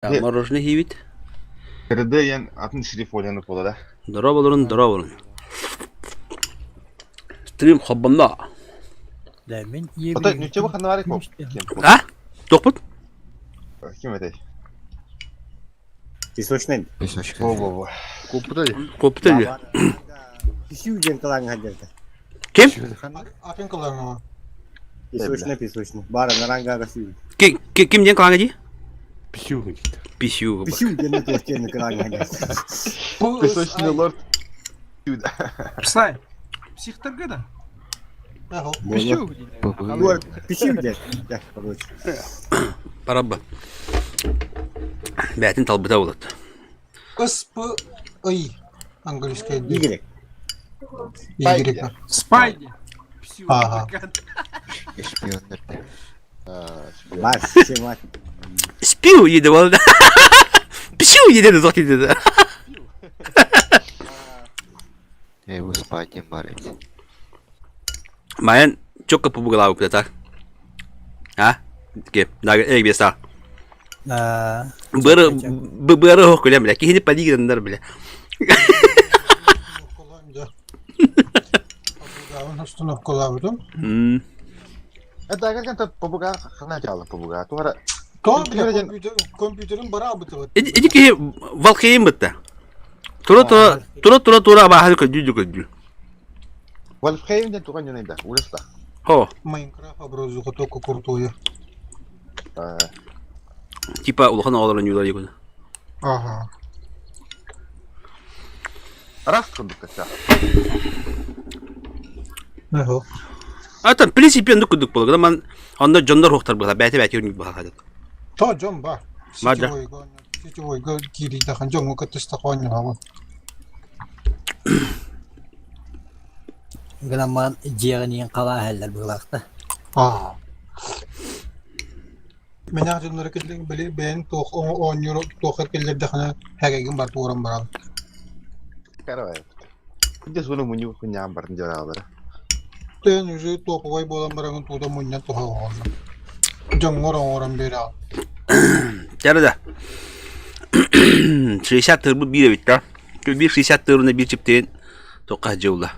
Мороженое хивит. Кырды ен атын шриф ойланып болады. Дора болырын. Стрим хаббанда. Да, мен ие Ата нүче бахана барик бу. А? Токпут? Ким этэй? Песочный. Во. Коптели. Писюден калаң хадерді. Ким? Апен кыларга. Песочный. Бара нарангага сүйді. Ким ден калаңа Писюга дейді. Писю. Писюден тостен калаң хадерді. Песочный лорд. Псай. Психтарга да. Ага. Писюден. Да, короче. Парабба. Бәтін талбыта болады. СПИ. Английский. Y. Y. Спайди. Ага. Бар, семат. Спил еді болды. Писю еді зоқ еді. Его спать не барить. Майын чокка пубугалау пытатар. А? Ке, нага эг беста. Быры хоқ көлем біле. Кейіне палигідандар біле. Установку колабыдым. Это агарган та побуга хана жалы побуга. Туара То компьютерин бара бытыбыт. Иди ке валхейм бітті. Тура бахады көдді. Вольфхеймден туган юнайда. Улыста. Хо, Майнкрафт образуха только крутое. типа улахан оларын юлар егуді. Ага. Раз кырдык каса. Ага. Atan принципе күдік болды. Ман онда жондар хоқтар бұла. Бәті өрнік бұла қадық. То жон ба. Мада. Сетевой гири тахан жон кытыста қойны ава. Грамман жиғын қала әлдер бұлақты. Ага. Мен ажынлары келден біле бен 10 euro тоқыр келдерді қана хәгеген бар туырын барады. Каравай. Күнде соны муню күням барын жаралары. Тен уже топовой болан барагын туда муньян туха оғаны. Жон оран бері ал. Жарыда. 60 тыр бұл бір өйтті. Bir 60 tırına bir çipteyin. Toqa jaulah.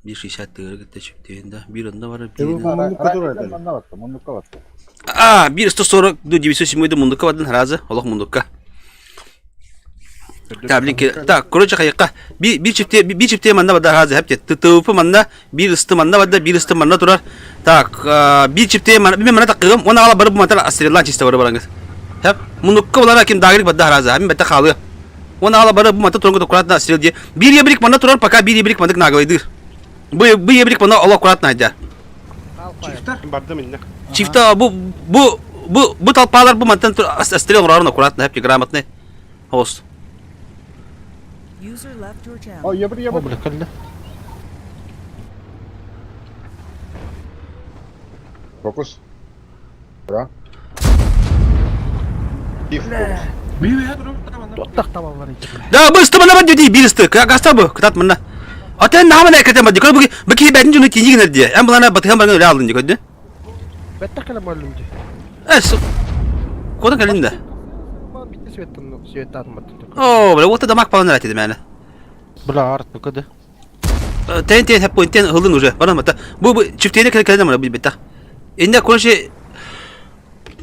Bir 60 tırı gitti çipteyin de. Bir anda var. Bir 140 до 907 мундукка бадын разы. Аллах мундукка. Так, короче кайыкка. Bir çifte manda bada razı hep tıtıpı manda bir ıstı manda bada bir ıstı manda turar. Так, bir çifte manda bir manda takığım ona ala barıp manda asırlan çiste var barangız. Hep mundukka olara kim dağırık bada razı. Hem betta kalıyor. Ona ala barıp manda turungu dokuratna asırlan diye. Bir yebrik manda turar paka bir yebrik mandık nagaydır. Bu yebrik manda Allah kuratnaydı. Barda minne. Çifte bu talpalar bu mandan asırlan orarına kuratna hep gramatne. Host. User left your channel. Oh, yabır. Bırakıldı. Fokus. Bra. If Tuttak tamam var iki. Da bu ıstı bana bak dedi bir ıstı. Gasta bu. Kıtat bana. Atan ne hamle kıtat bana. Kalau bagi ben cunu tinggi ner dia. Em bulana batı hamle öyle aldın diyor. Betta kala malumcu. Es. Kodan kalın da. Bitti süvetten atmadım. Oh, böyle orta damak falan nerede yani. Bula artık hadi. Ten hep bu ten hılın ucu. Bana mata. Bu çiftliğine kalın mı bir betta. İnde konuşu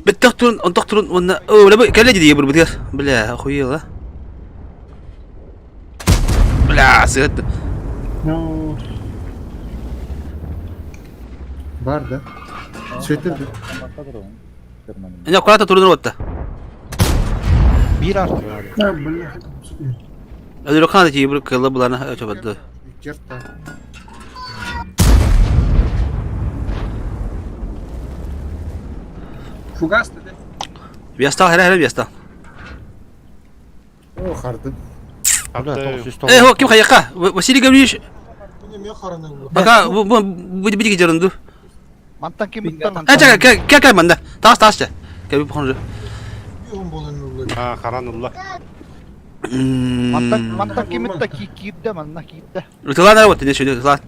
بتاخ ترون انطق ترون ولا ولا كلا جدي يبر بدير بلا اخويا والله بلا سد Var da. Sütürdü. انا قرات ترون وتا Bir artık abi. هذول كانوا يجيبوا كلا بلانا شباب Yırtta. Фугас dedi. بيستا هلا بيستا O kardı. Abla top üstü. ايه هو كيف خيقه وسيلي قبليش Bu ne karanlık bu? بقى بدي جرندو Mantan kim bitti lan? اجا كا من ده تاس كيف بخرج Yoğun bolanı bu. Ha karanullah. Mantan kim bitti kipte manna kipte. طلع انا وقت شو طلع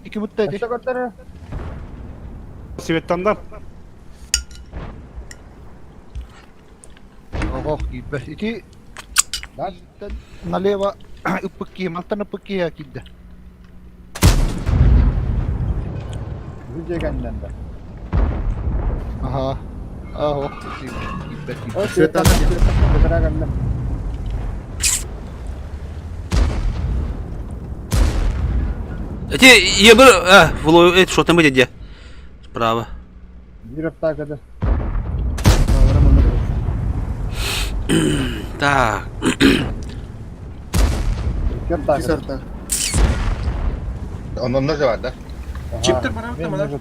İki bitti. Светтандам. Ого, киббе. Ити налево упки, мантан упки я кидде. Ага. Ого, киббе. Светлана. Эти ебір... Влой... Что там где? Справа. Так. Кисарта. Он наживает, да? Чиптер барамта мана.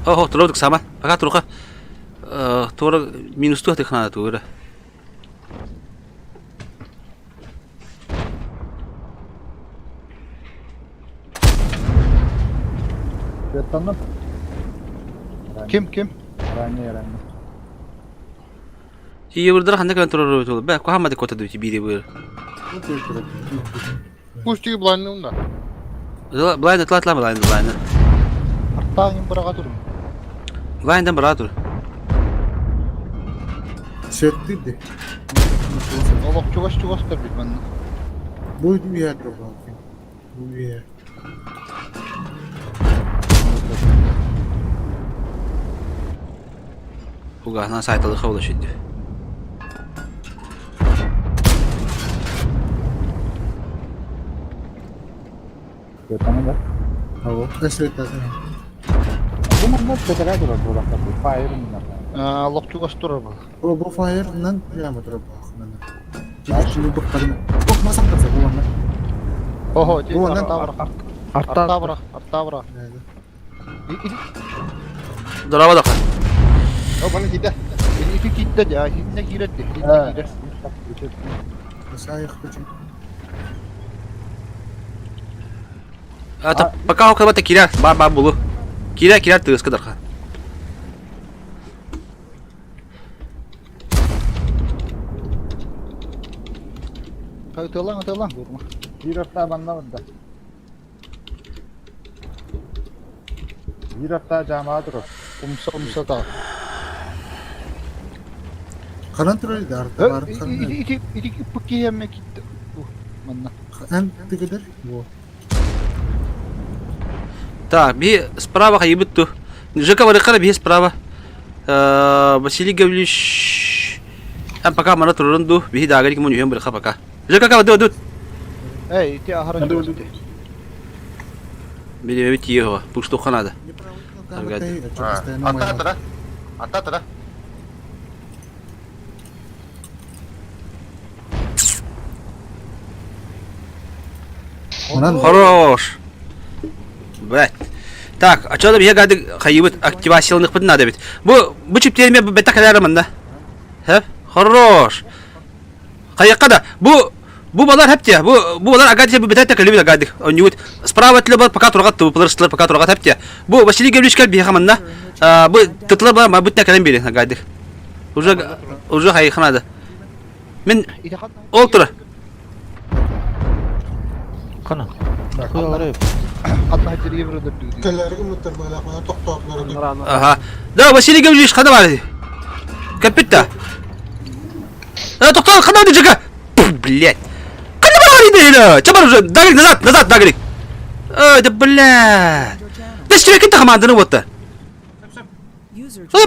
Ого, туру так сама. Пока туруха. Туру минус тух их надо туру. Kim? Ебірдір қандай кәлін туру туру. Бә, қоғамады көті дөйті бейді бұйыр. Пусти блайнында. Блайнды, тла блайнды. Артаңын бұрага тұрым. Блайндан бұра тұр. Сеттиди. Олық чугас тәрбет мәнді. Будет я дробал. Будет. Угахна сайталы қауылы шедді. Ого. Светлана. Олық чугас тұрыр бұл. О, bu fire nan prямо дробал. Şimdi bu kadın. Bak masak da bu ona. Ого, Bu ona. Арта бұрақ. Дұрава дақы. Oh, mana kita? Ити китті де, хитіне киретті. Saya хочу. Пока оқылбата киря, бар бұлы. Киря тығыз қыдырға. Атылаң. Jirafta banda orada. Jirafta camaat dur. Умса та. Karan turaydı artık var. Ити пүкке еме китті. Манна. Hem tıkıdır. Bu. Так, би справа хаебытту. Жека варықара би справа. Василий Гаврилович. Пока мана турунду, би дагari кимон юем бирха пока. Жека ка дут. Эй, ити ахара жугасты. Били бит его, пушту ханада. Atas, dah. Хорош. Бәт. Так, а чё да бия гады хаебыт активацияланых бит надо бит. Бу чиптерме бета каларымын да. Хәп? Хорош. Кайыкка да. Бу балар хәпте. Бу балар агадия бета калыбит агадик. Онют. Справа тиле бар пока тургат ту плырстлар пока тургат хәпте. Бу Василий Гаврилович кал бия хаманна. Бу тытлар бар мабут та калам бери агадик. Уже хайыхна да. Мен олтура. Қана. Атна хәтер евродыр дүйді. Кәләргі мүттір байлақмана тоқтауқлары. Ага. Да, Василий Гаврилович қада бар. Капитта. Тоқтал, қада бар жека. Блядь. Қада бар еді. Чабар уже. Дагрик, назад, дагрик. Ой, да блядь. Да с тебе кетті қамандыны отты.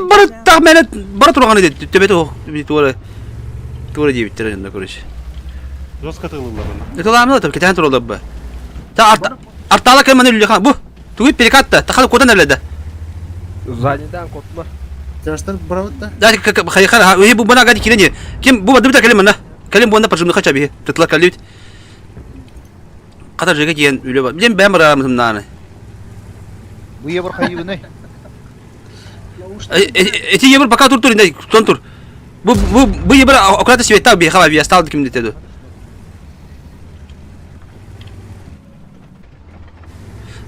Бары тақ мәні, бары тұрған еді. Төбеті оқ. Тура дейбіттер енді, көріш. Жестко тылым да бана. Это ламно, это кетен туролды бі. Та артала кәмені үлі қан. Бұ, түгіп перекатты. Тақады көтен әледі. Задниден котла. Yaşlar bravo da. Да, хайхар, өйе бұ бұна ғады келені. Кем, бұ бады біта кәлем мұна. Кәлем бұнда пажымды қача бейі. Тұтыла кәлеуді. Қатар жеге дейін үлі бар. Білем бәм бұрамызым наны. Бұ ебір хайыбы не? Эти ебір пока тур, индай, тон тур. Бұ ебір аккуратно света бейі қава бейі асталды кім детеді.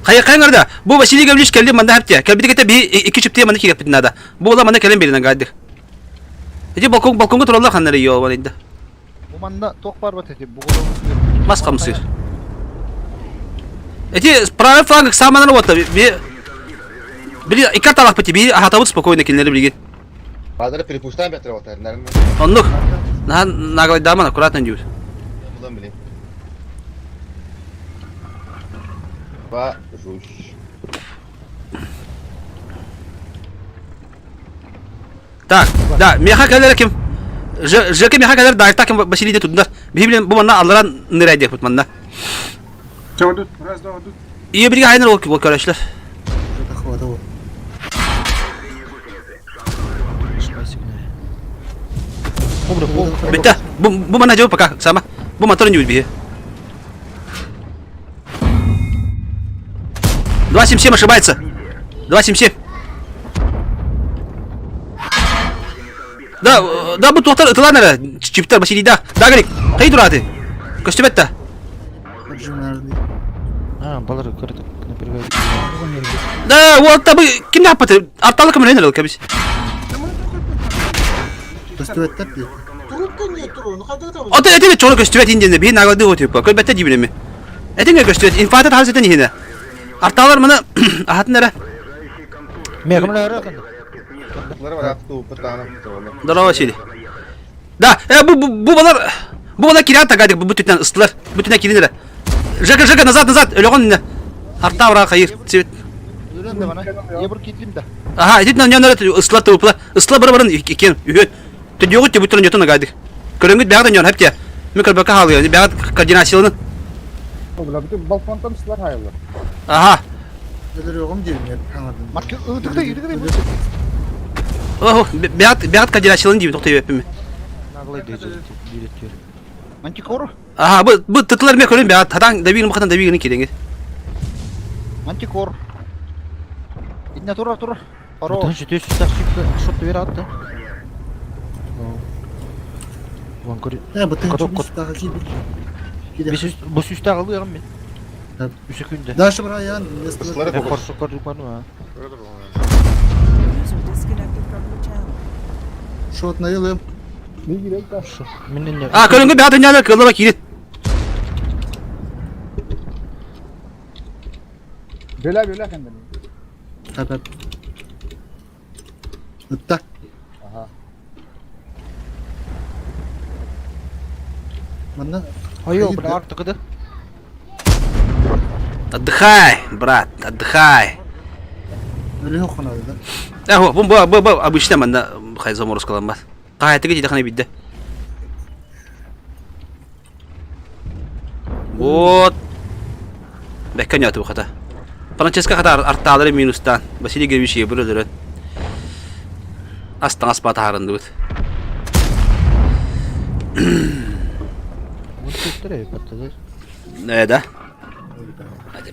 Қайырда, бұл Василий Гаврилович келді манда хәпте. Кәлбеті кетті бей екі чіпте манда кегіп бітін ада. Бұл ола манда кәлем берін аңғадық. Эти балконға тұралла қанлары ел бар еді. Бұ манда тоқ бар бат әте, бұғылы Мас қамсыр. Эти правый фланг самананы отты. Били икар талак пати били ахатабыт спокойно кинлери билген. Bazıları Filipus'tan beter o terlerin. Оннук. Наглый даман аккуратно дюс. Buradan bileyim. Va ruş. Так, да, меха калер ким. Жеке меха калер дайта ким басилиде туддар. Бибилен бу манна алларан нырай деп манна. Çabuk раз, два, тут. Ие бирге хайнер ол көрөшлөр. Это хватало. Бетте, бу манна жоо пока сама. Бу мотор не убие. 277 ошибается. 277. Да, бу тохтар ытыланара. Чиптер басилида. Да, Гарик. Кай тураты. Көстөбетте. Поджимарный. Балар көрдік. Да, вот табы кимде апаты? Арталык менен кебис. Постует тапи. Трубка нет, трубка. Ну хотя там. Ото этебе чоно көстөбет инденде би нагады отуп. Көлбетте дибилеме. Этеңе көстөбет инфатат хазетен ихине. Арталар мына ахатнара. Мекімлері қанды. Bunları var yaptı bu tane. Здорово, Василий. Да, бу балар кирят тагадик бу бүтүнөн ыстылар. Бүтүнө киринер. Жека назад, өлөгөн ине. Арта бара кайыр. Цвет. Өлен де бана. Ебір кетлім да. Ага, идит на нёнөр ыстылар тупла. Ыстылар бары-барын экен. Үйөт. Төдөгөт те бүтүнөн жотон агадик. Көрөңүт бягда нён хепте. Микробака халıyor. Бягат координациялын. Ага. Öyle yokum diyorum ya. Anladım. Марке өдікті, едігі де. Ого, бягат координациялын дейм токтой өппүм. Нағылай дейді. Директер. Мантикор. Ага, бу тытылар мен көрөм бягат. Тадан дабигин мукатан дабигин келеңи. Мантикор. Идіне тұра. Паро. Бұдан жетес тақшипті шотты бері атты. Ван көрі. Bütün Kadok- çok üstü takıl Bu süste қалды еғім мен. Evet. Üsü künde. Daha şu buraya yan. Isları Ben kokuş. korsu korduk bana ha. User disconnected from your channel. Şot na yılım. Менен не. А, көрөңгө бягат нёнөр кылдыба кирет. Evet. Ötta. Mana? Айо, бір арты қыды. Отдыхай, брат, отдыхай. Öyle yok ona da. Ага, бу обычно мында хайзом орус каламбат. Кайтыгы жидахана бидде. Вот. Беккен ятып хата. Франческа хата артталары минустан. Василий Гервичи бөлөдөрөт. Астан аспата харындыбыт. Вот көстері, паттады. Да.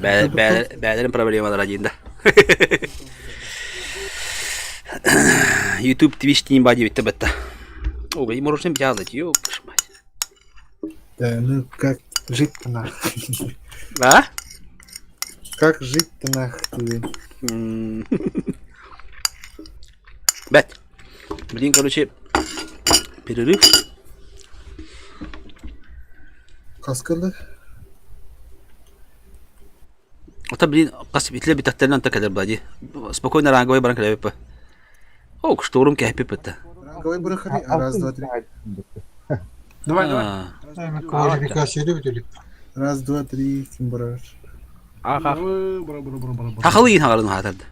Бәлерин проблемалар адинда. YouTube, Twitch, не бади битте бетта. Ой, можно делать, ёпш мать. Да, ну как жить-то нахуй? А? Как жить-то нахуй? Бет. Блин, короче, перерыв. Kaskalı. Это, блин, посветлее битахтерна так это бади. Спокойно ранговый баран клепа. О, штурм кепипета. Ранговый барахари. Раз, два, три. Давай. Кого же битулик. Раз, два, три. Кимбараш. Аха. Хахалын хагалын хатарды.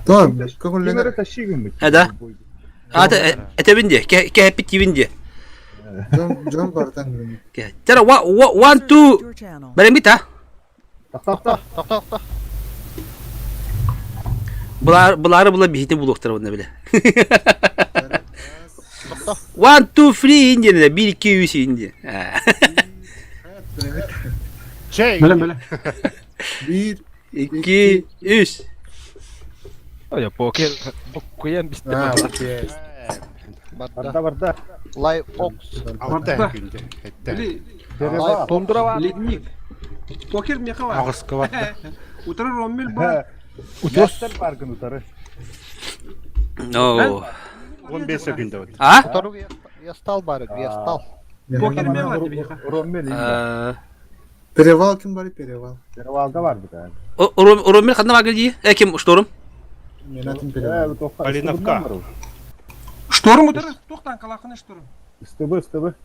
Да, как он лена? Да. Это винде, кепит винде. Джон бартан. Тера, one, two. Your channel. Баран бита. Тоқта. Бұлары бейті бұлықтар онда біле. 1, 2, 3 индияны да, 1, 2, 3 индия. Şey. Böyle. 1, 2, 3. Ya poker. Koyan biz de. Barda. Live Ox. Live Tundra var. Ледник. Покер мне хавает. Ağızkı var. Утро роммель бар. Uçuyorsun. О. 15 секунда вот. А? Utarı я стал барык, я стал. Покер мне хавает беха. Перевал кимбари перевал. Уромел қадна бағыл дейі? Әкем ұштырым? Мен атын пелен. Малиновка. Шторм удар. Тоқтан қалақын шторм. СТБ.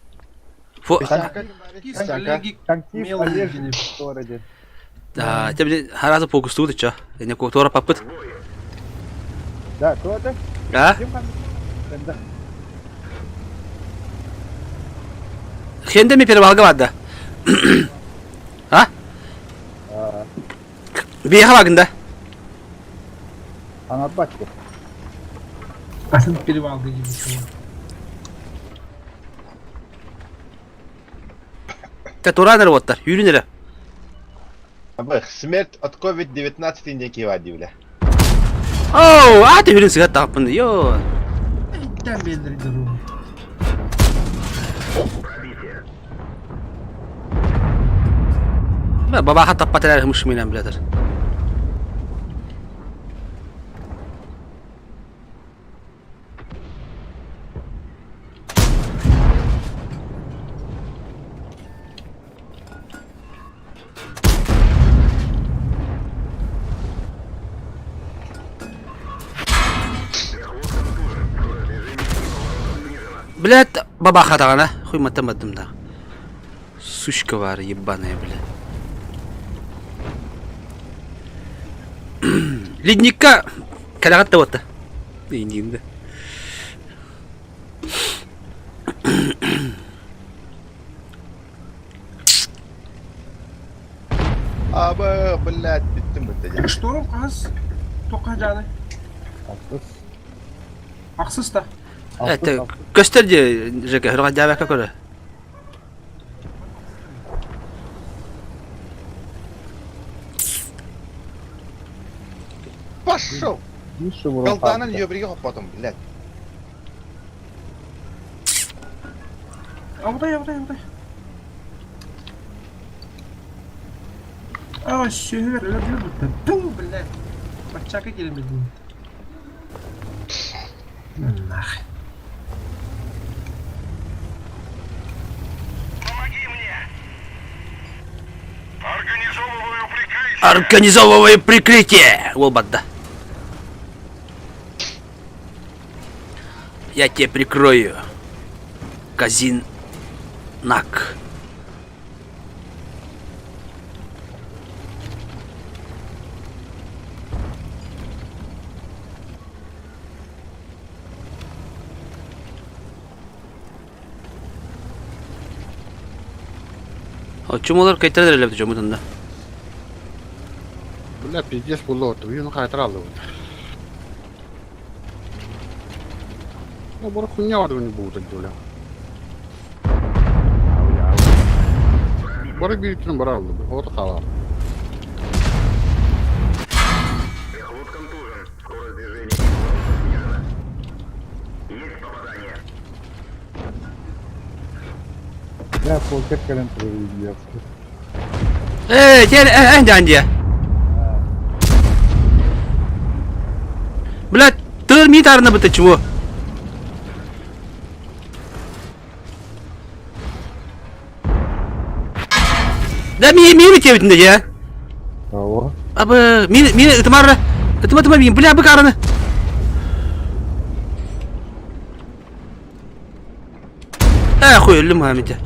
Кис аллергик. Контив, Мелкий. аллергик в городе. Да, тебе хараза фокус тут чё? Я не кутора попыт. Да, кто это? А? Кем там? Да. Хенде ми перевалга вадда. А? Беха вагында. Анат батько. Асын перевалга gibi чего. Татура наработтар, юринеле. Абы, смерть от COVID-19 неки вади, бля. Оу, а ты юрин сигат таппын. Йо. Там белдірді бұл. Бабаха таппаталар мушминен билетер. Блядь, бабаха тагана, хуй матамадым да. Сучка var ебаная, блядь. Ледника калагатта вот-то. Индинда. Абы, блядь, биттим бітті. Шторм қаз. Тоққа жаны. Ақсыз та. Это gösterdi Жека, хұрға жабака көрі. Пошел! Калтанын ебіреге қоппатым, блядь. Аудай. Aa şehir öyle bir tüm bile. Bachaka gelmedi. Allah. Организовывай прикрытие! Лобадда. Я тебя прикрою. Казин Нак. Чому олар кайтардар эле жомутунда? Бля, пиздец булот. Үйүн кайтыралы. Ну, бара хуйня var önü buldu böyle. Bora bir için bара aldı. Orada kalalım. Я полкет кален провел. Энди анди. Блядь, тыр митарна быта чего? Да ми тебе ведь я. Кого? Абы, ми это марра. Это ми, бля, бы караны. Хуй, лимамите.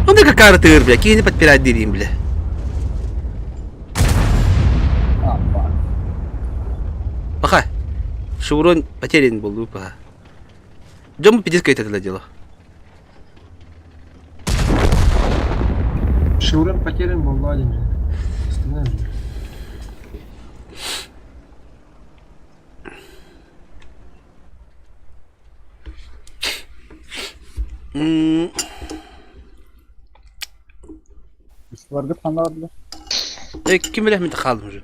Ну да какая ты, бля, кинь подпирать дырим, бля. Пока. Шеврон потерян был, пока. Джому 50 это дело. Шеврон потерян был Владимир. Остальное же. Vardı kanlardı. Kim bilir mi kaldım hocam?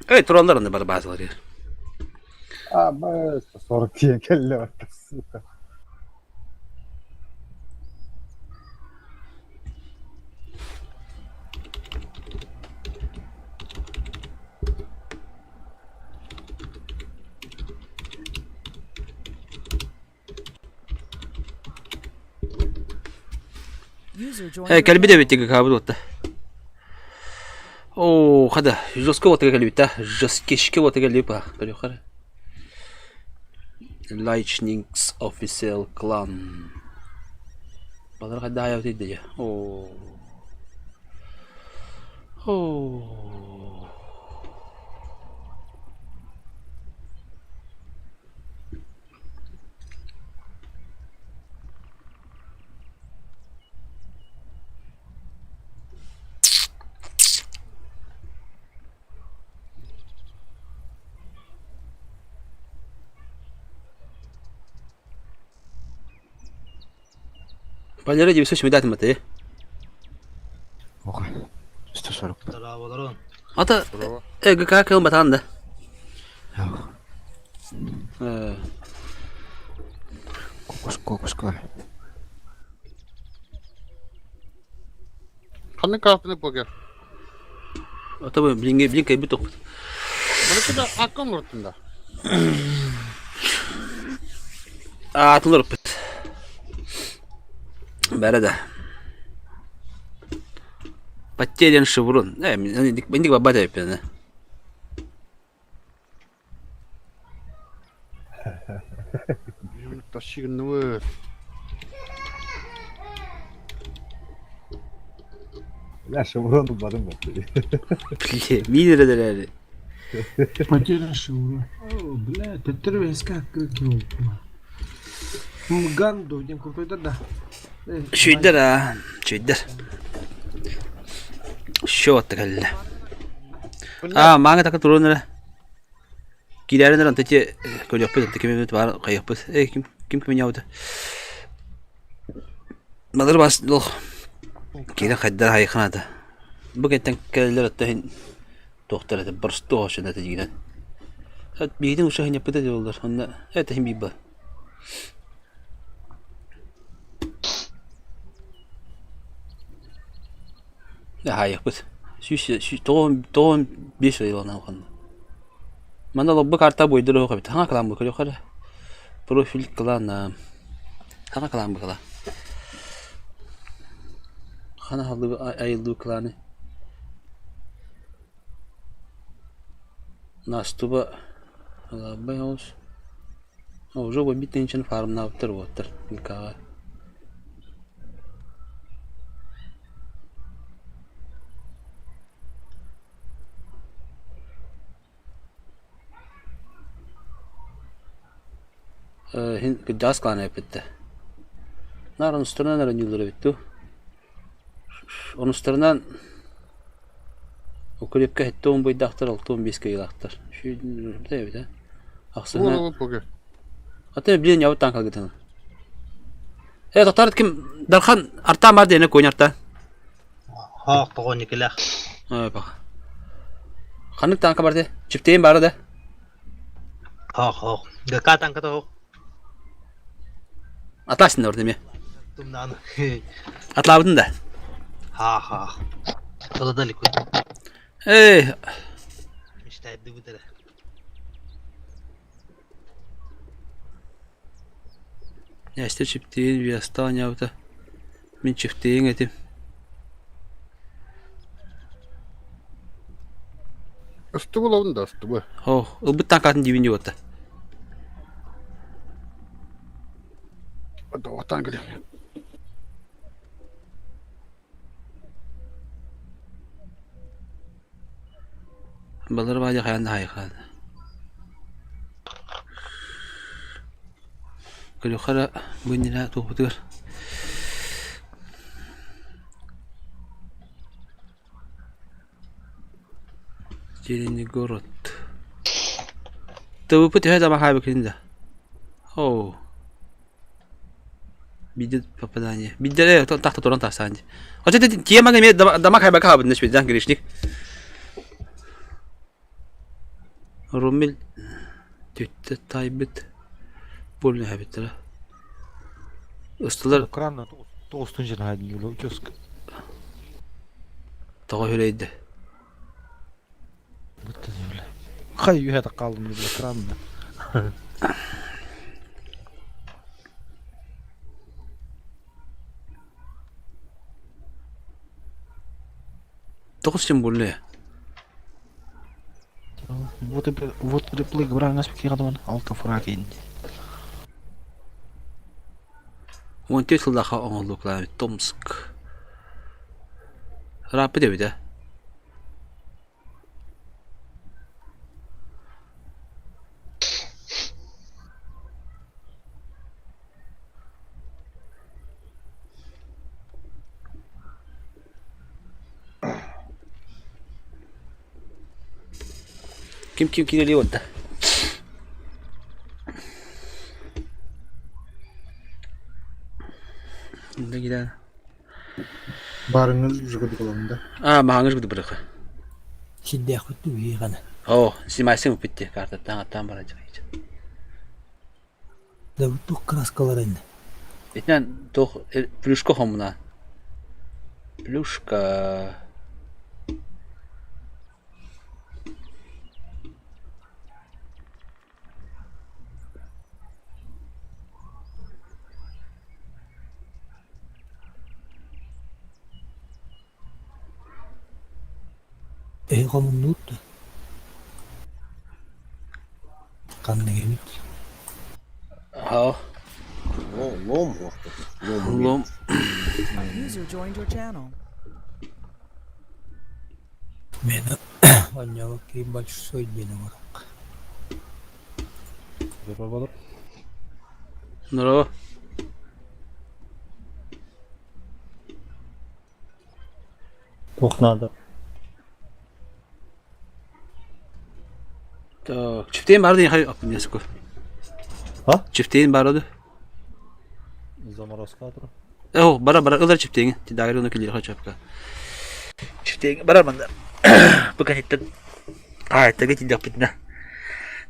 Evet, trollların da bana bazıları yer. Ama sonra diye kelle var. User joined Hey, your kalbi de channel. bitti kabul oldu. Oo, hadi. Josko wata kalbi ta. Joskeşke wata kalbi pa. Böyle yukarı. Lightning's official clan. Balar kadar hayat edildi ya. Oo. Oo. Balara gibi söz müdahale etmedi. Okey. 140. Ata, gıkar kılın batan da. Yok. Kokus koy. Kanın kartını poker. Ata bu blinke bir top. Bunu da hakkın ortunda. Atılır pıt. Berada. Потерян шеврон. Менdik baba da yapıyor. Bunu taşıyın var. Я шеврон барым бар. Блин, милер yani. Потерян шеврон. О, бля, ты тервейс как крикнул. Мганду, дем какой-то да. Şuydur ha. Şuydur. Şu ottakallı. Manga takı turunlara. Giderin lan teki kol yapıyor. Teki minut var kay yapıyor. Kim yaptı? Madar bas lo. Kira kadar haykhana da. Bugün tenkeller attahin. Doktor da barsto hoşuna teciden. Hat bidin uşağın yapıda diyorlar. Onda etahim biba. Ya hayır bu. Şu doğum bir şey olan kan. Mana lo bu karta boydur o kabit. Hangi klan bu kalo kare? Profil klan. Hangi klan bu klan? Hangi halı ayıldı klanı? Nastuba. Allah bayos. O jogo bitin için farm na yaptır water. Yıka. Gıdas klan yapıttı. Narın üstüne narın yılları bitti. Onun üstünden o klipke hette 10 boyda aktar 6-15 kayıl aktar. Şu değil de. Aksana. Bu poker. Hatta bilin yavut tankal gittin. Doktor kim? Darhan artan var diye ne koyun artan? Ha, toğun ikilah. Bak. Kanık tankal var diye. Çifteyim bari de. Ha. Gakatan ka to. Atlarsın da orada mi? Tumnan. Atladın da. Ha. Todo dali ko. İşte eddi bu tere. Ya işte çifteyim bir astan yavut da. Min çifteyim etim. Üstü bulalım da üstü bu. Bu tankatın dibinde yoktu. Hadi otan gidelim. Baları var ya kayanda haykan. Kalau kara bunyi lah tu betul. Jadi gorot. Tu putih ada mahal begini dah. Bidet papadanya. Bidet tak turun tak sahaja. Macam tu dia makan ni damak hai bakal habis ni jangan girishnik. Rumil tütte taybet bolne habitler. Ustalar Kranla dostunca hadi yolu kiosk. tağı öyleydi. Bitti öyle. Hayır hadi kaldım böyle kranla. 9 için bulle. Вот реплей бранgas пики кадаман. Алты фраг ин. 14 yılda oğulluklar Tomsk. Rapı de bir de. Kim geliyor orada? Ne gider? Barınız jıgıdık olanında. Mahangır gibi bırakı. Şimdi yakıttı bir yana. Simaysen mi bitti? Kartattan attan baracak için. Da bu tok kraskalar indi. Etnen Pluşka homuna. Pluşka. Kommun nuttu. Kan ne gemit. Lom. Lom. User joined your channel. Mena. Onyawa kim большой beni var. Noro. Toxnadı. Çiftliğin vardı ya hayır aklım yasak o. Ha? Çiftliğin vardı. Zamorozka dur. Bara kadar çiftliğin. Tidagır onu kiliyor çapka. Çiftliğin bara banda. Bukan itu. Taga tidak pitna.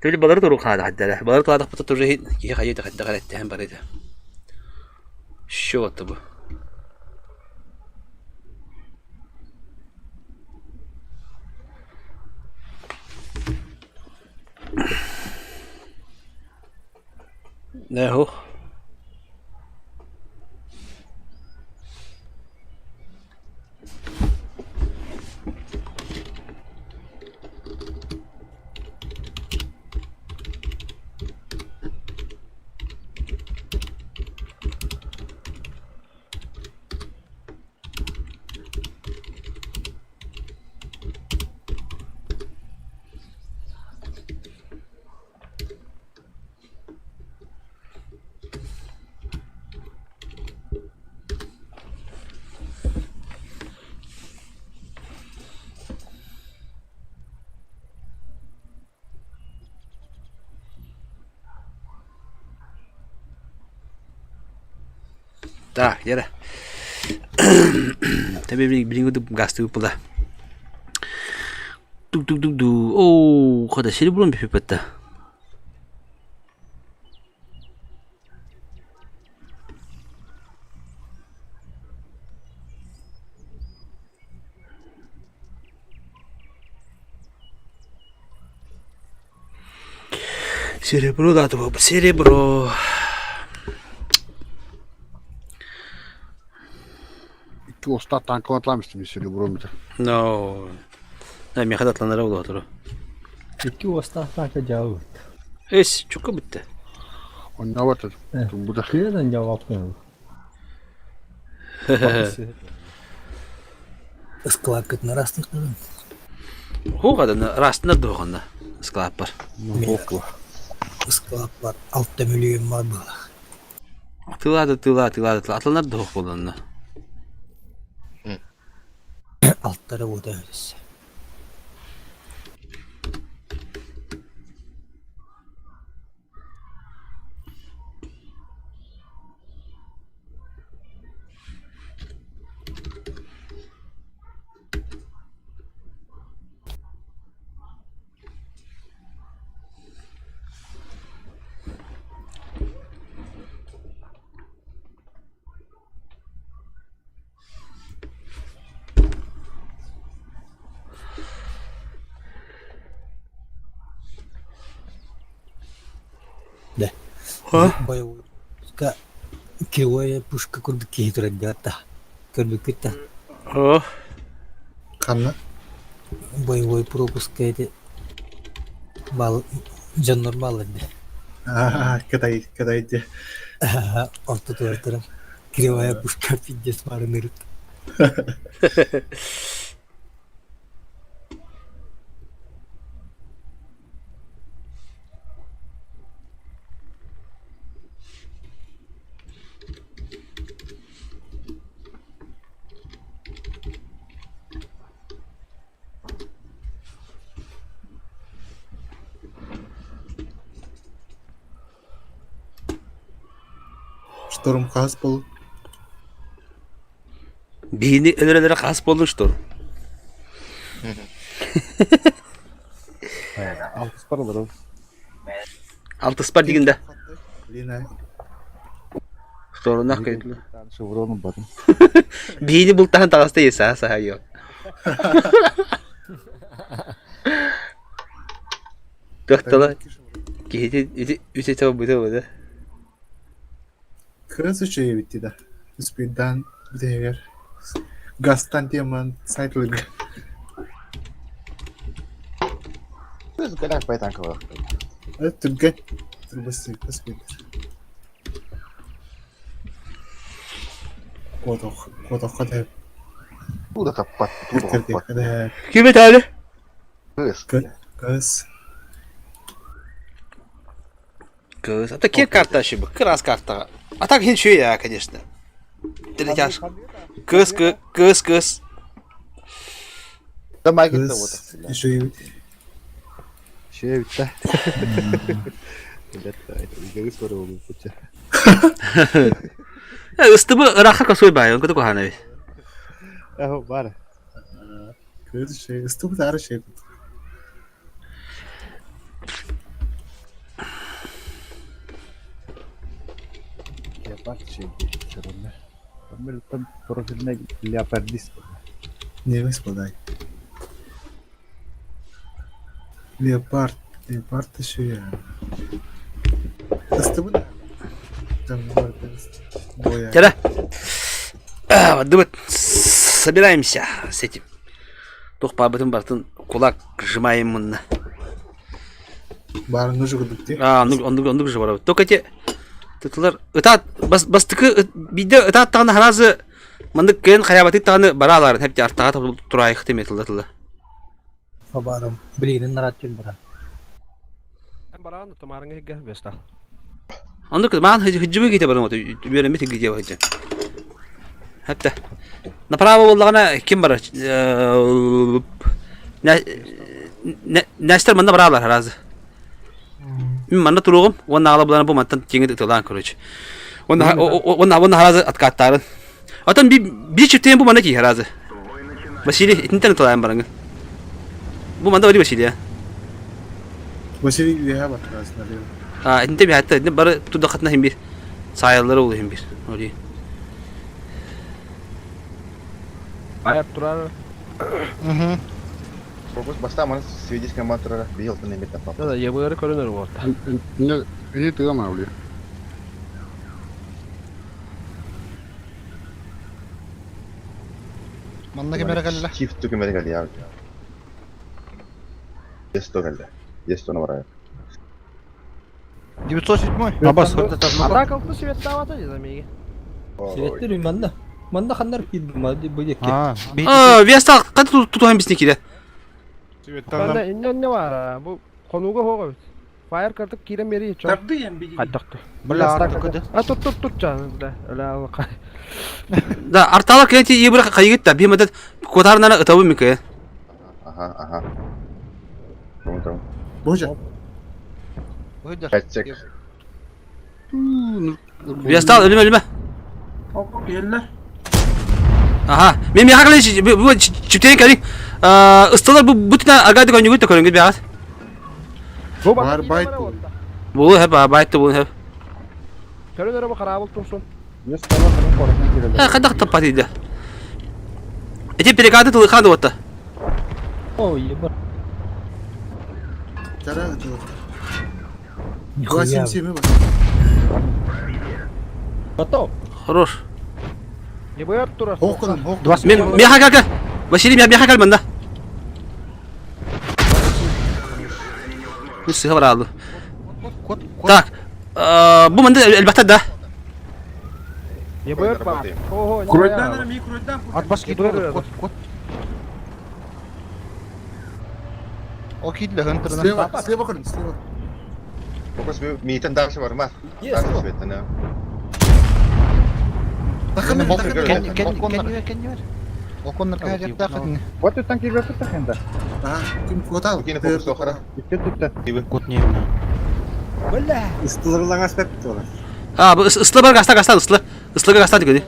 Tapi balar turuk hada hadda. Balar tuh ada pata turun ya hayır da hadda galet hem barida. Şu oldu bu. Ne o? Tak, ya dah. Tapi beli tu gas tu pula. Duk. Oh, kau dah sini belum pipet. Cerebro dah tu, cerebro. Tuosta tankoon lämmistämisessä oli burumita. No. Näin minä katsot lana raudaa tuolla. İki usta sanki jauh. Çok bitti. On navatat. Tumbuta. Kiradan cevap yok. Iskalakıt narastık dedim. Huukadan rastına doğanda. Sklapar. Iskalak var. 6 milyon var böyle. Tıladı. Atlanlar da hoğulanına. Altları bu da öylesi. Deh. Bayağı ka kiwaya pushka kurdu kihitra gata. Kurdu kita. Oh. Kanlı. боевой пропуск эти бал жаннор баллады. Катайте. Орта туартырым. Кривая пушка пиздец марынырыт. Шторм хас болу. Beyni öyle kasıp olmuştur. Altı paralar o. Altı spar liginde. Лина. Sorun yok kayıtlı. Şu vuralım bakın. Beyni bultahan tağısta yesa saha yok. Doktorlar. Gece üç etaba bu da. Kırası şeye bitti de. Speed'den bir de yer. Gaztan diyaman saytlık. Terus kadang apa tangkap lah. Türkan. Terbesi speed. Kodak kadar. Udah tepat, udah Kırdı tepat. kadar. Kime tane? Terus. Kız. Kız. Это кир карта ошибок. Крас карта. А так ничего я, конечно. Ты летишь. Кыз. Sama kita Kız. вот. Şöyle Şey bitti. Geri soru oldu. Istıbı Irak'a kasoy bayon. Kutu kohana bir. Var. kız şey. Istup da şey. Yapar şey. Şöyle. Ben tam profiline yapar dis. Не господай. Леопард еще я. С тобой? Там боя. Тяда. Вот, собираемся с этим. Тух по об этом бартын кулак сжимаем мына. Барын уже гудукте. Он же воровал. Только те тытлар ытат бастыкы биде ытат тагына харазы мындык кен хаябаты тагыны бараларын хепте артага турайык теметилдатылы. Фабаром. Блин, наратчын бара. Баран томарыңа гә беста. Ондук ман хыжыбы кете барым ото береме тиге баҗа. Хәтта направо буллагына ким бар? Nästер мында баралар харазы. Мен мында туругум, онда ала буланы бу мантан кеңе тылан короче. Онда харазы аткаттарын. Атан bir çifteyin bu manda ki harazı. Vasili internet alayım barangı. Bu manda var Vasili ya. Vasili ya bak aslında. Ha, inte bir hatta ne bara tudakatna hem bir. Sayalları oluyor hem bir. Öyle. Ayap turar. Fokus basta mana swedish kamera bihil tuh nih apa. Da yabıları görünür bu orta. Ne? İyi tamam abi. Manda kamera kalla. Shift tuh kamera kali ya. Yes tuh kali. Yes tuh nomor. 907. Абас. Атака алты свет давата замеги. Светтерим манда. Манда хандар килди мады бöcek. Vesta kaç tutuhan bisni kide. Bende ne var? Bu konuga hoga. Fire kartık kirem yeri çok. Tabii yani bir. Kaçtaktı. Бластак кыды. Ha tut canım da. Öyle al. Da artalar kenti iyi bırak kayıt da bir medet kotarnana ıtabı mı ki? Aha. Tamam. Boca. Cek. Vesta ölme. Hop yerler. Aha. Benim yakalaşı bu çifteyin kalın. Istalar bu tane agaydı konjugut da konjugut bir az. Var bayt. Bu hep bayıttı bu hep. Körünere bak harap olsun. Yes tamam korkun girelim. Ha kadak tapatıydı. Eti perekadı tılı kandı otta. Ой, ебать. Тара это. Нихуя. 87 bak. Готов. Хорош. Yabılar turar. Hokun. Мен меха как. Василий меня меха как мында. Bu sıhha var aldı. Tak. Bu manda elbette da. Ya buyur bak. Oho. Kuroydan mi kuroydan? At bas git Buyur. kot. O kidle hunter'dan. Size bakın, size bakın. Fokus mi tan darşı var mı? Darşı betten ya. Takım Benim takım. Kendiler. O konular kayacak da kadın. What is tanki berapa tak anda? Ha, kim kota? Yine fokus dokara. Dikkat dikkat. Kot niye bunu? Istılarılan aspekt var. Ha bu ısla var gasta ısla. Isla gasta dikodi.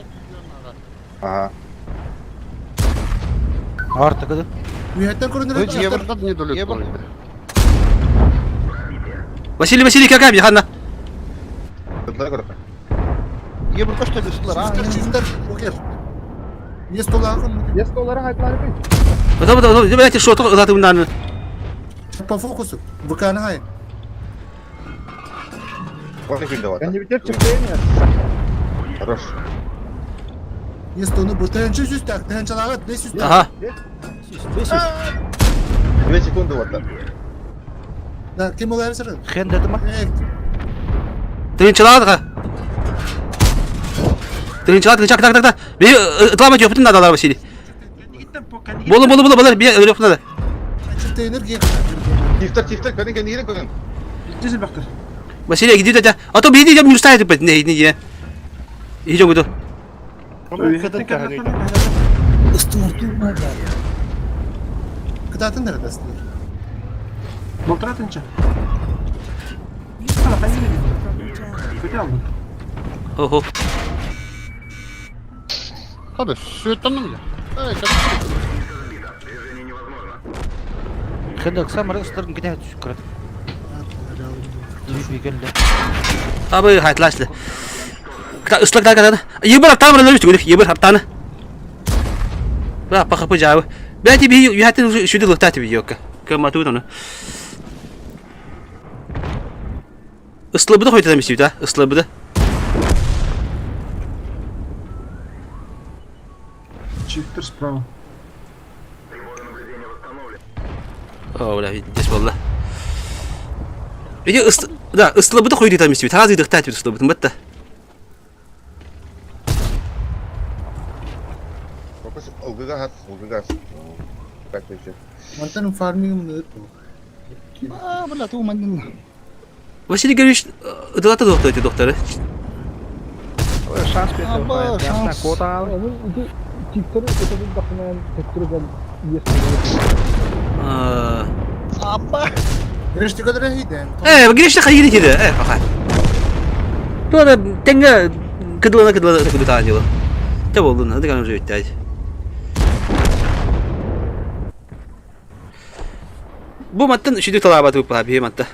Aha. Artık hadi. Mühetler kurunları. Öyle Berkat ne dolu? Ye bak. Vasili kaka bir hanna. Tutlar kara. Ye bak kaç tane sular ha. Çizimler, okey. Yes dolar. Yes dolara hayatlar bir. Tamam. Belki şu otu zaten bundan. Pa fokusu. Bukana hay. Onu filde var. Bence bir çıktı ya. Хорош. Yes donu bu tençe süstak. Tençe lagat ne süstak? Aha. 2 секунды var. Da kim olayı sırrı? Hen dedim ha. Tren çalar da. Tren çalar tak. Bir ıtlama yaptın da adalar Vasili. Bolu bir öyle yaptın da. Çifte enerji. Tiftar kadın kendi yine koyun. Dizil baktır. Vasili gidiyor da. Ato bir diyeceğim müstahit etmedi ne yine. İyi çok kötü. Kadın kahve. Kıtatın nerede aslında? Motoratınca. From your channel. Oho. Hadi sütten mi? Hen de kısa mara ıslarım gider şükür. Bir geldi. Abi hayatlaştı. Islak da kadar. Yıbır tam öyle düştü. Yıbır haptanı. Berapa kapı jauh. Berarti bir yuhatin sudah letak bir yok. Ke matu tu. Isla bu da koydu demiş ya. Isla bu da. Çifttir spravo. Oh, lah just wallah. Ini ısla bu da koydu demiş ya. Tazi letak bir ısla bu betul. Fokus olgaga has. Bakıyorsun. Mantanın farming mı itu? Aa bula tuh mandin. Vasili görüş ıdılata doktor. Şans bir Apa, Yapma şans. kota. Onun iki çiftleri öteki bakımdan tekrar yes. Apa? Güneşte kadar iyiydi. Girişte kayı kedi. Fakat. Tu ada tengah kedua tanya lo. Coba ulun, nanti kan harus ihtiyaj. Bu mattan şiddet talabatı bu abi matta.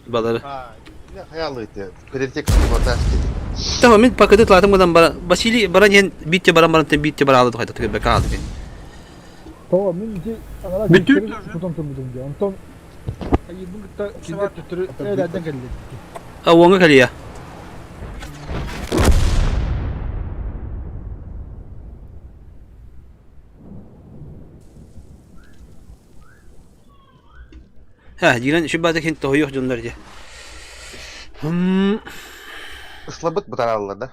Baları. Ha. Ne hayalıydı. Kritik fotoğraf. Tamam men paketi telatım kadar basili baran yen bitçe baran bitçe baralı da tabii bekaldı. Tamam, minci Bütün tutum diye. Anton ayı bu da şiddet tuturu nereden geldi? Awangnya kali ya. Ha, jiran şu bazı kent toyuyor junlar je. Islabıt bu taraflarda.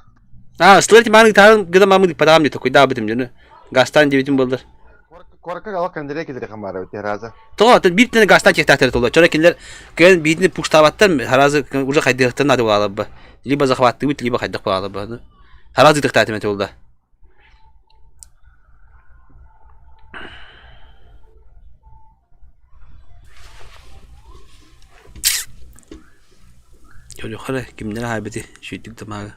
Ah, setelah di mana kita mamu di padam di toko dah betul jenu. Gastan je betul bolder. Korkak alak kendine gidiyor kamera öte raza. Toh, bir tane gastan çekti tertol. Çora killer kan bitni pushtavattan harazı uca kaydırttan adı bağlı ba. Liba zakhwattı bit liba kaydık bağlı ba. Harazı tıktatim et oldu. Çocuk hala kimden haybeti şuytuk damağı.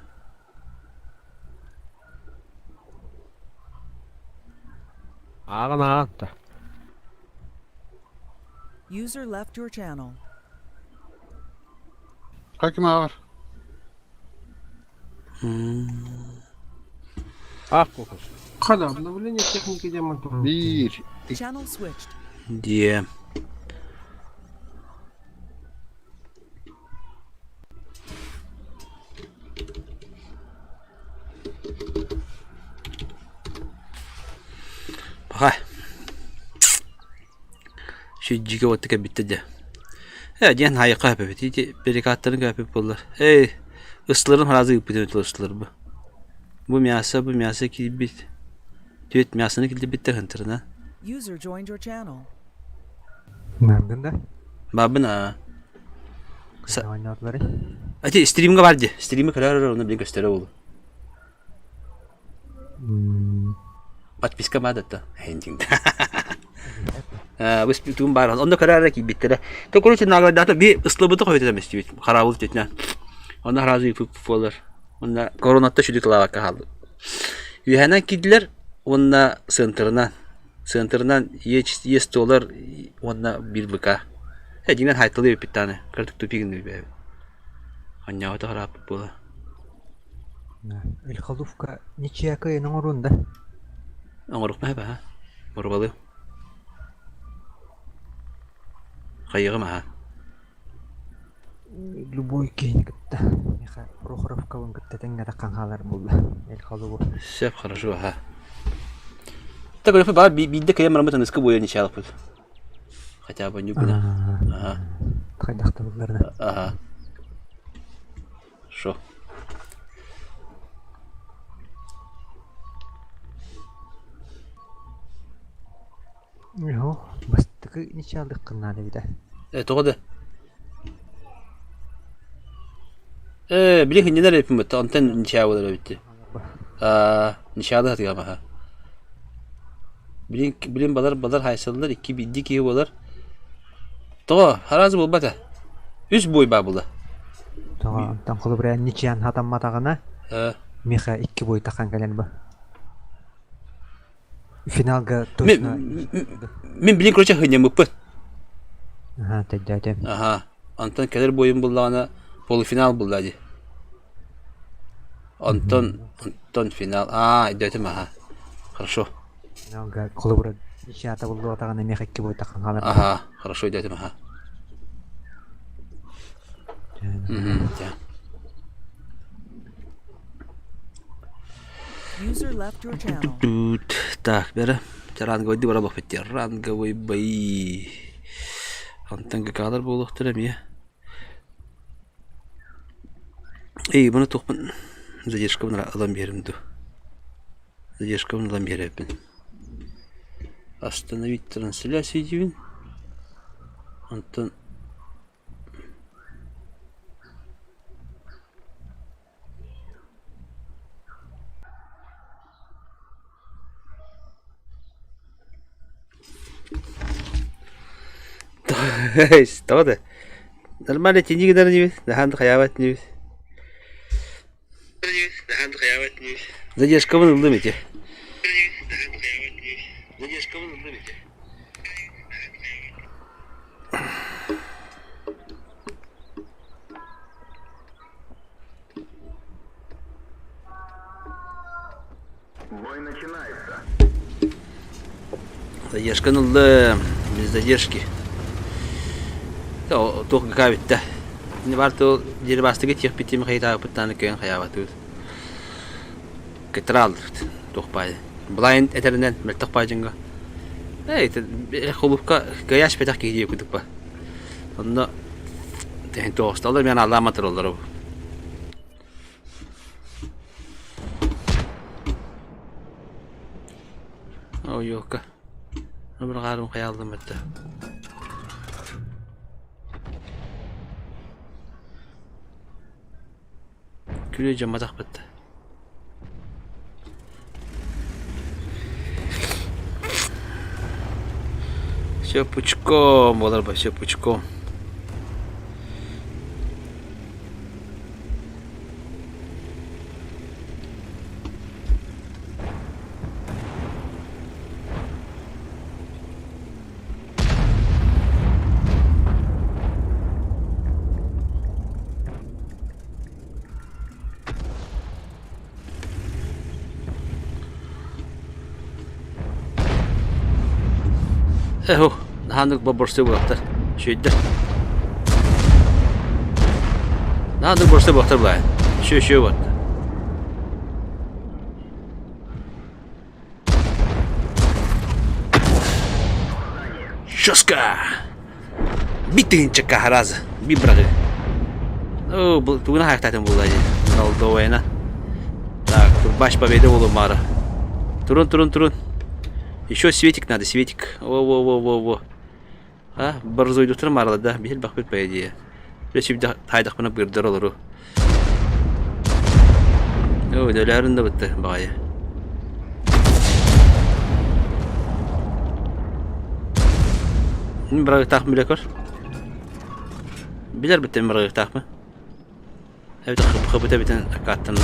Ağana. User left your channel. Kaç kim var? Ah kokusu. Kada обновление техники демонтажа. Bir. Channel switched. Diye. Bakay. Şu gigawatt'ı bitti de. Ya diyen hayıka yapıp iti berikatlarını yapıp bullar. Ey ısların harazı yapıp ıslar bu. Bu miyasa ki bit. Tüet miyasını kildi bitti hıntırına. User joined your channel. Nereden de? Babına. Oynatları. Ati stream'ga vardı. Stream'i karar onu bir göstere oldu. Подписка мадата. Хендинг. Бус битүүн бар. Онда караараа ки биттэрэ. Тэ короче нагладата би ысслабыты койдо эмес дибит. Карабыл детнэ. Онда харазы юпуп болор. Онда коронатта шүдүк лавакка калды. Юхана кидлер онда центрынан ес доллар онда бир быка. Эдинен хайтылы биттаны. Кырдык тупигин бе. Анняута харап бола. الخلوفك نيتشياكا ينورون ده. Оңорuk мә бә? Борбалы. Кайыгы ма? Любой кейн кытта. Миха Прохоровка вон кытта теңге таккан халар булды. الخلوف. Шеф, хорошо, ага. Так, говорю, ба бидде кем раматан искы бойы ничалык бул. Хотя бы не было. Ага. Кайдакта булларда. Ага. Шо? Йо, бастыкы ничалдык кыннады биде. Тоғыды. Біле хиннелер епім бітті, антен нича болар бітті. Ничады хатыға маха. Білен балар хайсалылар, 2 бидді кейі болар. Тоға, харазы бол бата. 3 бой ба болды. Тоға, антан кылы бир ничян хатамматагына. Миха 2 бой таккан келен ба. Финалга точно. Мен білен көрче хынем өппін. Ага, тәйдәдем. Ага, антон келер бойым болағына полуфинал болды. Антон финал. Идетім, ага. Хорошо. Финалга кылы бир ничята болду атагына Миха 2 бой таккан халар. Ага, хорошо, идетім, ага. User left your channel. Так, бері. Ранговый дыбара бақ бетте. Ранговый бай. Антонга кадр болуқтырым, е. Эй, бұны тоқпын. Задержкамын алам берімді. Задержкамын алам беріпін. Остановить трансляцию дейін. Антон. Что ты? Нормально тяни гдар не вис, нахан хаяват не вис. Задержка вон в лимите. Задержка вон в лимите. Бой начинается. Задержка нула, без задержки. Toch ga ik het. Nu waar toe die was te geven met die mij op het tanden kun je wat doen. Ketral toch bij. Blind internet met toch bij jinga. Nee, het geloof ik je speelt echt hier goed op. Dan tegen toch stel er meer naar la materiaal erop. Oh joka. Nu ben ik gaan om met. Külüye camadak bitti. Şapıçkom olur bu şapıçkom. Eho, nahandık borsa bu hafta. Şöyle. Nahandık borsa bu hafta bulayn. Şu var. Şoska. Bitin çeka harazı. Bir bırakı. Oo, bu tuğuna hayatım bu da. Oldu oyna. Так, тут бач победы у Лумара. Турун. Еще светик надо, светик. Во. А, борзой идут марлы, да? Бел бахбет по идее. Причем тайдах пана бирдер олору. О, дөләрен дә битте багая. Мин бирәк тах милекор. Билер битте бирәк тахмы? Әбидә хыбыта битен акаттан.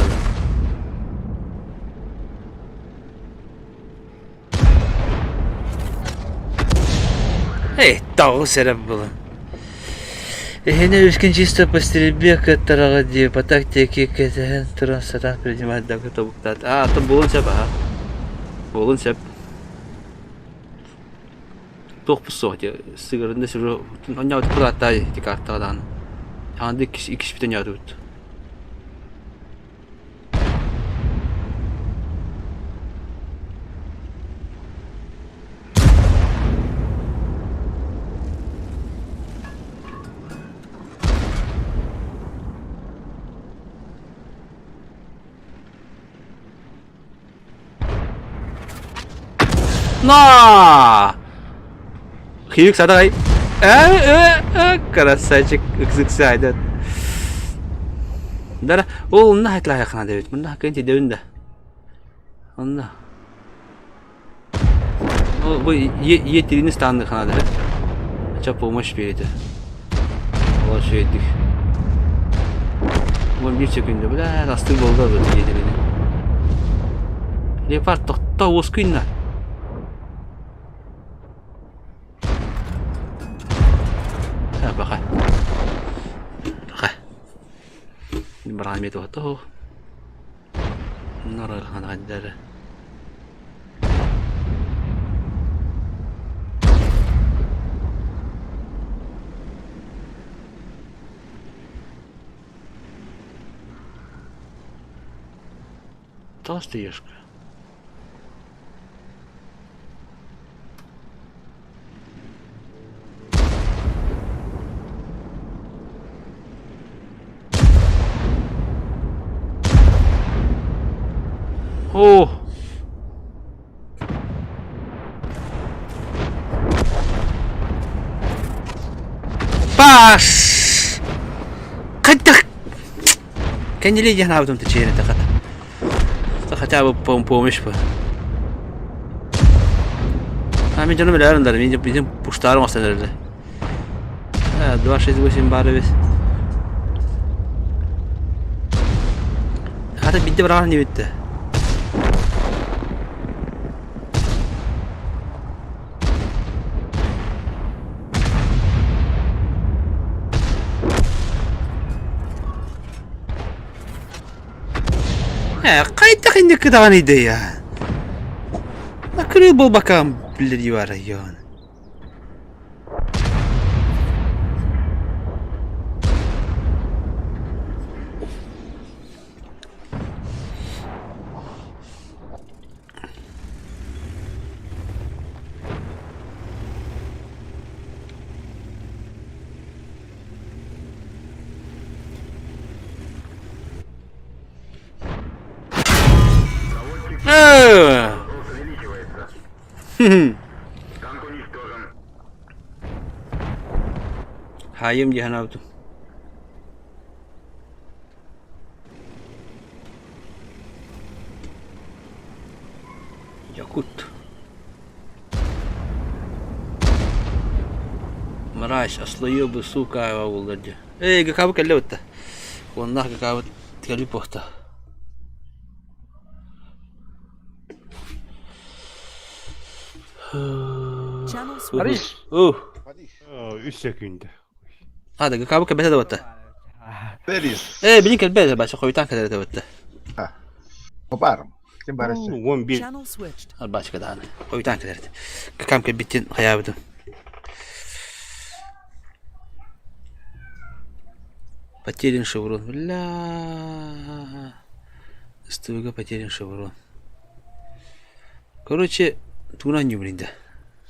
Эй, тау сереп было. Эне үскін чисто по стрельбе каттарага де, по тактике кәтәһен туран сатақ принимать да катабуктат. А, то болын сәп, а. Болын сәп. Тоқ пұсоқ де, сығырында сұру, оня өті құлаттай дек артағадан. Янды икіш бітен яды өт. На! Хилик садай. Красавчик, экзексайдет. Да, ол мына хайтлай хана дебит. Мына кенти дебинде. Онда. Ол бу етирини станды хана дебит. Ача помощь береді. Ола шөйдік. Ол bir секунда, бля, асты болды да етирини. Лепард тоқта осы күнна. Bakal. Berani tu tu. Nara anak ada. Tas tieška. О! Паш! Кайтах! Кеннели я на этом течение так. То хотя бы помощь бы. А мне же наверное, да, мне bizim пуштаром остановили. 268 бары вес. Hatta bitti bırakın ne bitti. Kayıttak indi kıdağın ide ya. Nakırı bul bakalım billeri var ya. Hayım diye ne yaptım? Yakut. Maraş aslıyor bu su kahve olurdu. Gakabı kelle otta. Onlar gakabı tkalip otta. Paris. 3 секунда. هذا كابو كبيت هذا وقته. Paris. بلينك البيت بس خويتان كذا هذا وقته. Koparım. Kim barış? 11. Channel switched. الباش كذا أنا خويتان كذا. كم كبيتين خيابته. Потерян шеврон. Бля. Стойка потерян шеврон. Короче, туна не блин да.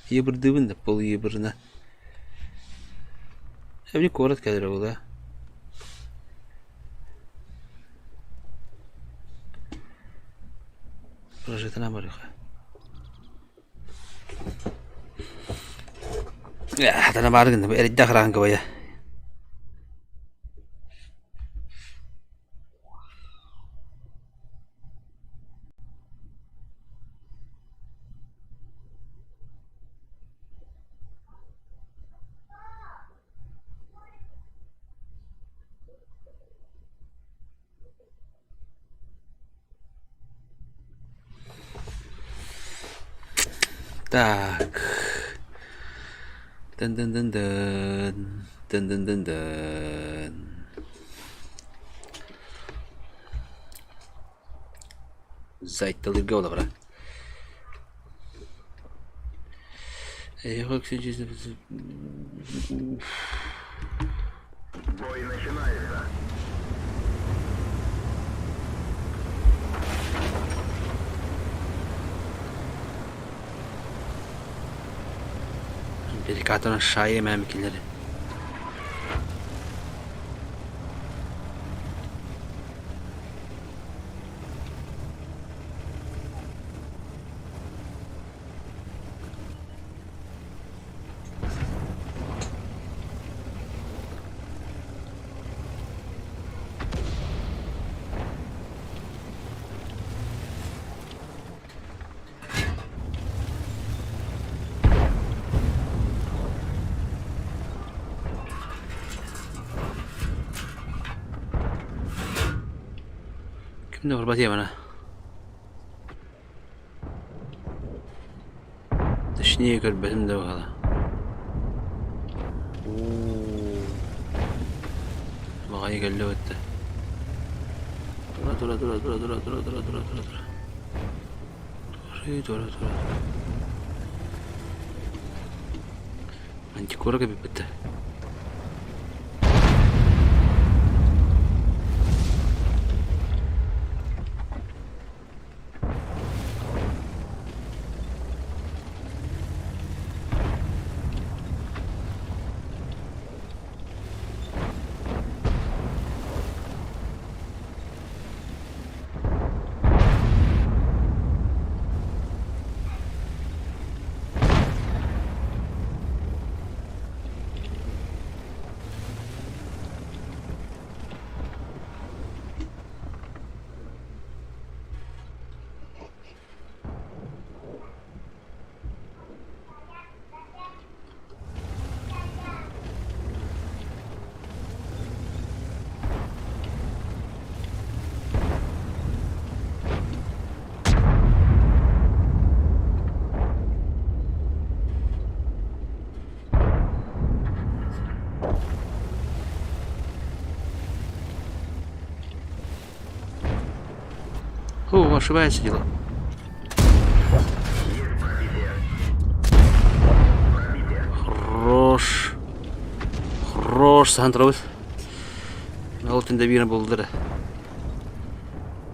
Ебр дывын да пол ебрна. Evni korat gelir oğla. Projetine var yok. Ya, tana bargın. Eridde kıran baya. Так. Дын-дын-дын-дын. Дын-дын-дын-дын. Зайттал ирге ола бара. Эх, как сейчас... Бой начинается. Delikatona şahiye memkileri. Kimde var batıyor bana? Dışniye gör benim de bakalım. Bakayı geldi öttü. Dura. Dura. Antikora gibi bitti. О, ошибается дело. Хорош, Сандрович. Алтын да бирне болды.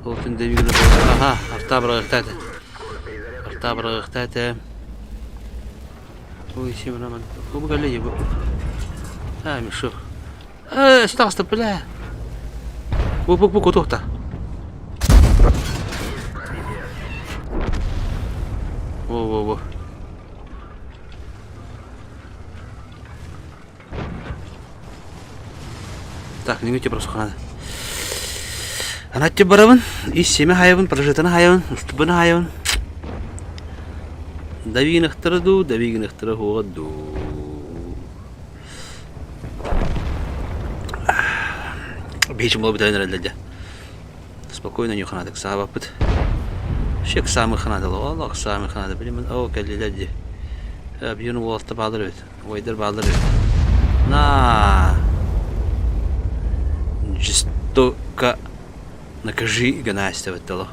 Ага, арта бырыктады. Ой, семенаман. Кубы галле бу. Мишо. Стастып бля. Бу котокта. Во. Так, не просто хана. Она тебе барабан, и семя хайван, прожитана хайван, уступана хайван. Давигнах тараду. Бейчим было бы тайна для. Спокойно не хана так сабапыт. Шек самый ханадал, Аллах самый ханадал. Билимин, о, калли ладди. Бьюн уолта балдырыт, вайдер балдырыт. На. Жестоко накажи Ганастя в это.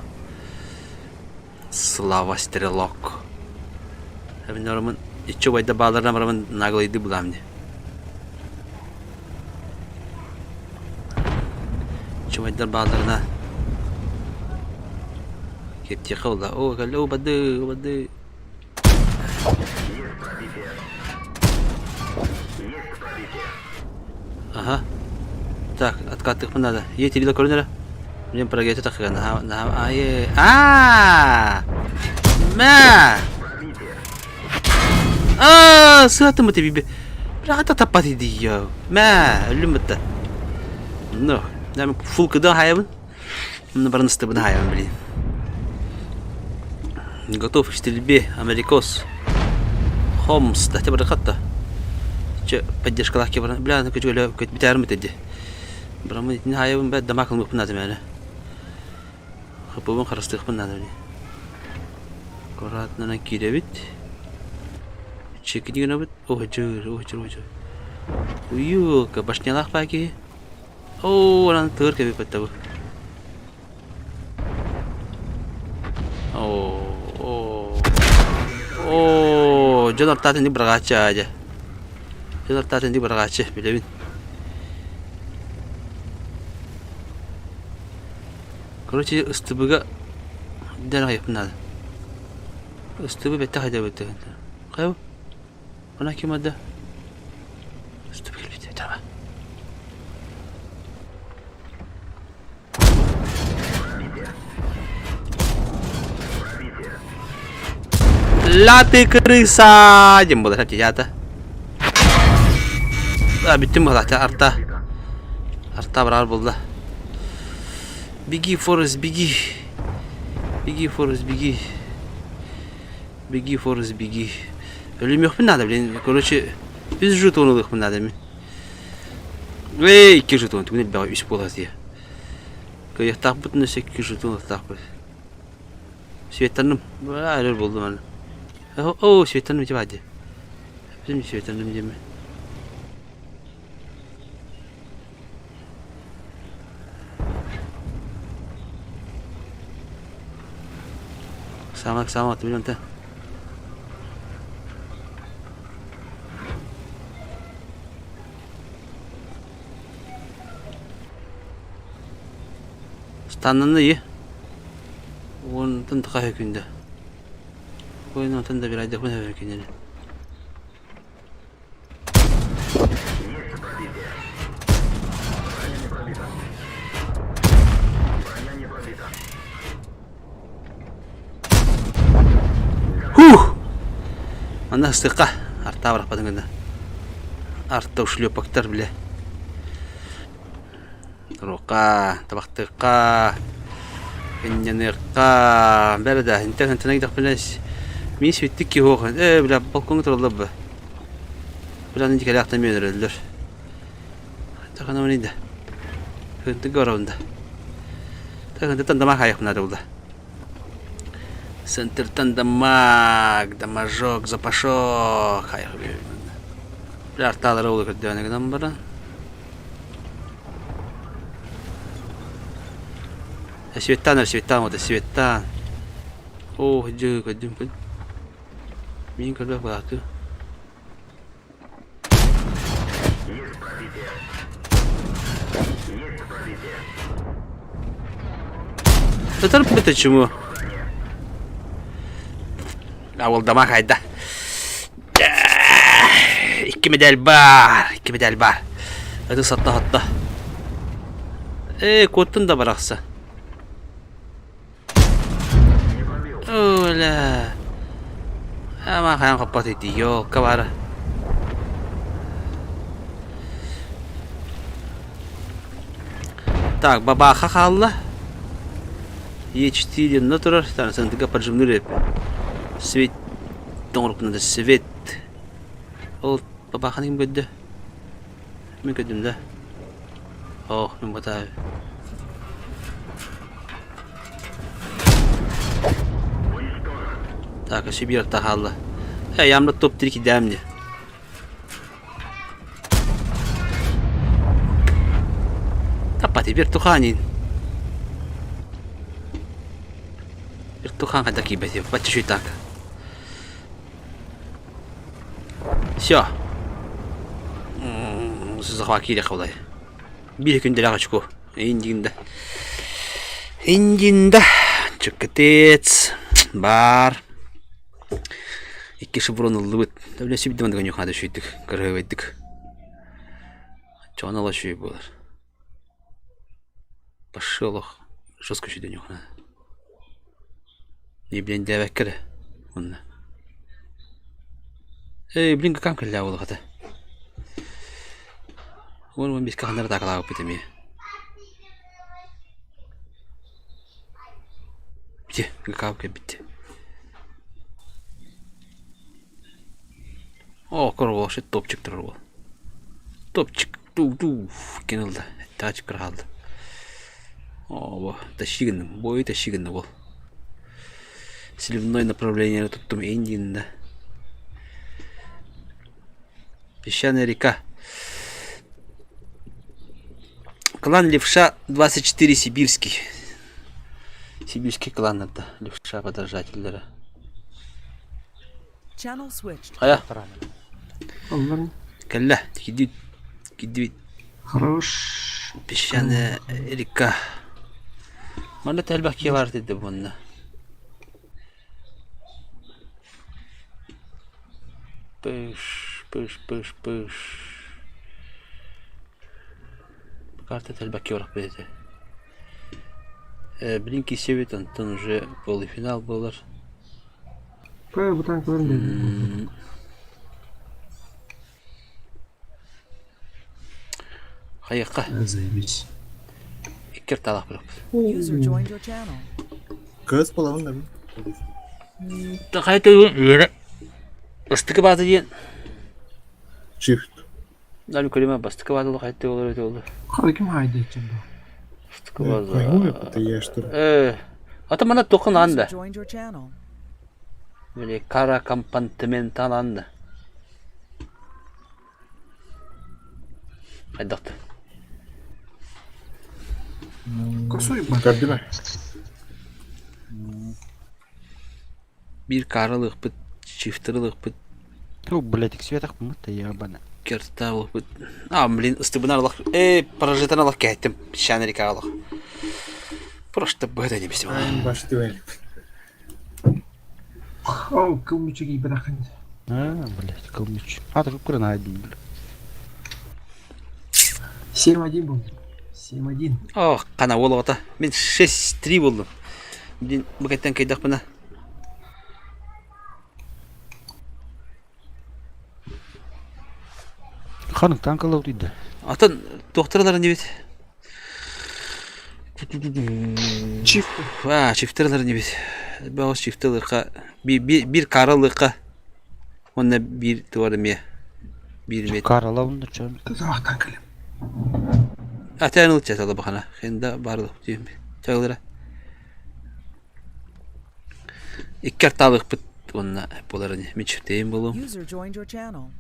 Слава стрелок. Норман, и чё вайда балдыр намраман наглый ды буламни. Чё вайда балдырна. Кепти хавла. О, галло бады. Ага. Так, откатых надо. Есть или корнера? Мне прогресс так ساعة ما تبي لا تطبطي دي ما علمته نو نعم فول كده حيوان من برا نستبدأ حيوان بلي готов اشتري بيه امريكوس خمس تعتبر خطة بديش كلاك كبر بلا انا كجول كنت بتعرف متدي برامج حيوان بعد دماغ المقنع زمان خبوبون خرست خبنا هذا كرات نانا كيدا بيت شكلي نبت وجر ويو كبشني لاخ باكي أنا تغير كيف بتبو جدار تاتن دي برغاتشا aja جدار تاتن دي برغاتشا بلين короче استبقى دانا غيب نادا استبقى بتاخده بتاخده خيو هنا كي مادة استبقى البيت تمام لا تكريسا جنب ده جاتا بيتم تحت ارتا برار بالله بيجي فورس بيجي فورس اللي ميخبن هذا بلين كروشي بيزجوتون ويخبن هذا مين وي كيجوتون تقول الباقي يسبوها هذه كي يحتاقبت نسيك كيجوتون يحتاقبت سويتنم ولا على البلد مالنا أوه سويتنم جبادي بسمي سويتنم جمع سامك تبين أنت استنى إيه ونتنتقى هيك عنده وين تندى بلاده وين هيك عنده أنا استقى أرتاح بدن كده أرتاح وشليو بكتر بله روقا تبختقا إنجنيرقا بلده أنت نقدر بلاش ميس بتكي هو بلا بالكون ترلبه بلا نجي كلاك تمين رلر تخنا من ده كنت قرون ده تخنا تندم هاي خنا دوله سنتر دماجوك запашок هاي بلا ارتال روله كدانك نمبر سويتان وده سويتان اوه جو قدم كد مين كده بقى تترك بتشمو اول دماغ هيدا كمدال البار هذا سطه ايه كنت ندبر اخسر لا ما خلينا نخبط ديو كبار так бабаха халла Е4 натурар тан сантыга поджимнули свет тоңрук надо свет ол бабаха ним gördü мен gördüm да о мен бата так Сибирь тахалла ямна топ-3 кидамди тапати вертуханин вертухан такие бети почти так всё захватили хавлай били күндер агачку индинда чукатец бар икки шыброн улыбыт дәүләсе бидән дигән юхада шуйдык кыргыбыдык Çoğuna şey bulur. Başşoluk. Şos köşe dönüyor. Ne bileyim devek kere. Onunla. Bilin kakam kella olur hadi. Onu biz kakanları takılayıp bitemiyor. Bitti. Kakam bitti. O korvo şu top çıktı o. Top çıktı. Kenildi. Daha çıkır halde. O taşıgın. Boyu taşıgın bu. Сливное направление туттум Индиинде. Песчаная река. Клан Левша 24 Сибирский. Сибирский клан это. Левша подражательдері. Channel switched. Ая. Allah'ım. Кәллә. Кидвит. Хорош. Песчаная река. Мана тәлбәкке бар деді бұнны. Пыш. Карта тәлбәкке барақ беді. Блинки севет, антон уже полуфинал болар. Bu tank görünmedi. Hayıqqa. Zajebić. İkkir talaq bıraq. User joined your channel. Kız bulalım da bir. Қайта үйрі. Бастықы бады дейін. Çift. Дәл көрема бастықы бады қайта олар өте олар. Hadi kim haydi edeceğim bu? Бастықы бады. Koymu yaptı yaştır. Ата мана тоқын анда. User joined your channel. Böyle kara kampantımento anda. Hadi doktor. Gördü mü? Bir karılık bit, çiftırılık bit, Блядь, светах мы-то ебаный. kertavlık bit. Блин, ыстыбын арлық. Паражитан арлық кәйттім. Шанерик арлық. Просто бөді немесе. Aynen başlıyor. Oh, kılmışı gibi bırakın. Блядь, калмыч. А, ты как найден, блядь. 7-1 bu. 7-1. Қана ол ота. Мен 6-3 болдым. Блин, бұқайттан кайдақ бұна. Ханық танкалау дейді. Атын доқтырлары не бет? Çift. Çiftırları ne bit? Bağız çiftırlıqa. Bir karılıqa. Onda bir duvarım ya. Bir met. Каралауында чөм. Tuzaktan kalem. Атайнылы чаталы бақана. Хенда барлық дейм. Чағылыра. Иккер талық бит. Онна боларын мен чіптейін болым. User joined your channel.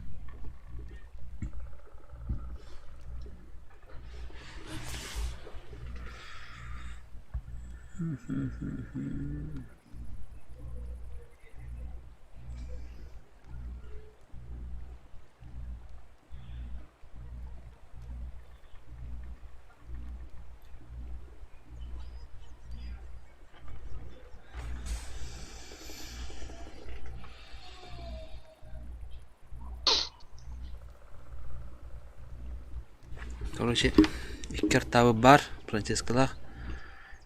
Короче, иккер табы бар. Францискалақ.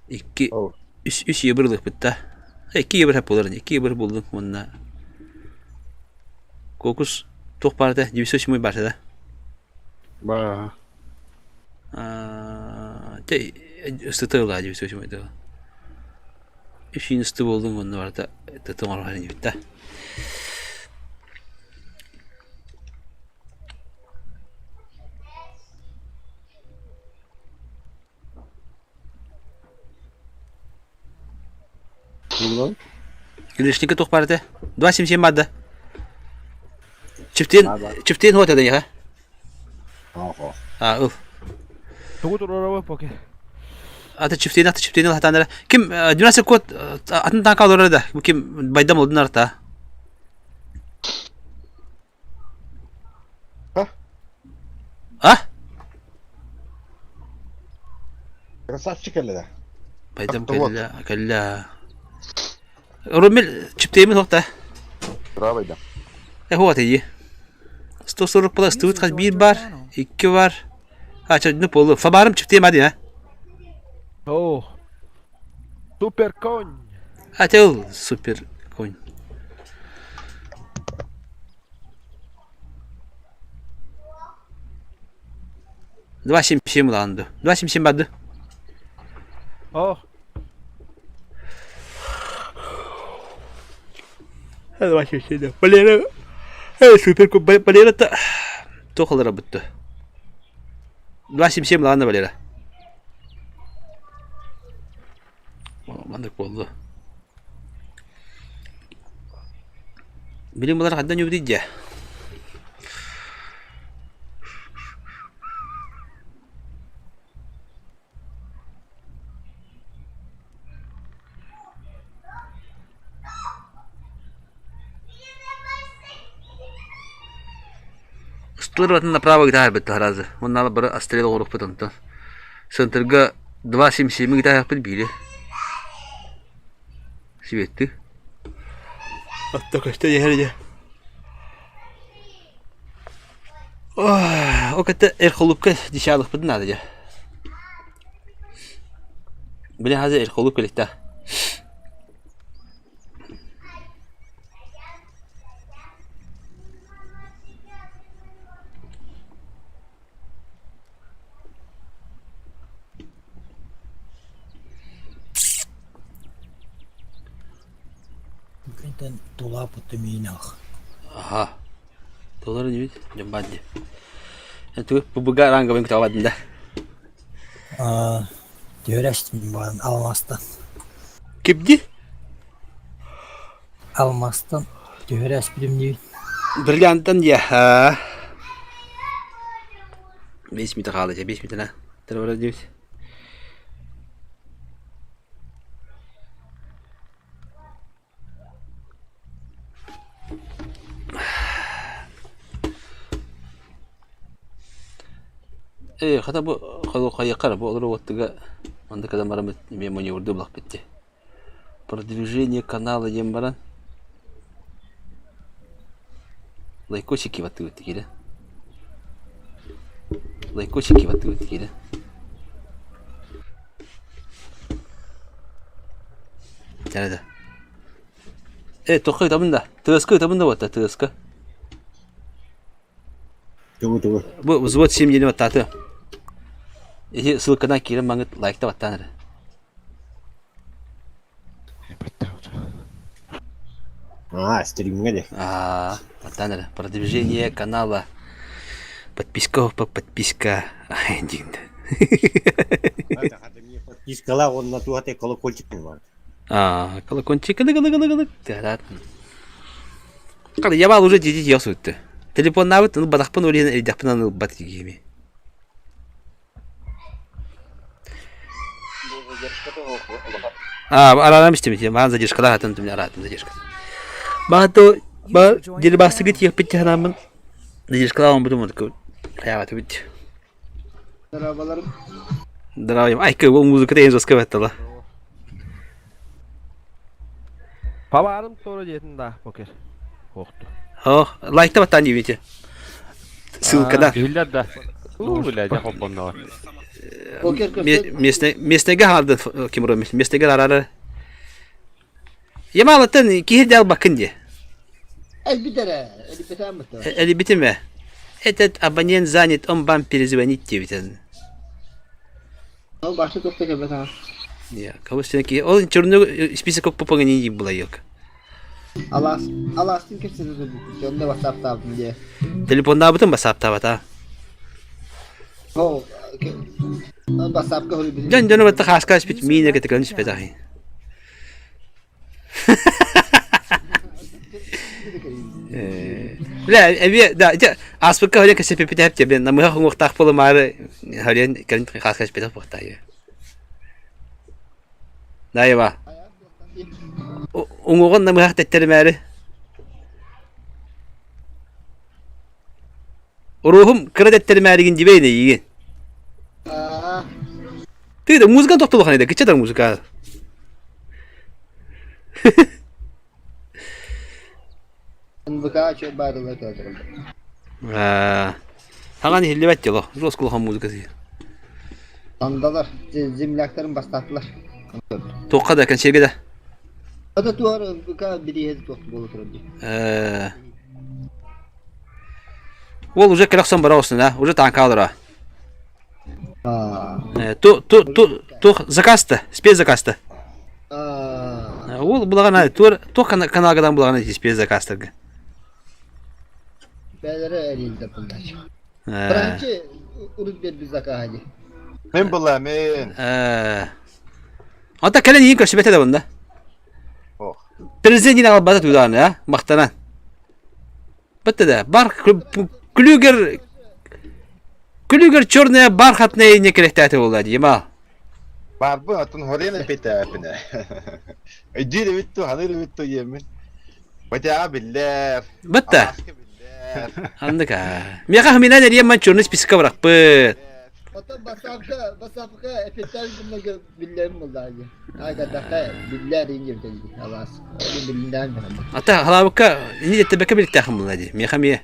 Икки Ау. үш ебірлік бітті. Икки ебір әп боларын. Икки ебір болдың. Онна. Кокус тоқ барды. 907 барды да. Ба. Тей, ыстытығыла 907 да. Үшін ысты болдың. Онна барды. Тұтың орғарын бітті. Лишника тоқ барды. 277 барды. Çiftin hot edin ya. Ul. Tuğut oraya poke. Atı çiftin hatanlara. Kim dünası kod atın tanka olur da. Bu kim baydam oldun arta. Ha? Красавчик или да? Baydam kella. Rumil çifteyimiz hokta. Bravo da. Hot ediyor. 140 plus 1 var, 2 var. Ha çocuk oldu. Fabarım çifteyim hadi ya. Oh. Super konь. Hadi ol süper koyun. Два семь ланду. Два семь баdı. Oh. Hadi başlayalım şimdi. Balera. Evet süper balera da. Tokalara bitti. Два семь ланду balera. Mandık oldu. Bilim bunlar hadden yürüyecek. Стулыратын направо гитар бітті аразы. Онналы бірі астрелі ғорық бұтынты. Сынтырға 2.77 гитар яқпын бейді. Светті. Атта қашта ехерде. О кәтті әрқолыпқа дешалық бұдын ады де. Біле хазы әрқолып көлікті. Кэнтэн тула путаминах. Ага. Doları ne bit? Jambadi. Itu bubuga ranga ben kutawad nda. Diyorastim var almastan. Kipdi? Almastan diyoras bilim değil. Brilliantan ya. Ha. 5 metre kalacak. 5 metre. Terora diyor. Kata bu kalau kayak kar bu olur waktuga anda kadar maram memang yurdu belak bitti. Продвижение канала Ембаран. Лайкосики в ответ кида. Лайкосики в ответ кида. Nerede? Tokay tabında. Tırıskı tabında var tırıskı. Tunggu. Bu взвод 7 yeni var tatı. Ссылкана kirim banget like-та ваттаныр. Стриминга де. Ваттаныр. Продвижение канала. Подписка. Подпискала он на ту хате колокольчик var. Колокольчик. Когда я был уже дети ясуты. Телефон навык, ну бадахпан улин или дахпан ну батигими. Аранам истемите, ман задержка да хатан тумня аратан задержка. Багато ба дили бастыгы тиек битти ханамын. Задержка да он бутум отку. Хаяваты битти. Здравым. Ай, bu muzika da en zoska battala. Pavarım sonra yetin daha poker. Korktu. Like-та баттан дивите. Ссылкада. Güller de. Güller de hoppanda var. Местеге харды кимро местеге арары. Ямалатын кихир дал bakın diye. Eli bitime. Этот абонент занят, он вам перезвонит тебе. Başka köfte köpek ha. Ya, kavus ki o çorunu spesifik kok popangani gibi bulayok. Alastin kesiniz bu. Onda WhatsApp'ta aldım diye. Telefonda bütün WhatsApp'ta var ta. Ho. WhatsApp ka huli. Jan batta khas khas bit mine ke tekran speta hai. La evi da aspek öyle ke sepepe hep ben namı hong tak polo mar halen kan khas khas speta porta ya. Dayva. Ungogon namı hak tettermeri. Ruhum kredettermerigin dibeyne yiyin. Tüyde muzika toktulu hanede geçer muzika. Buka çok bağırıyor kadar. Hagan hillebet yalo. Roskul muzikası. Andalar. Zimlakların bastaklar. Toqqa da kan şergede. Ata tuvar biri hedi toqtu bolu turdu. Ol уже kelaksan bara olsun ha. Уже tank alır ha. Tu zakasta. Spez zakasta. Ol bulagana tu kanalgadan bulagana spez zakastırgı. Belere elinde bunlar. Franki urut bir zaka hadi. Men bulamın. Hatta kelen yiyin köşebete de bunda. Oh. Prezident yine albata tuğdanı ya. Maktanan. Bitti de. Klüger çornaya barhatnaya ne kerehtati oldu diyeyim ha. Var bu atın horiyana petapine. Ödüyle bittu, hanırı bittu yemin. Bata biller. Bitti. Alaska biller. Anladık ha. Miyaka hımina ne diyeyim ben çornu spisika bırak bıt. Ata basapka efetler bunlar billerim oldu hadi. Aga dakika biller ince dedi. Allah'ım. Billinden mi? Hatta halavukka ini de tebeke birlikte akım bunlar diye. Miyaka miye.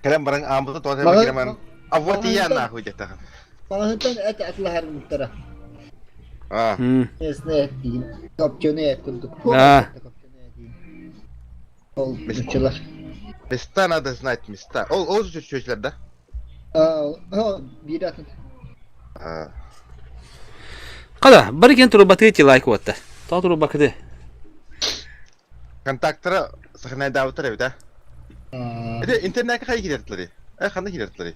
Kalian barang ambil tuh saya kiriman. Awatiyan aku jatuh. Pahatan et atlar muhtara. Ah. Esne ettiğin. Kapçonu et kunduk. Ol biçiler. Места надо знать, места. О, çocuklarda. Bir atın. Kada bariken turu batı like watta. Ta turu bakdı. Kontaktları sahneye davet ediyor da. Ede internete kayı giderdiler. Kanda giderdiler.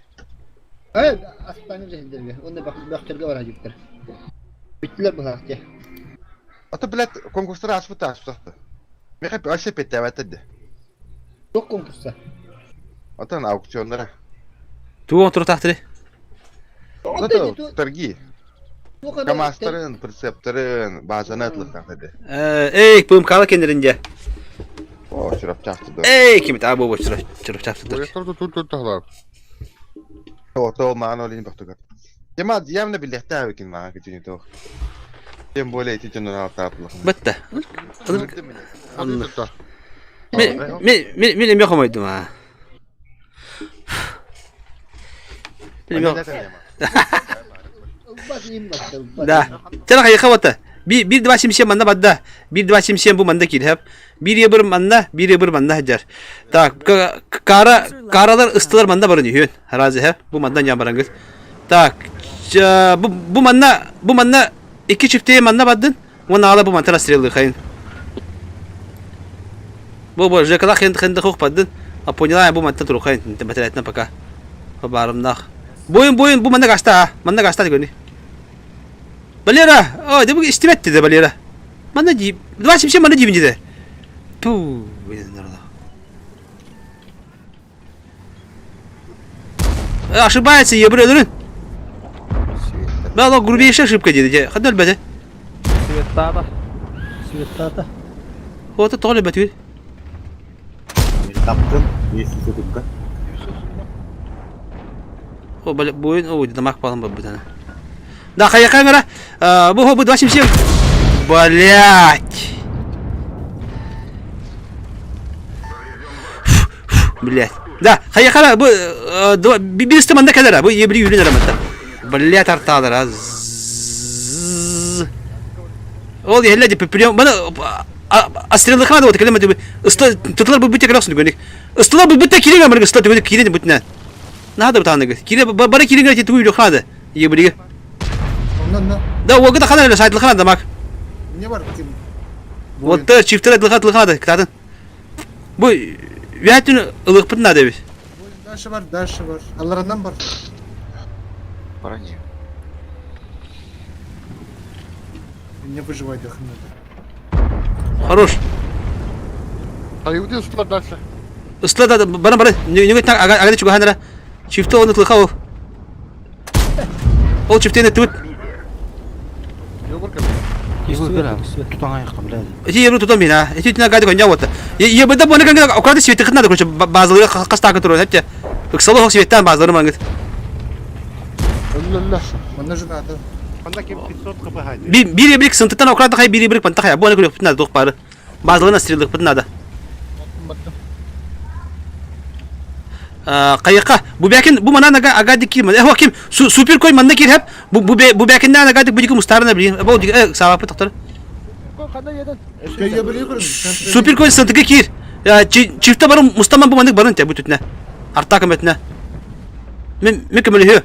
Evet, aslanı rehindir. Onda bakçırga var hacıktır. Bittiler bu hafta. Ata bilet konkursları asfıta. Mekap aşıp etti evet dedi. Çok konkursa. Atan auksyonlara. Tu kontrol tahtırı. Ata tergi. Kamasların, perseptörün, bazılarını atlıklar dedi. Bum kala kendilerince. O şurap çaktı da. Kimi tabi bu şurap çaktı. Buraya tutar. O mağan olayım baktık. Cemaat yemle birlikte habekin var küçüğünü de o. Cem böyle eti canını altı atlık. Bitti. Hadi tutar. Benim yok amaydım ha. Benim yok. Da. Çana kayı kavata. Bir dua şimşek manda badda. Bir dua şimşek bu manda kirhep. Bir yabır manda, bir yabır manda hacer. Ta karalar ıstılar manda barınıyor. Harazi hep. Bu mandan yambarangız. Ta bu manda iki çifteye manda baddın. Ona ala bu mantara sırılır kayın. Bu jekala kendi hukuk baddın. Aponya bu mantara turu kayın. Mesela etna paka. Habarımda. Boyun bu manda gasta ha. Manda gasta diyor ni. Balera. Oh, de bu istimetti de balera. Manda cip. Dua şimşek manda cibinci de. Tu. Aşı bayatsı yabır öldürün. Ben o grubu yaşa şıpka dedi. Hadi elbette. Svettada. O da tole betül. Taptım. Neyse tutukka. O böyle boyun o damak falan bu tane. Da kaya kamera. Bu dua şimşek. Блять. Блять. Да, kaya kala bu bir istemanda kadar bu yebri yürün aramada. Блять artalar ha. Ol ya hella de bana astrallık hadi o kelime ısla tutlar bu bitek olsun diyor. Isla bu bitek kirin ama ısla diyor kirin bütüne. Ne hadi bu tane kirin bara kirin gerçi tuyu hadi. Yebri. Ondan Da o kadar kadar saytlık hadi bak. ne var ki? Вот да çiftler tıklat hadi kadın. Bu Viyatın ılık pıtın adı biz. Daşı var. Allah'ından var. Para не. Не выживай дохнет. Хорош. Hadi gidiyoruz tutar derse. Isla da bana ne tak aga çıkıyor hanlara. Çifte onu tıkla o. O çiftene tut. Yok bakalım. Tutan ayakta bile. Eti yebru tutamıyor ha. Eti tüne gaydi konya vata. Ya bada bu ne kadar o kadar sivete kıtna da koçu bazıları kas takı duruyor hep ya. Iksalı hoş sivetten bazıları mangıt. Allah. Bana jugada. Bir yebrik sıntıktan o kadar da kay bir yebrik pantaka ya. Bu ne kadar pıtna da dokparı. Bazılarına sırılık pıtna da. Kayıka. Bu bekin bu mana agadik kim? Kim? Super koy manna kir hep. Bu bekinden agadik bu mustarına bileyim. Bu savapı doktor. Qanday yedin? Kayga biliyor Super koy santıkı kir. Ya çifte barın Mustafa bu mandık barın te bu tütne. Arta kametne. Min kemeli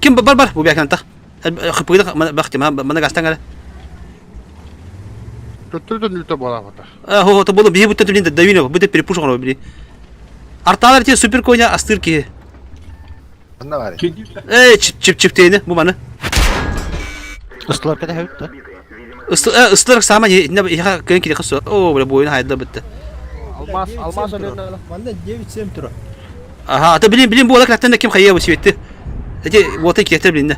kim bar bu bekin ta. Xıpıda baktım ha bana gastan gale. Götürdün lüte bana bata. Ho to bolu bir bu tütne de davino bu de perpuş onu biri. Artalar te super koyna astır ki. Bunda var ya. Çifteyni bu manı. Islar kadar hevt da. Islarak sama ne ya kan ki kısa. O böyle bu oyun hayda bitti. Almaz öyle. Banda 9 sem tur. Aha da bilin bu olarak da kim kayya bu sivetti. Hadi bu tek yeter bilin.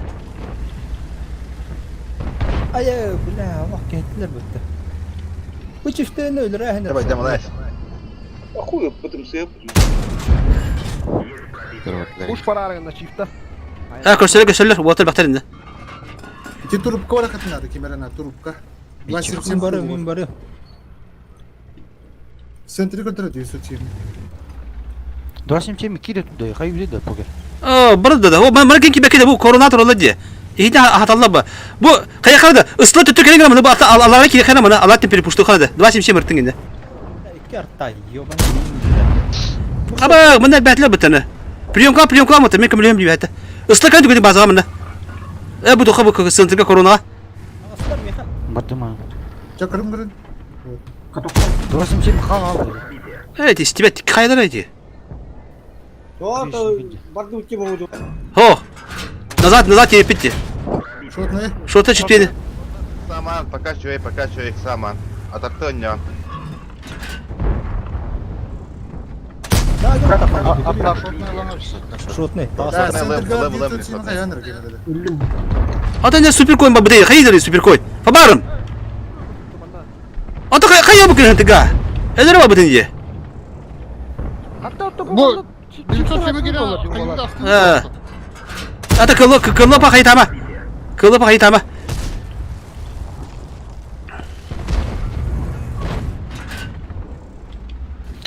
Ay bu ne bak gittiler bitti. Bu çifte ne ölür ha Давай, идем, лазь. Kuş para arasında çifte. Ha gösterler bu otel bakterinde. İki trubka var katına kimerana trubka. Min barı min barı. Sentri kontra diyorsun çim. Dolaşım çemi kire tutdu. Hayır bir de poker. Burada da o bana ki belki de bu koronator oldu diye. İyi hatalla bu. Bu kayakada ısla tutuk kere gramını bu Allah'a ki kana mana Allah temperi puştu kana. Dvasim şey mırtın indi. İki artta yiyor Aba bana betler bitene. Priyonka mı tabii kamilem bir hatta. Isla kan tükedi bazı amına. Bu da bu sıntıka korona. Aslar mı ya? Battım ha. Çakırım kırın. Dolaşım çemi kal aldı. Evet istibet kaylar idi. Doğru bardı uçu boğdu. Ho. Назад bitti. Şort ne? Şorta çifteydi. Саман, пока человек саман. Атактон не. Atlar şort ne lan hepsi? Şut ne? Да, Sentri лэм, diyorsun çim лэм, kayanır gene de. Ata ne süper koyun babu değil. Hayır süper koy. Fabarım. Ata kaya bu kırıntı ga. Eder babu diye. Hatta Bu lüte çemi gire. Kayıda Ha. Ata kıllı pa kayıtama. Kıllı pa kayıtama.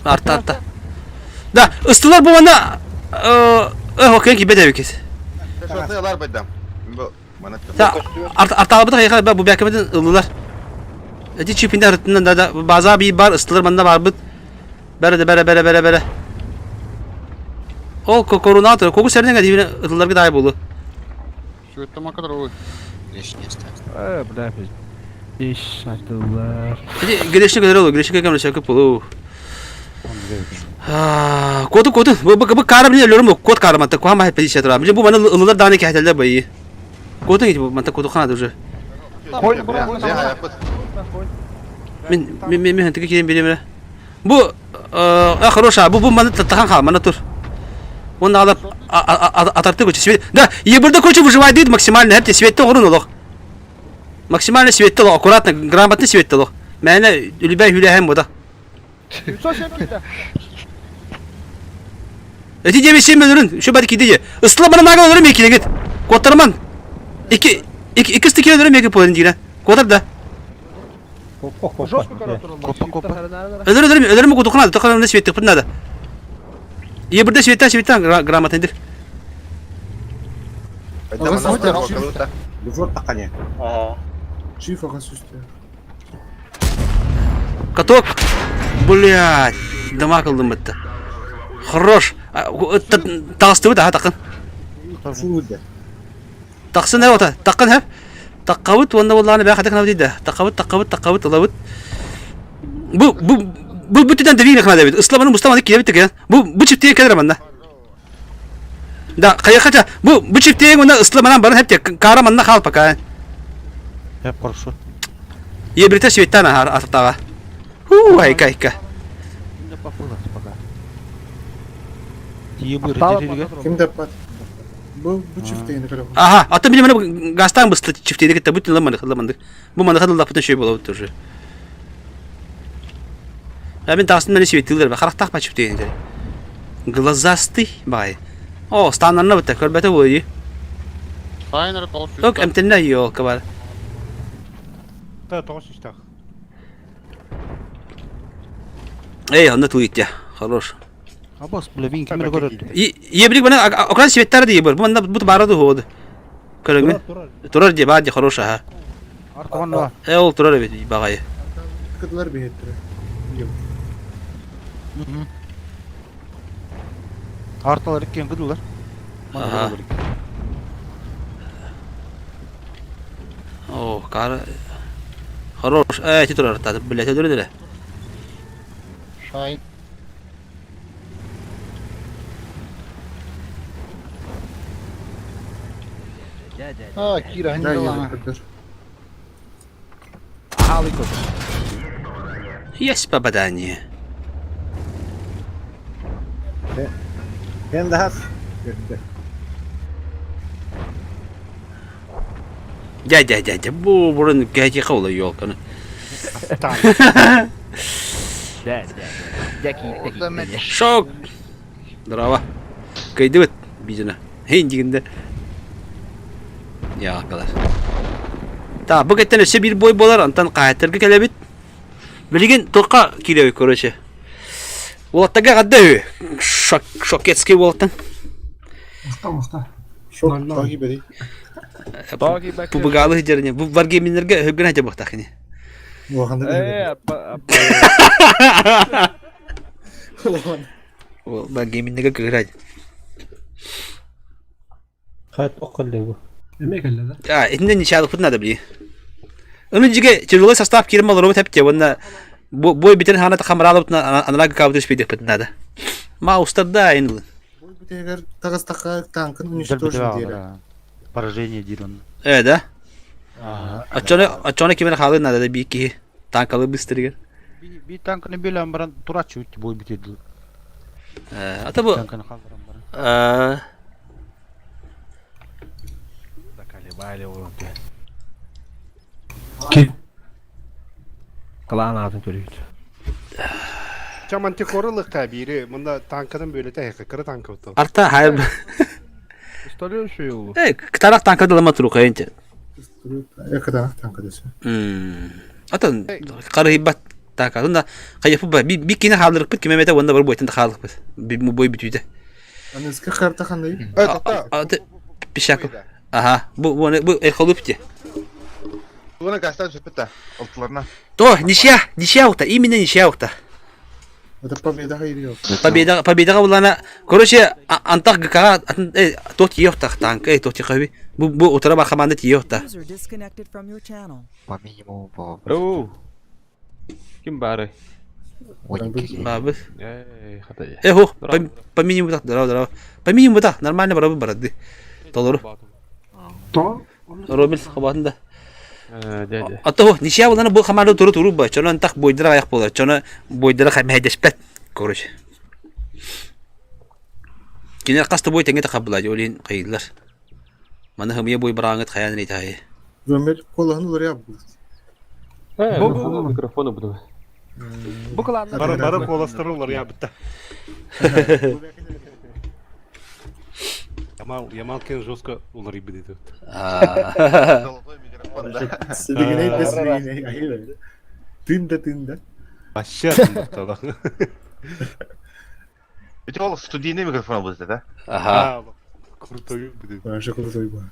Arta. Da ıstılar bu bana okey ki bedevi kes. Шорты алар байдам. Bu mana Ta arta alıp da kayıka bu beklemeden ılılar. Edi çipinde arıtından da bazı bir bar ıstılar bana var bu. Bere. O koronator koku serden gadi yine ılılar gıdayı bulu. Şu ettima kadar o. bu da İş açtılar. Edi güneşlik kadar olur. Güneşlik kadar çakıp bulu. Kodu. Bu karı biliyorum bu kod karı mantı. Kuhama hep bir şey tabii. Bu bana ılılar daha ne kahteler bayı. Kodu gibi bu mantı kodu kana durur. Min hentike kirim bilimre. Bu хороша. Bu bana takan kalmana tur. Onu alıp atartı koçu свет. Да, и burada koçu выживает максимально hep светте орун olur. Максимально светте olur. Аккуратно, грамотно светте olur. Mene любая hüle hem bu da. Sosyal medya. Eti diye bir şey mi ölürün? Şu belki diye. Isla bana naga ölürüm ikili git. Kotarman. İki stikil ölürüm iki poğun dine. Kotar da. Жестко коротор oldu. Kopa. Ölürüm kutukuna. Tıkanın ne svettik pırnada. İyi burada svetten gramatındır. Пойдем на остров, круто. Çift akas üstü. Каток. Блядь. Дама кылдым бітті. Хорош. Тағысты да тақын. Тақсын ne ota? Taqın hep. Taqavut onda vallahi ben hatta dedi. Taqavut alavut. Bu bütüden de bir kana David. İslam'ın Mustafa'nın ki bitti ya. Bu çiftliğe kadar bana. Da kayakata bu çiftliğe onda İslam'ın bana hep kahramanla kal paka. Hep korksun. Ye British Svetana artaga. Hayka. İyi bu Kim depat? Bu çiftliğini kadar. Aha, hatta benim hani gastan bıstı çiftliğe gitti. Bütün lamandık. Bu mandık da lafın şey buladı turju. Ben tasmin beni svettiler. Karakter pa çiftliğe indi. Glazastı bay. O standartına bitti. Körbete bu iyi. Sayınları toz. Yok emtinle yok kabar. Та тоғыз işte. Ey anda tweet ya. Хорош. Абас блин кимер көрөт. Ебрик бана окран светтар дие бар. Бу бу барады ходы. Көрөңү. Турар дие бар дие хороша ха. Артаган бар. Ол турар бит багай. Кыдылар бейеттір. Арталар иккен кыдылар. Ага. О, кар. Хорош. Турар та, блядь, дөрөдөлө. Şahin. Ha kira hani lan. Есть попадание. Ben daha Дядя, бу бурын гәҗи кылы ёлканы. Шок. Драва. Кайды бит бизина. Хен дигенде. Я калар. Та, бу кеттен эше бир бой болар, антан кайтырга келе бит. Билген тоққа килеби короче. Улаттага гадда. Шокетский болтан. Мыста. Шок таги бери. Бу бугалы жерне, бу варгеминерге хөггөн хажа бактахыны. Уаханда. Ол варгеминерге кырaj. Хат оқылды бу. Эме келді да? Инде ничалык футнада били. Önünceki çırılı sastaf kirma olur tepki bunda boy biten hanata kameralı analaga kavdış pidek pidnada. Ma ustada aynı. Бой битегер тагыз такка танкын уничтожен дире. Поражение дирон. Evet ha. Açana kimin halı nada da bir ki tankalı bistiriger. Bir tankını bilen baran turaçı boy bitedi. Ata bu. Tankını kaldıran baran. Zakale bale o. Kılağın ağzını görüyordu. Çaman tekorılık tabiri. Bunda tankının böyle tehlikeli tankı oldu. Arta hayır. İstediğin şey oldu. Kıtarak tanka dalama turu kayınca. Ekada tanka dese. Atan karı hibbat tanka. Onda kayıpı ba bir kine halırık bit kimemete onda var boyutunda halık bit. Bir boy bitüydü. Anızka karta kanday. Bir şaka. Aha bu ekolu bitti. Buna gazetten söhbet de altlarına. То, ничья-то, именно ничья-то. Это победа hayır yok. Победа улана. Короче, антах ГК тот ёхта танк, тот ихави. Бу утра бар команда ёхта. User disconnected from your channel. По минимуму по. Oo. Kim bari? Бабы. Хата. Хо, по минимуму так, драво. По минимуму так, нормально барабы барады. Толору. То? Робин хабатында. Дядя. Ато, ничья улана бу команда туру ба, чона антах бойдыра аяк болар, чона бойдыра хамайдашпат. Короче. Кинер касты бой теңге такабылар, олин кыйлар. Мана хымыя бой бараңыт хаян рейтай. Зөмер коланы улар ябды. Bu mikrofonu bu. Bu kılağında. Barı kolastırırlar ya bitti. Yamal ken жестко улар и бидет. Сидигine besmeyine hayır. Tında. Aşağı tamam. Bir de oğlum stüdyoda mikrofon bu da. Aha. Крутой бидет. Başa krutoy bu.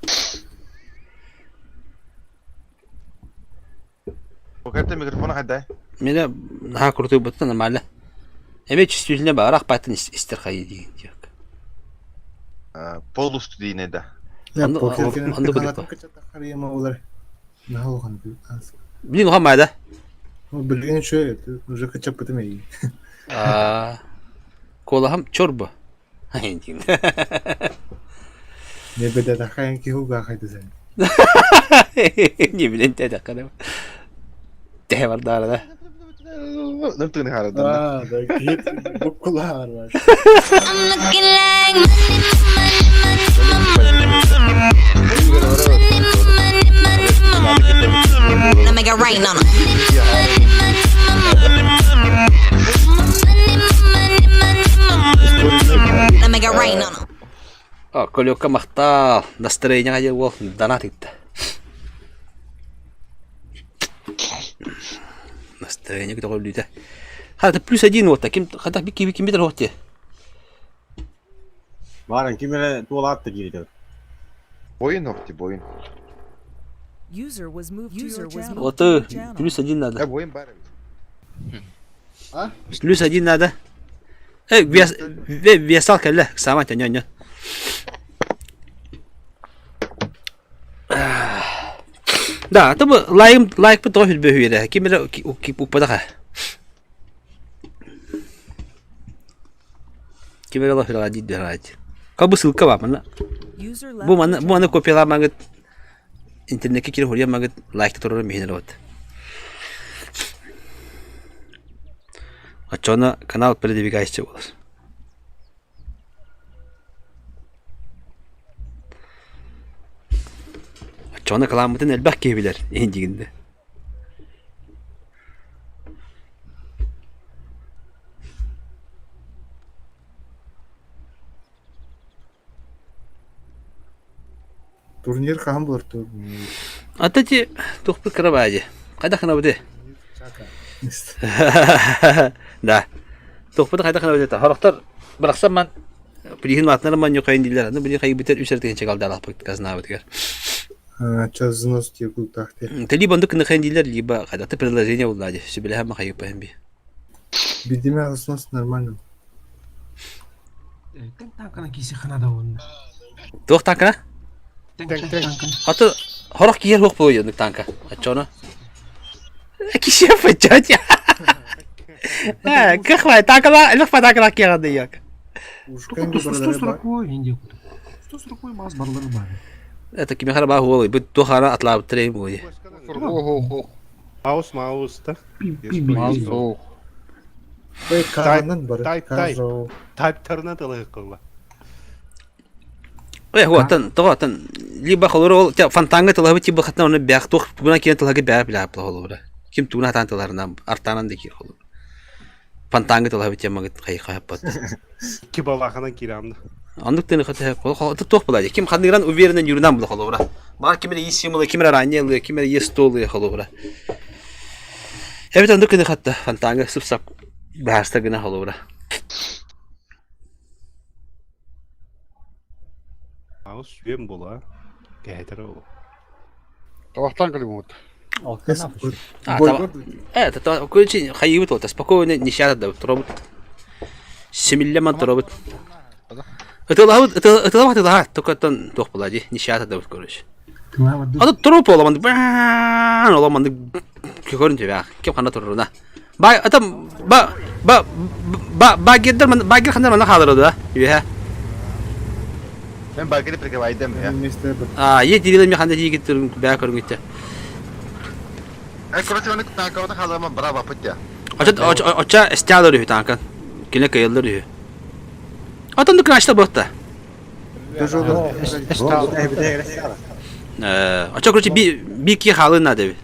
O kadar mikrofonu hadi. Mene ha kurtu butun normalde. Evet üstüne barak batın ister kayı diyor. Pol stüdyoda da. Ya Andı- pokerkenin andı bu kanatın defa. kaçata karıyama ular. Ne halıkan bu? Bilin o hamada. O bilgin şöyle. Уже kaçap bitemeyi. Kola ham çorba. Hayır. Ne bedel kayan ki huga kaydı sen. Ne bileyim de kadar. De var da arada. Ne tuni haradan. Da git bu kulağır var. Make it rain on 'em. Make it rain on 'em. Колёка махтал. Настроение аja wol донат итте. Настроение где голлюда. Хата плюс один вот таким хата бики битер хотте. Varın kimere tuola attı girdi. Boyun okti boyun. User was moved to your channel. Oto, плюс один надо. Boyun bari. Плюс один надо. Весал кәлі, самат нё. Да, это бы лайк бы тоже бюхере. Кимера упадаха. Кимера лохера один дырать. Как бы ссылка вам, на? User left Бу your мана копила магат. Интернетке кире хория магат лайк турар мехнер вот. Ачона канал передвигайся у вас. Ачона каламытын элбак кебилер эндигинде. Турнир кам болду? Атати тухпы кырабади. Кайда хана буде? Да. Тухпы кайда хана буде? Характар бираксам мен Прихин матнары ман юкайын дилер. Аны бини кайы битер үсертеген чегалды алақ казна битер. Чазнос тегул тахте. Либо андык нахайын дилер, либо кайда приложение уллади. Сибеле хама кайы паем би. Бидиме аснос нормально. Танкана киси ханада онда. Тух танкана? Аты хорох киер хук бой андык танка. Ачона. Киси фачат я. Кахвай танкала, элбак па танкала киягады як. Что такое? Инди. Что такое маз барлары бар? Это кимехара ба хуолы, бит тухара атла трейм бой. Маус да? Маус. Бай канан бар. Тайптарына тылы кылла. Тан либо холор фантанга тылы тиба хатна оны бяк тух буна кен тылы бяк била холор. Ким туна тан тыларына артанан дики холор. Фантанга тылы тима магат кай хапат. Ки балахана кирамды. Андык тени хата хол тух булады. Ким хандыран уверенен юрдан бул холор. Бар кимер исимлы, кимер ранелы, кимер естолы холор. Evet андык тени хата фантанга сыпсап баста гына холор. Маус сүйем бола. Гәйтер ол. Тоқтан кылымыт. Это очень хайбит вот, спокойно не сядет да тробот. Семиллеман тробот. Это лават, только тон тох полади, не сядет да короче. А тут троп оламан, оламан кекорин тебя, кем хана турна. Это багир хандар мана халыр да, иә. Ben bagiri peki vaydem ya. Ye diliyle mi handa yigit durun baya korun gitti. Kurası bana tankavada kalama bravo pıtya. Oça istiyalar yuhu tankan. Gine kayılır yuhu. Atan dükkan açta botta. Oça kurucu bir iki halı ne devi.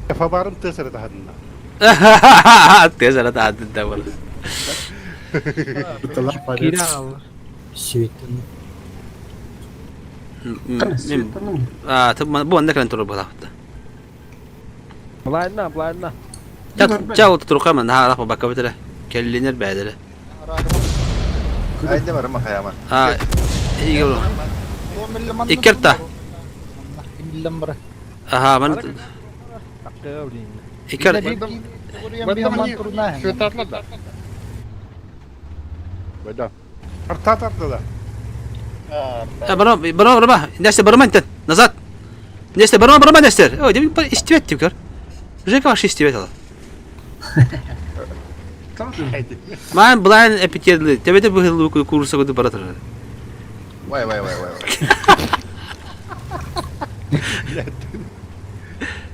Kafa barım tısırı da hadında. Tezara da adın da var. Kira al. Bu anda kalian turun bala. Blind. Jauh turun kaman ha apa bakal betul. Keliner bedel. Ayda var ama kayama. İyi gel. İkerta. Aha man. İker. Artatardı da. Барма. Нестер, барма интен. Назад. Нестер, барма, Нестер. Ой, да вы истевет тикер. Жека ваш истевет ала. Ман блайн эпитерлы. Тебе де был курса году баратыр. Vay.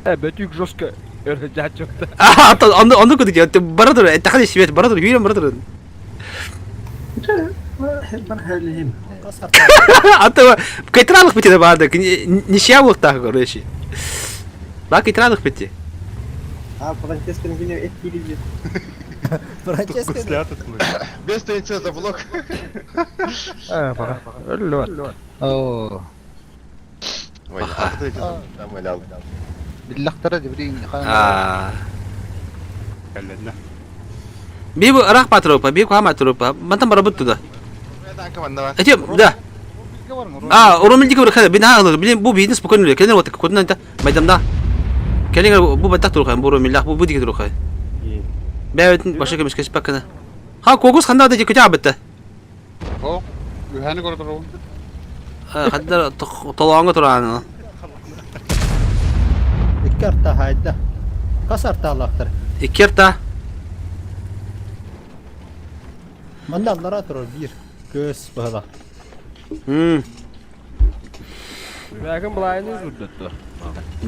Бөтүк жостко өрөжат жокта. Анда көдүк я. Баратыр. Тахали истевет, баратыр. Юрем баратыр. Ата кайтралык бите барды. Нишявлык так короче. Ба кайтралык бите. Франческин гине эт киризи. Без стоится за блок. Бага. Өллү. Oo. Vay. Tam öyle aldı. Billahtara dibrin. Kellenne. Bir bu Irak patropa, bir kuhama tropa. Mantan barabuttu da. Buraya tanka banda var. Eti da. Oromildik bırakıyor. Bir daha alır. Bilin bu business bu konuda. Kendin otak kodundan da maydamda. Kendin bu batak duruyor. Bu oromillah bu dik duruyor. Evet başka bir şey bakın. Ha kokus kanda da kötü abitte. O. Üheni gördür o. Hatta tolağına duran. İkkarta hayda. Kasarta Allah'tır. İkirta. Mandallara durur bir. Göz bağla. Belki bulayını zurduttu.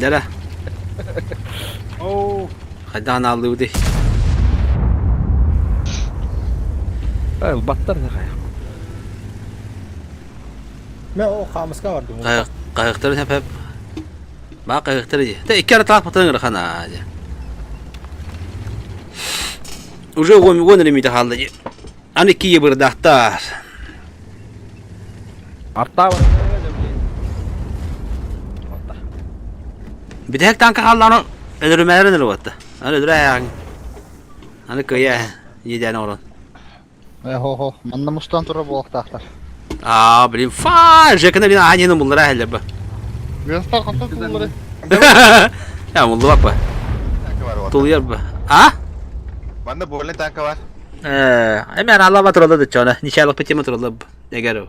Dere. Oo. Hadi ana aldı bu Ay battar ne kaya. Me o kamuska vardı. Kayıkları hep. Bak kayıkları. De iki ara taraf patını kırıkana. Ucu gönderimi mi de halde. Ani ki bir dahtar. Artta var. Bir tek tanka hallanı öldürmeleri ne oldu? Hani öldüren. Hani köye yeden olan. Ho. Manda mustan tura bu oktahtar. Bileyim fa jekene bir aynı bunları hele bu. Biraz da kapta kulları. Ya buldu bak bu. Tanka var orada. Tuluyor bu. Ha? Banda böyle tanka var. Hemen Allah matrolla da çana. Nişanlık peki matrolla bu. Ne geliyor?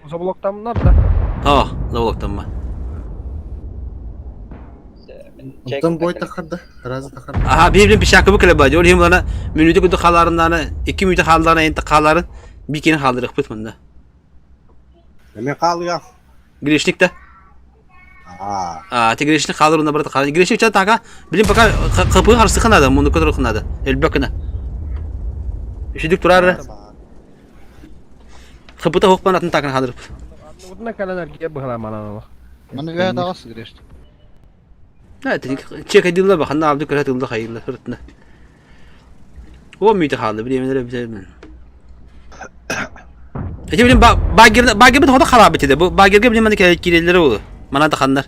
Uza bloktan bunlar da. Oh, ne bloktan mı? Ondan boy takardı. Razı takardı. Aha bir şarkı bu kale bacı. Olayım bana menüde kudu hallarından iki müde hallarına intikaların bir kere haldırık pıtmında. Ne kalıyor? Girişlikte. Te girişlik hallarında burada kalır. Girişlik çat taka. Bilim baka kapıyı harısıkın adam. Bunu kadar okun adam. Elbakına. Üşüdük durar. Kapıda hokman atın takın haldırıp. Bundan kalan erkeğe bıkılan bana bak. Mana ühe dağısı girişti. Evet, çek edildi bak. Hanna abdü kırat yılda hayırlı fırtına. O müde halde bileyim neler bize. Ece bileyim bagirde hoda harap etti. Bu bagirde bileyim hani kireleri oldu. Mana da kanlar.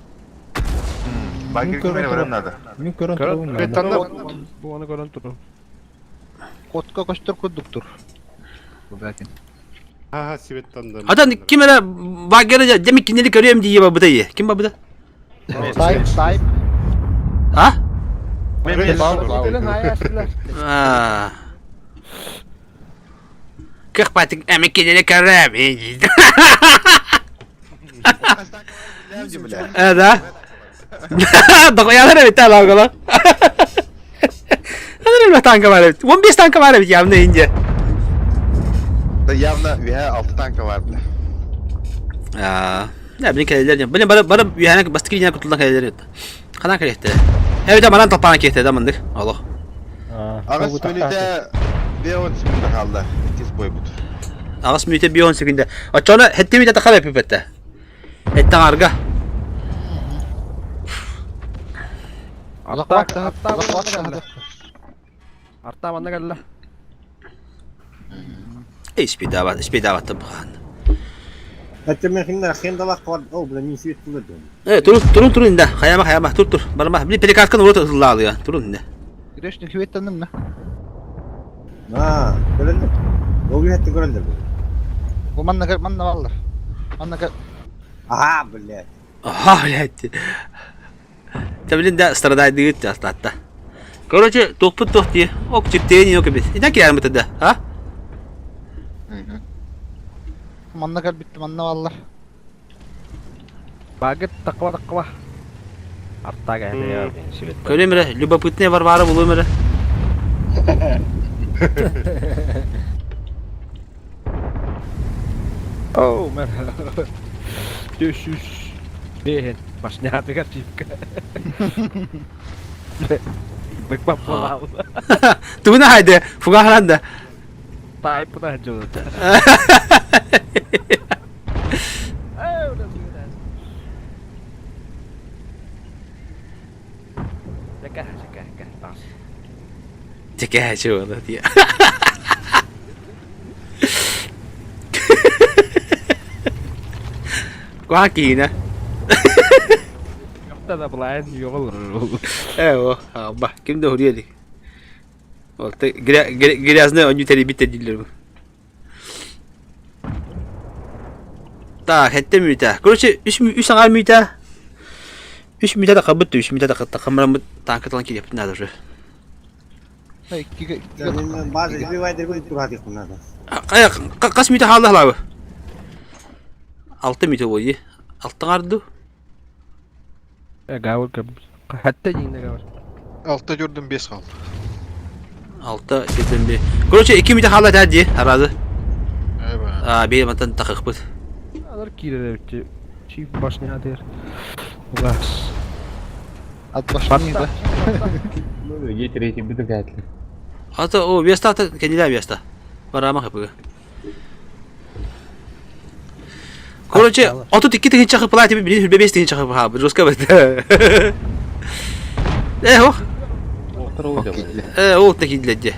Bagir kimleri var onlarda? Min körün Körün turun. betanla bu onu görün turun. Kotka koştur kuduktur. Bu belki. Ha Sivet'ten de. Adam kimere bagirde demek ki nelik görüyorum diye bu da iyi. Kim bu da? Sahip. Ha? Ölen hayasılar. Kırk patik emek ki nelik görüyorum. Evet ha? Dokuyalar evet ha lan. Hadi ne tanka var evet. 15 tanka var evet yavne ince. Yavna üye 6 tanka vardı. Ne bileyim kaleler ya. Bana yani bastık yine kutulan kaleler yok. Kanan kale etti. Evet bana tapana kete damandık. Allah. Ağız menüde bir 10 sekunda kaldı. 2 boy budur. Ağız minüte bir 10 sekunda. Açana hette mi de takal yapıp ette. Etten arga. Artta bana geldi. Hiçbir davat da bakan. Hatta ben şimdi akşam dalak var. O bile misi tutuldu. Evet turun inde. Hayama dur. Bana bir pelikatkan uğrat hızlı alıyor. Turun inde. Girişti küvetten mi? Ha, gördün mü? O bir hatta gördün mü? Bu manna vallar. Manna Aha billahi. Aha öyle etti. Tabii de sıradaydı gitti hatta. Короче, toh diye. Ok çıktığın yok biz. Ne ki yarım da ha? manna kal bitti manna vallar. Baget takva. Artta geldi ya. Şimdi. Öyle mi? Любопытный var buluyor mu? Oh merhaba. Düşüş. Dehen. Başına hati kaçık. Bekbap falan. Tu ne haydi? Fugahan da. Tayo po na Jod. Teka. Tas. Cekeh aja dia. Quá kỳ nè. Hatta da bulayın yok olur. O bak kim de huriyeli. Olta grazne önce teri bitti diller bu. Tak hette müte. Короче 3 sanal müte. 3 müte de kabıttı 3 müte de kameramı tank atan ki yaptı ne doğru. Bazı bir vaydır bir tur hadi bunlar. Ay kaç müte halda hala bu. 6 müte boyu. Alttan ardı. Gavur kab. Hatta yine gavur. Altta gördüm 5 kaldı. Altta dedim bir. Короче 2 müte halda hadi herhalde. Evet. Bir matan takık bu. Alır kire de çift başına atar. Ulas. At başını da. Hatta o Vesta kendiler Vesta. Varama kapı. Короче, отут iki tane çakıp plati bir beş tane çakıp ha. Ruska bak. O tekildi.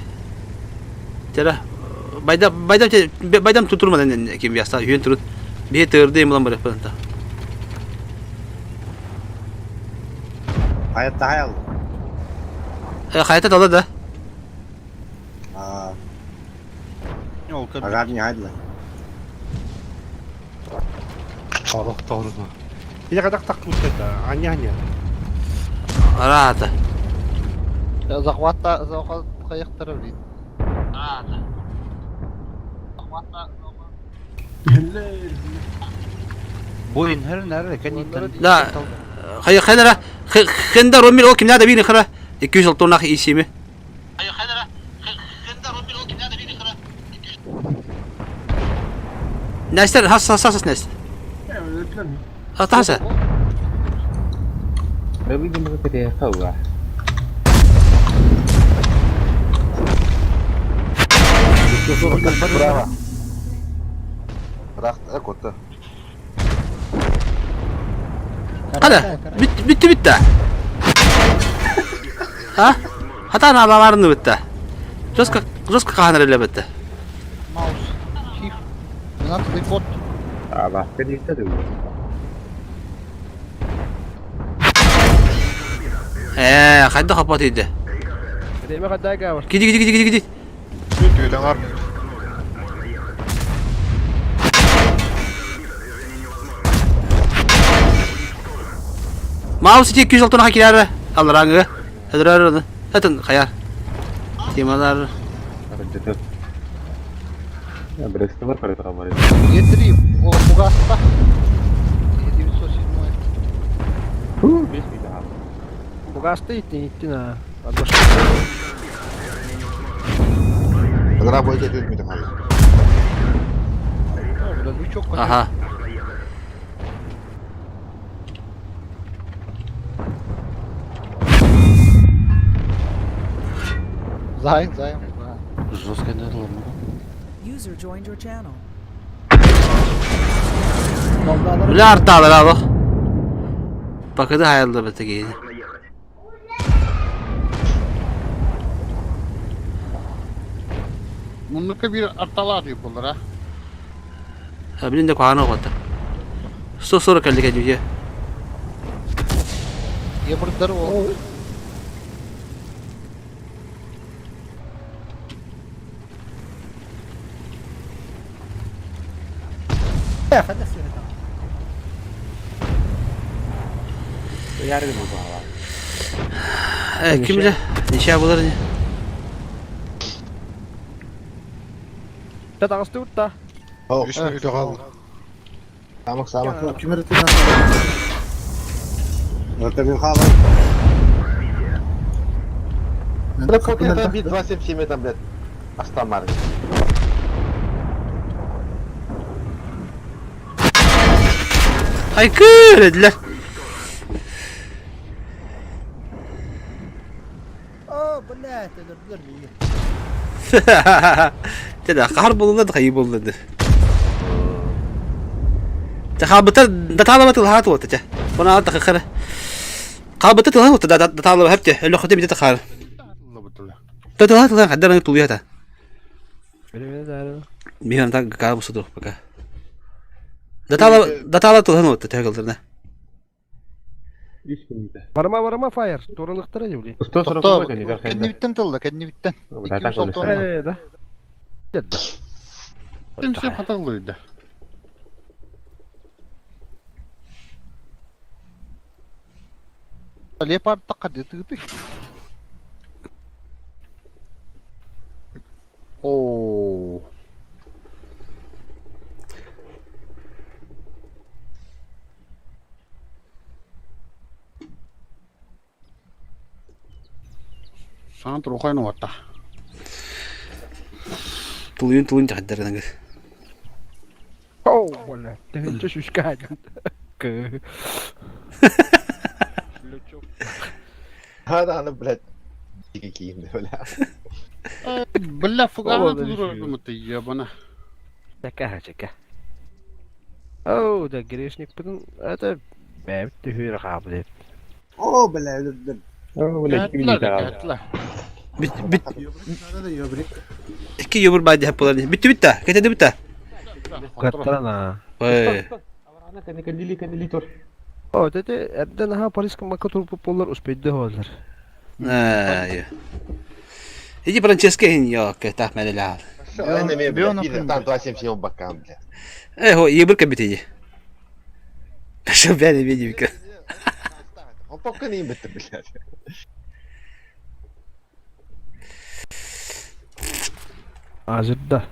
Tera. Baydam tuturmadan kim Vesta yön turut. Bir tırdı mı lan böyle falan. Hayatta hayal. Hayatta dolu da. Yok agar nihayet lan. Allah doğru. Bir kadar takmış da. Anya. Arada. Захвата kayıkları bir. Boyun her nerede kendin? La. Hayır hayır. Khenda Romil o kimler de birini kıra. 200 altın nak işi mi? Hayır hayır. Khenda Romil o kimler de birini kıra. Nesler hassas nesler. Atasa. Bırak kotu. Hadi. Bitti. Ha? Hatta analarını bitti. Joska kahanırıyla bitti. Mouse. Shift. Not report. Hadi kapatıydı. Deme kadar gavur. Gidi. Tüyden var. Mouse 200 altın hakiler. Allah rangı. Hadi. Zaten kayar. Timalar. Getireyim. O bu gasta. 720. Bu gasta ittin ha. Bırak boyu geliyor muydu abi? Burada bir çok Aha. Zayn. User joined your channel. Öyle arttalar abi. Bakıdı hayalde bete giydi. Bunlukta bir artalar yapılır ha. Bilin de kuhana oldu. Soru kaldı geliyor. Yapırdır o. Kimse nişa bulur ne? Ta dağıstı utta. Üç mü kaldı? Samak. Kim öğretti lan? Orta bir kaldı. Ben korkuyorum. Bir 27 tablet. Aslan var. Ay kır dediler. Bu ne? Dur. Dedi kahar bulundu kayıp bulundu. تخابطر دتعلم تلهات وتجه وانا اتخخر قابطت لها وت دتعلم هبته اللي خدمت تخار تتلهات لها قدرنا طويها بيهم تاع كاب صدق بقى دتعلم تلهات وتتهقل ترنا Barama fire. Toralıktır ya bile. Kendi bitten tıldı, kendi bitten. 260. Da. Dedi. Kimse patalıydı. Leopard takka dedi. Oo. Sana trokai nuotta. Tuluyun tahadar nangis. Oh, wala. Tehcü şuşkagan. Kı. هذا انا بلاد دقيقين ولا Bella fuga Vallahi durur düşüyor. mutlu bana. Çeka. Oh, da girişnik bunun ada bebek tühür kabul. اوه بلا Katla. Bit. İki yumur baydı hep olar. Bitti. Ketedi bitti. Katrana. Vay. Oh, dedi erden ha polis kımaka turp pollar uspedde holar. Ya. Idzie Francesca in yok tahmel العار. انا مين بلا tanto اسم شيء بكام بلا هو يبرك بتيجي. شوف يعني بيجي بك. هم فكني بت بلا Azırda.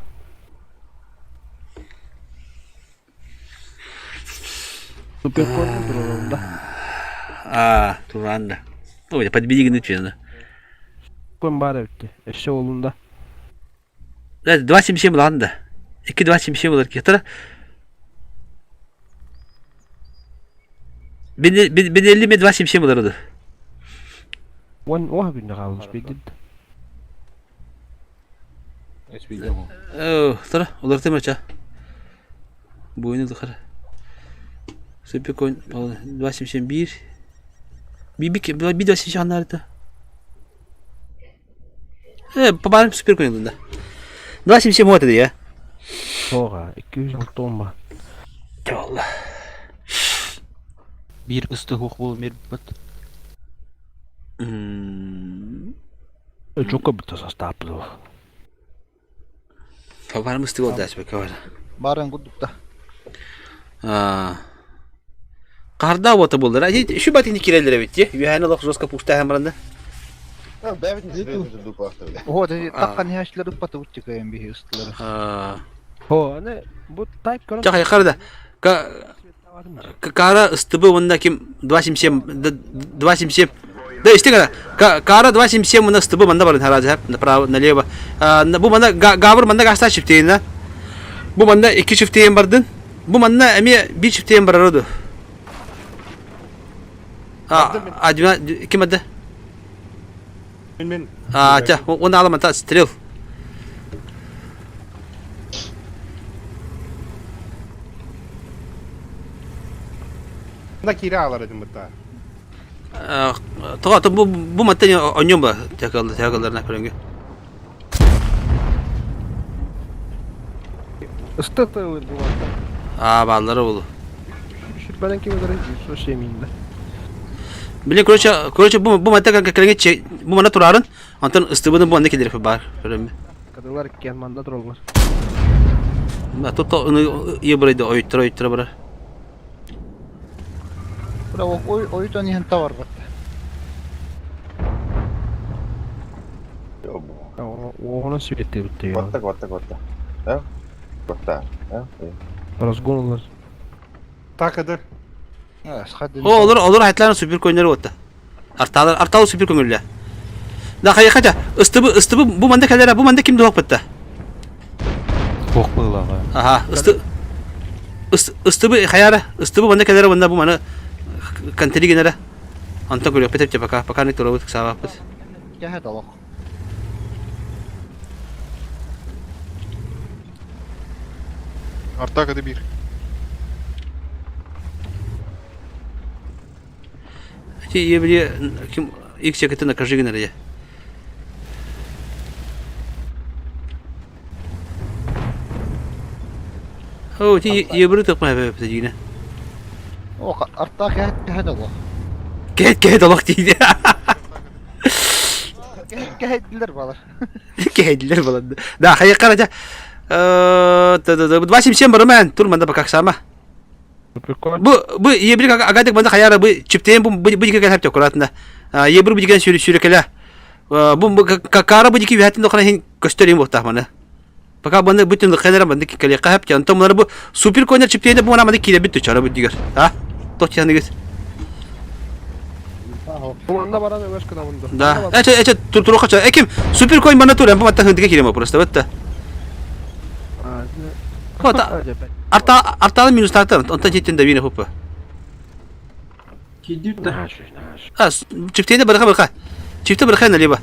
Super korku durumunda. Turanda. Oh, ya pada biji gini cuy. Kumbara bitti. Eşe oğlunda. Lah, dua bir şey mi lan da? İki dua bir şey mi olur ki? Tara. Ben 50 mi dua bir şey mi olur? Wah günde kalmış bildim. Oh, tara. Olur değil mi aça? Bu oyunu dıkara. Süper coin. Dua bir şey bir dua bir şey anlardı. Babanın süper coin'ında. Dua bir şey mi oldu ya? Soğa 200 tomba. Allah. Bir ıstı huk bol mer bat. Çok kabul staplo. Babanın mıstık oldu açma kavara. Baran gudukta. Qarda wata buldur. Şu batini kirelere bitti. Yuhana lok zoska pusta hamranda. بابت نسيت ندوق وقت ولا O dedi takkan yaşları patı uçtu kayan bir ıstıları. Ho, ne bu type kalan. Çakay qarda. Kara ıstıbı bunda kim dua şimşem da işte kara dua şimşem bunda ıstıbı bunda barın haraca hep prava naleva. Bu bunda gavur bunda kaçta çifteyinde. Bu bunda iki çifteyen bardın. Bu bunda emi bir çifteyen barardı. Acaba kim adı? Min. Ça, onu alamam ta strel. Da kira dedim hatta. Toqa bu matten onyum ba takallarına falan. Istıtı bu var. Balları oldu. Şüphelen kim kadar sos yeminde. Bilin kroça bu matten kalenge bu mana turarın. Antan ıstıbını bu anda kedir bar. Falan. Kadınlar gelmanda dururlar. Toto onu iyi buraydı oyuttura bara. Bravo oyutan yanta var bak. Onu sürekli bitti ya. Gotta. Ja? Gotta. Ja? Razgonlar. Takadır. Ha, hadi. Olur hayatlarına süper coinleri otta. Artalı süper coinler. Da kaça ıstıbı bu manda kadar bu manda kim doğuk bitti. Huk bula. Aha ıstıbı hayara ıstıbı manda kadar bunda bu mana kanteli genera. Anta kuruyor petep pakar ne turu sawa pas. Ya hada bak. Arta kadı bir. Şey biliyor kim ilk şirketine karşı genera ya. Oh, ti yebru tak mah apa yine. O arta hada bak. Kehet olak deydi. Gehediler balar. Kehediler falan. Da hayır karaca. Başım sen barım ben. Turmanda bakak sama. Bu yebrik agadık banda hayara bu çipteyen bu dikkat hep çokolatında. Yebrik bu dikkat sürükele. Bu kara bu dikkat hayatında kana hin göstereyim bu tahmanı. Fakat banda bütün kenara banda ki kale hep can tomları bu super coiner çipteyen de bu namada kile bitti çara bu diyor. Ha? Tot yanı git. Kumanda baran ömür kına bunda. Da. Tur kaça. Ekim super coin bana tur. Bu matta hındık kireme burası. Bitti. Kota. Artalı minus tartar. Ondan cidden de yine hopu. Çifteye bırak. Çifte bırak ne liba.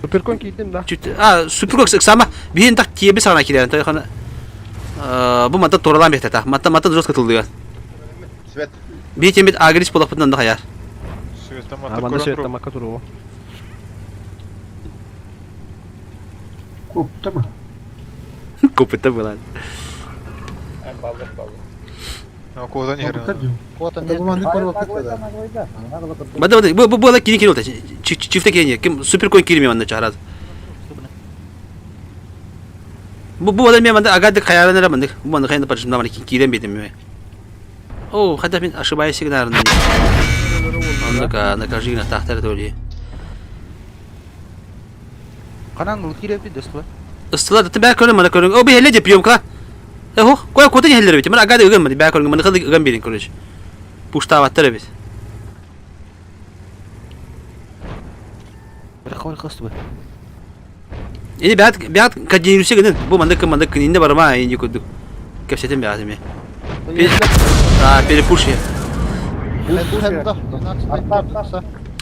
Supercoin giydim da. Çifte. Supercoin sama. Bir tak kiye bir sana kileyen. Tabii kana. Bu matta toralan bir tata. Matta zor katılıyor. Svet. Bir tembet agres polapından da hayar. Bana şey ettim makka turu. Koptu mu? Koputta bulan. Kodan yerin. Kotan bu mandık var vakit kadar. Bada bu ala kini oldu. Çifte kini. Kim supercoin kini mi anda çağırdı. Bu adam manda agadık hayalene ramandık. Bu manda kayında parçamda var ki kiden bedim mi? Hatta ben aşağıya signarın. Nakajı yine tahtları doğru. Kanan girebilir dostlar. Istılar da ben körüm bana körüm. O bir helle yapıyorum ka. Koy kotan helleri bitti. Ben agadı ögönmedi. Ben körüm bana kadı ögön birin körüş. Puşta vattara biz. Bırak kastı bu. İni behat kajinirse gidin. Bu mandık indi barama ayın yukuduk. Kefsetim behatım ya. Peri push ya.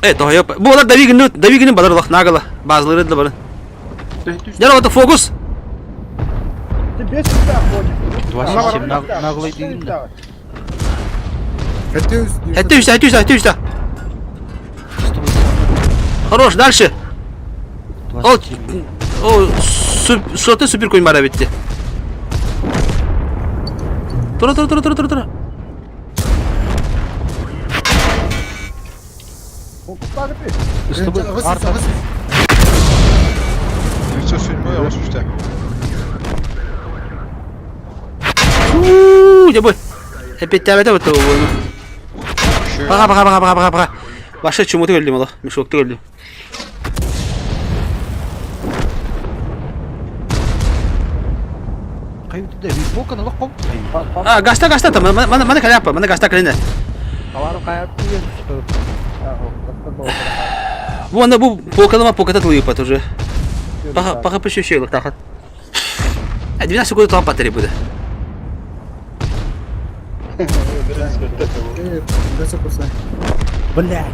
Evet daha yap. Bu olar davi günü balar Allah nagala. Bazıları da barın. Yara o fokus. Duvar naglay değil de. Hette üstte. Хорош, дальше. Слоты супер coin bana bitti. Dur. Üstü bu arta. Все судьбой, я вас устя. Ya bu. Hep ettiğimde bu tavuğu. Baka. Başka çumutu öldüm ola. Mişokta öldüm. Kayıtı da bir bokan Allah kom. Gasta tamam. Bana kale yapma. Bana gasta kalene. Havarım kayıp diye. Bu anda bu pokata tılıyor pat уже. Пока по щелк тахат. 12 секунд там батарея буде. Блядь.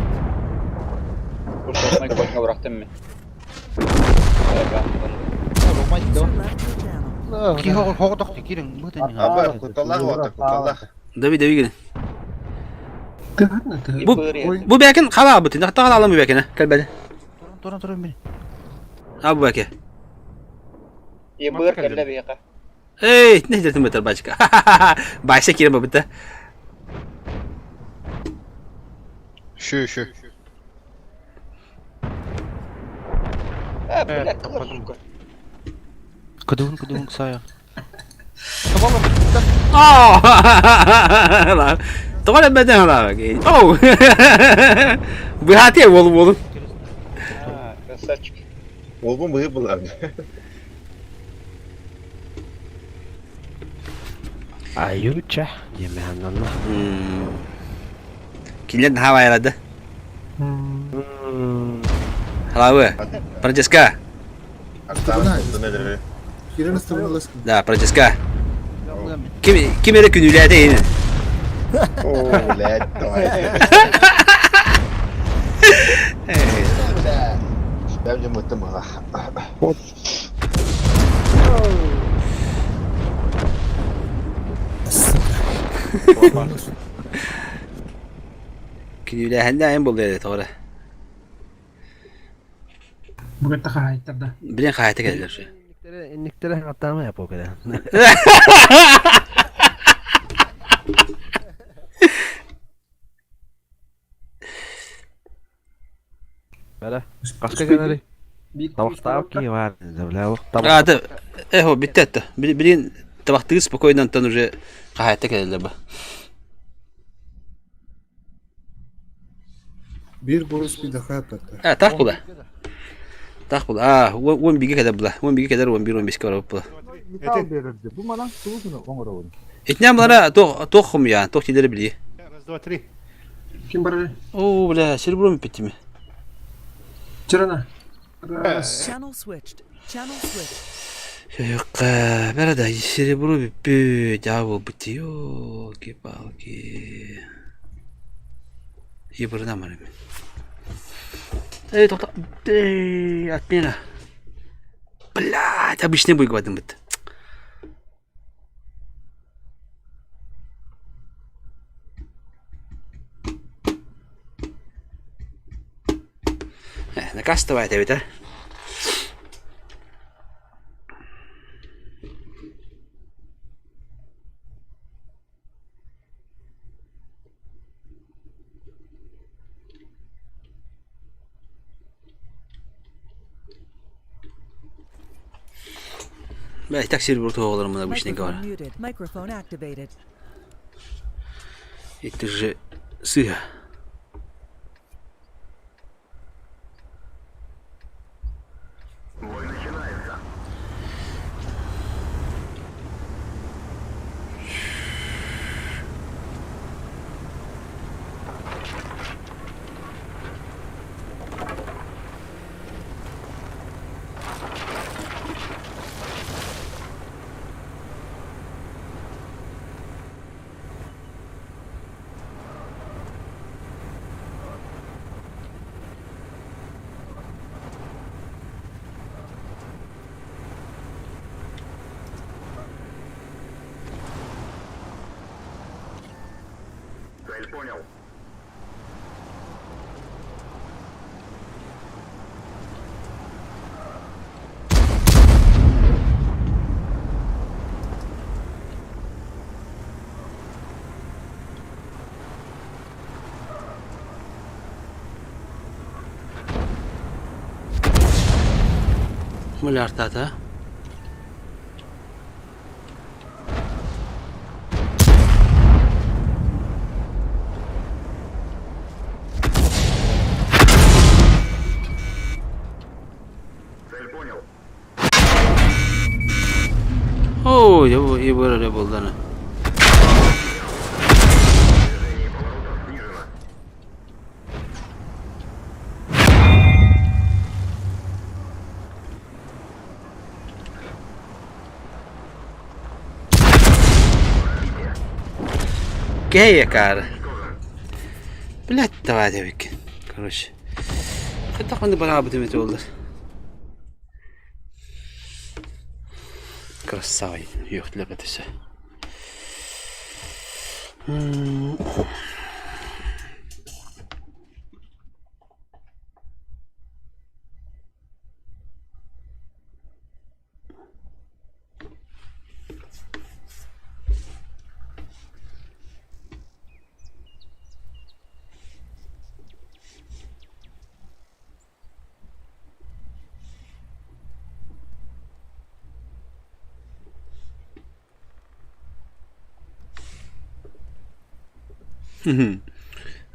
User left your channel. Ki hoğdak dikirin bu da ne? Abi kutallar. Davi gelin. Bu bekin kala butin. Hatta kala alamıyor bekine. Gel böyle. Durun beni. Abi beki. Yebur kalla beka. Hey, ne dedim beter başka. Başka kirem bu bitti. Şu. Kıdığın saya. Lan. Doğru beden lan. Bu hatiye oğlum. Красавчик. Oğlum bıyık bunlar. Ayuça. Yemeğen Allah. Kilian hava yaradı. Halawa. Francesca. Kirin ısırma lasın. Da Francesca. Kim era künülerde yine. Led. Bence muhtemelen. Künülerde en bol dedi doğru. Bu kadar hayatlarda. Bilen hayata geldiler şu. İnliklere hatta yap o kadar. Бәлә. Кашка генәли. Табактагы ки бар. Дәүләү. А, да, эхо, биттетті. Білін табақтығы спокойно антон уже қағайтта келелі ба. Bir burası bir daha yaptı. Так бұла. Так бұла. 11-ге кәдер бұла. 11-ге кәдер 11-15-ге барап бұла. Misal verirdi. Bu bana soğusunu oңora oldu. Етнен бұлара тоқ құм я, тоқ тедері білі. Раз, два, три. Kim var? О, бля, серебром бітті ме. Çırana. Channel switched. Channel switched. Yoqqa, berada серебро бітті, дявол бітті, yoki-palki. Yıpırına mı? Ey tohta, atmayana. Bля, обычный бой гвадым бит. Накастывай это ведь, а? Belki tak server toğalarım buna bu işine var. Microphone muted. Microphone activated. Это же сыра. Mulher tata. Oh, я böyle buldu ana. Гея, cara. Блядь, давай, девики. Короче. Хотя он не барабы демет oldu. Красавый. Yok для бетесе.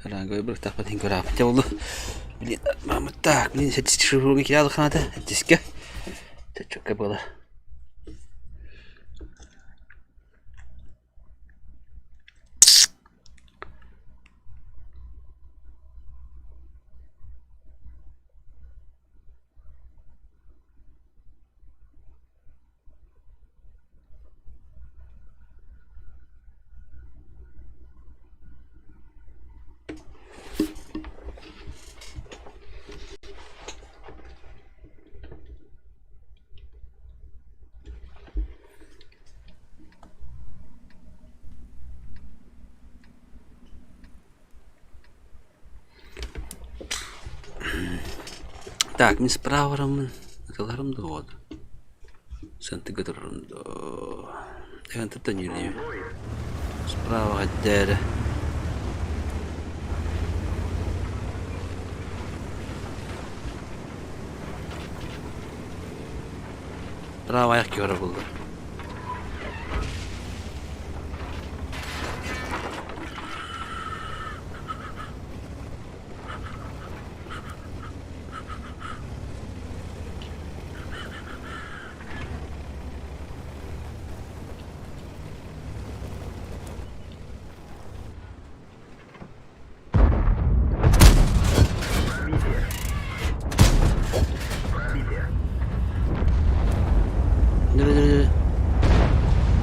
Rango bir tak pating korap. Ya Allah. Блин, мама так, блин, сейчас шурунги кидал хана-то. Диска. Это что было? Так, мен справарымын, аталарымды оды. Сәнті гыдырымды. Деген тұттан үйрейім. Справа ғаддәрі. Bravo ayak ki ora buldu.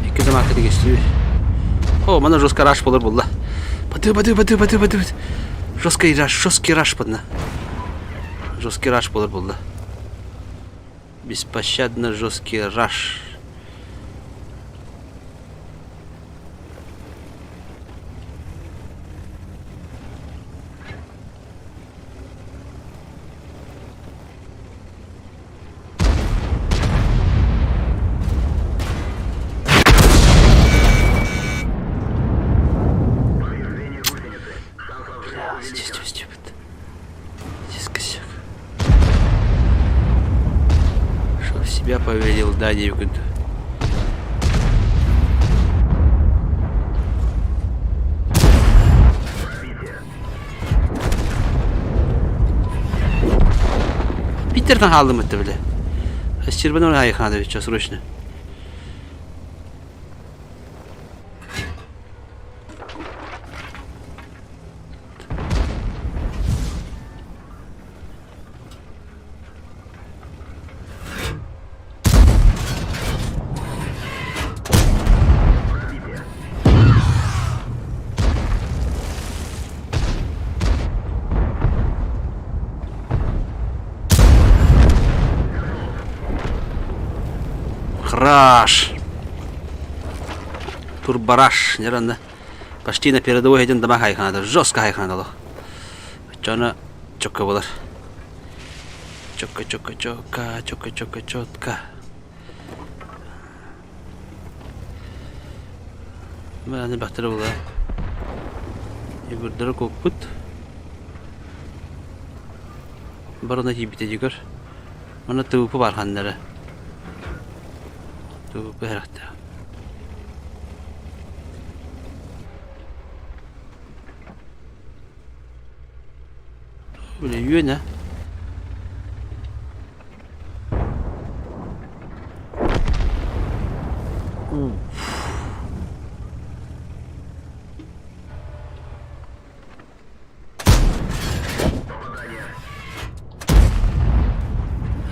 İki de markete geçti. O, bana жестко раш болар булла. Бады. Жесткий раш бадна. Жесткий раш болар булла. Беспощадно жесткий раш. Себя повелел Дани в году. Питер'den aldım etti bile. Aşçır bana oraya yıkanadı bir çözür hoşuna. Раш. Турбараш. Неравно. Почти на передовой один дома хайханада. Жестко хайханадало. Чона чокка болар. Чокка. Бәне бақтыры болар. Егірдері көкпіт. Барына кейбіте дегір. Мұны тұвыпы бар қандары. Тұвыпы әрақты. Böyle yöne.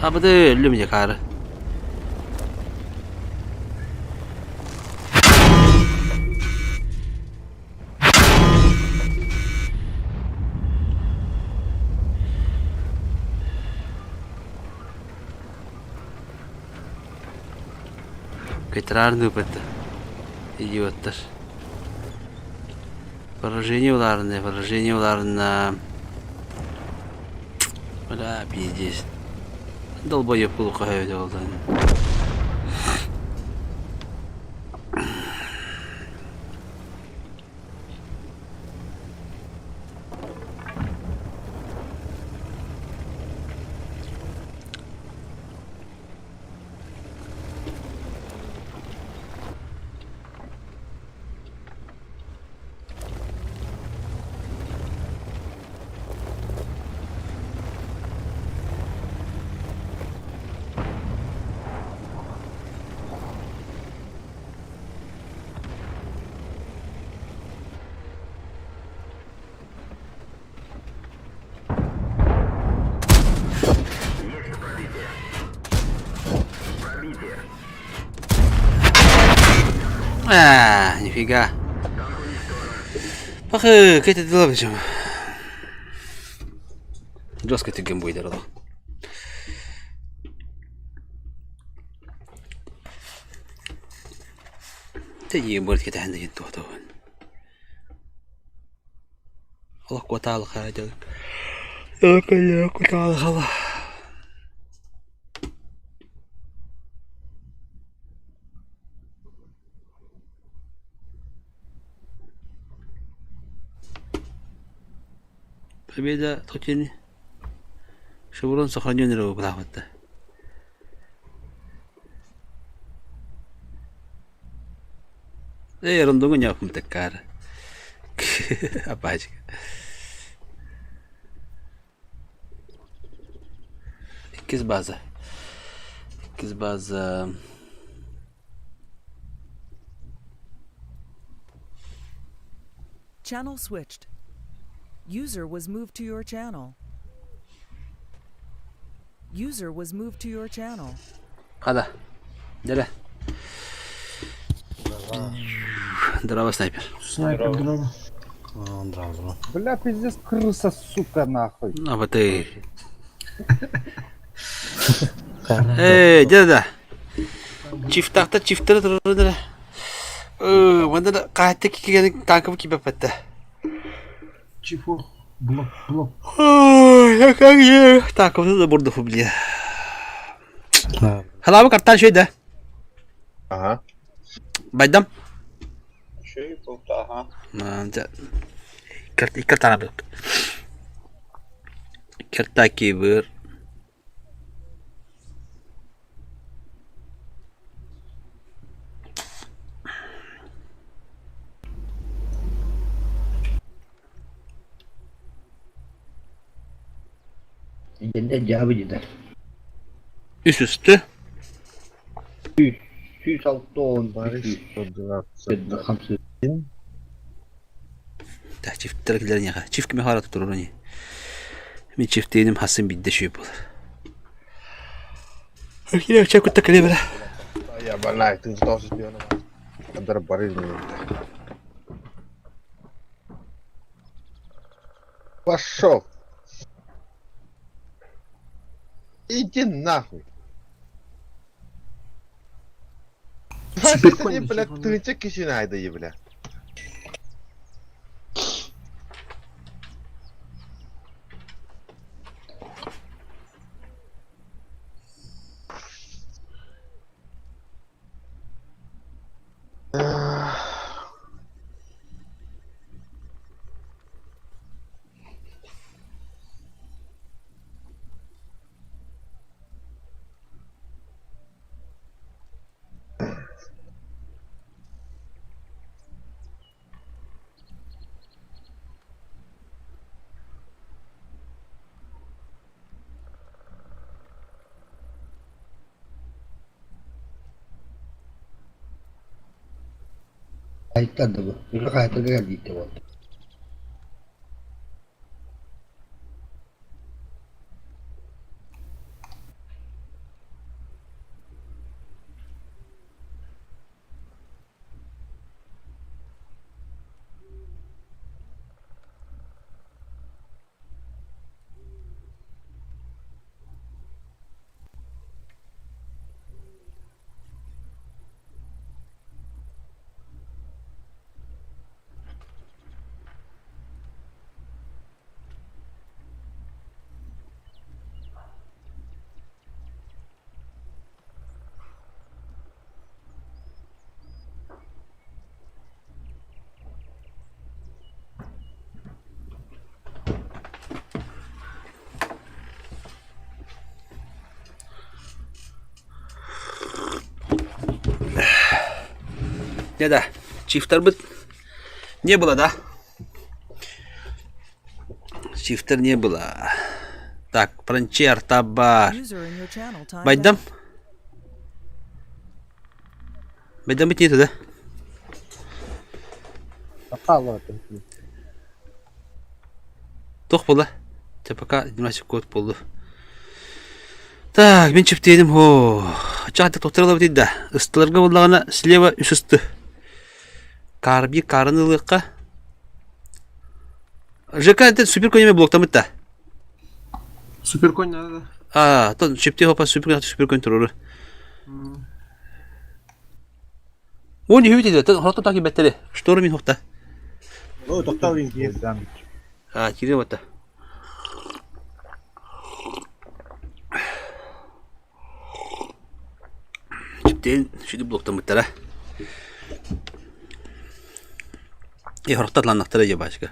Abi de ölüm yakarı. Кайтарарны бітті. Идиоттар. Поражение уларына. Бля, пиздец. Долбоёб бұл қойды олдан. Нифига. Ах, какая-то дела почему. Жестко ты геймбой дорогой. تجي مبارك عندك انتو طبعا. الله قوة تعالى خارج. الله قوة تعالى خلاص. Победа точно. Шеврон сохранен его правда. Рандомга не yapım tekrar. Apacık. İkiz bazı. İkiz bazı. Channel switched. User was moved to your channel. User was moved to your channel. Hadi. Dele. Дрова снайпер. Бля, пиздец, крыса, сука, нахуй. А вот и. Деда. Çift çiftleri durur. Bunda da kahatte kiki tankımı gibi yapıttı. Чифу. Блок. Ya kanka. Tankımı da burada fubliye. Hala bu karttan şeyde. Aha. Baydam. Şey bu daha. İkar tane bir. İkartaki bir. Yeniden cevabı gider. Üst üste. 206 10 Barış. hamsi. Da çiftler giderin ya. Çift kimi hala tutur onu. Mi çift değilim hasım bir de şey yapılır. Yine çek kutta kalibra. Ya ben ne ettim? Tutasız bir yana. Kadar barış mı? Пошел. Иди нахуй. Ты, блядь, тынчик кишин айдайы, бля. Kayıtlandı bu. Bir kayıtlı geldi işte bu. Ne de çiftler bu niye bula da? Çiftler niye bula? Так, пранчер табар. User in your channel timed Baydam. out. Baydam bit neydi de? Allah Allah. Tok bula. Tepaka dimashik kod buldu. Так, ben çifteydim ho. Çahtı totırla bitdi de. Istılarga bullağına sleva üst üstü. Karbi karınılıqqa. Жека это супер конь блок там это. Суперконь надо, да? То чипте хопа супер конь туруру. Он не видит, это хото так и беттери. Что румин хопта? О, токтал винки. Кире вот. Чиптен шиди блоктан беттера. Хорохтатланнактара же башка.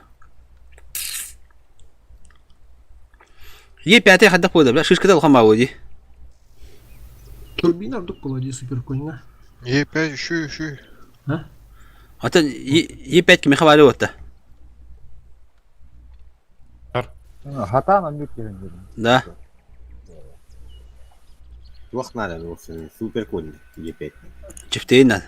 Е5 хадда койду, бля, шишкада алхам ауди. Турбина вдруг полади суперконь, да? Ye5 şu. Atan yipet kimi havale otta. Hatadan büyük yerin dedim. Da. Вах надо, ну, супер конь, епет. Çifteyin adı.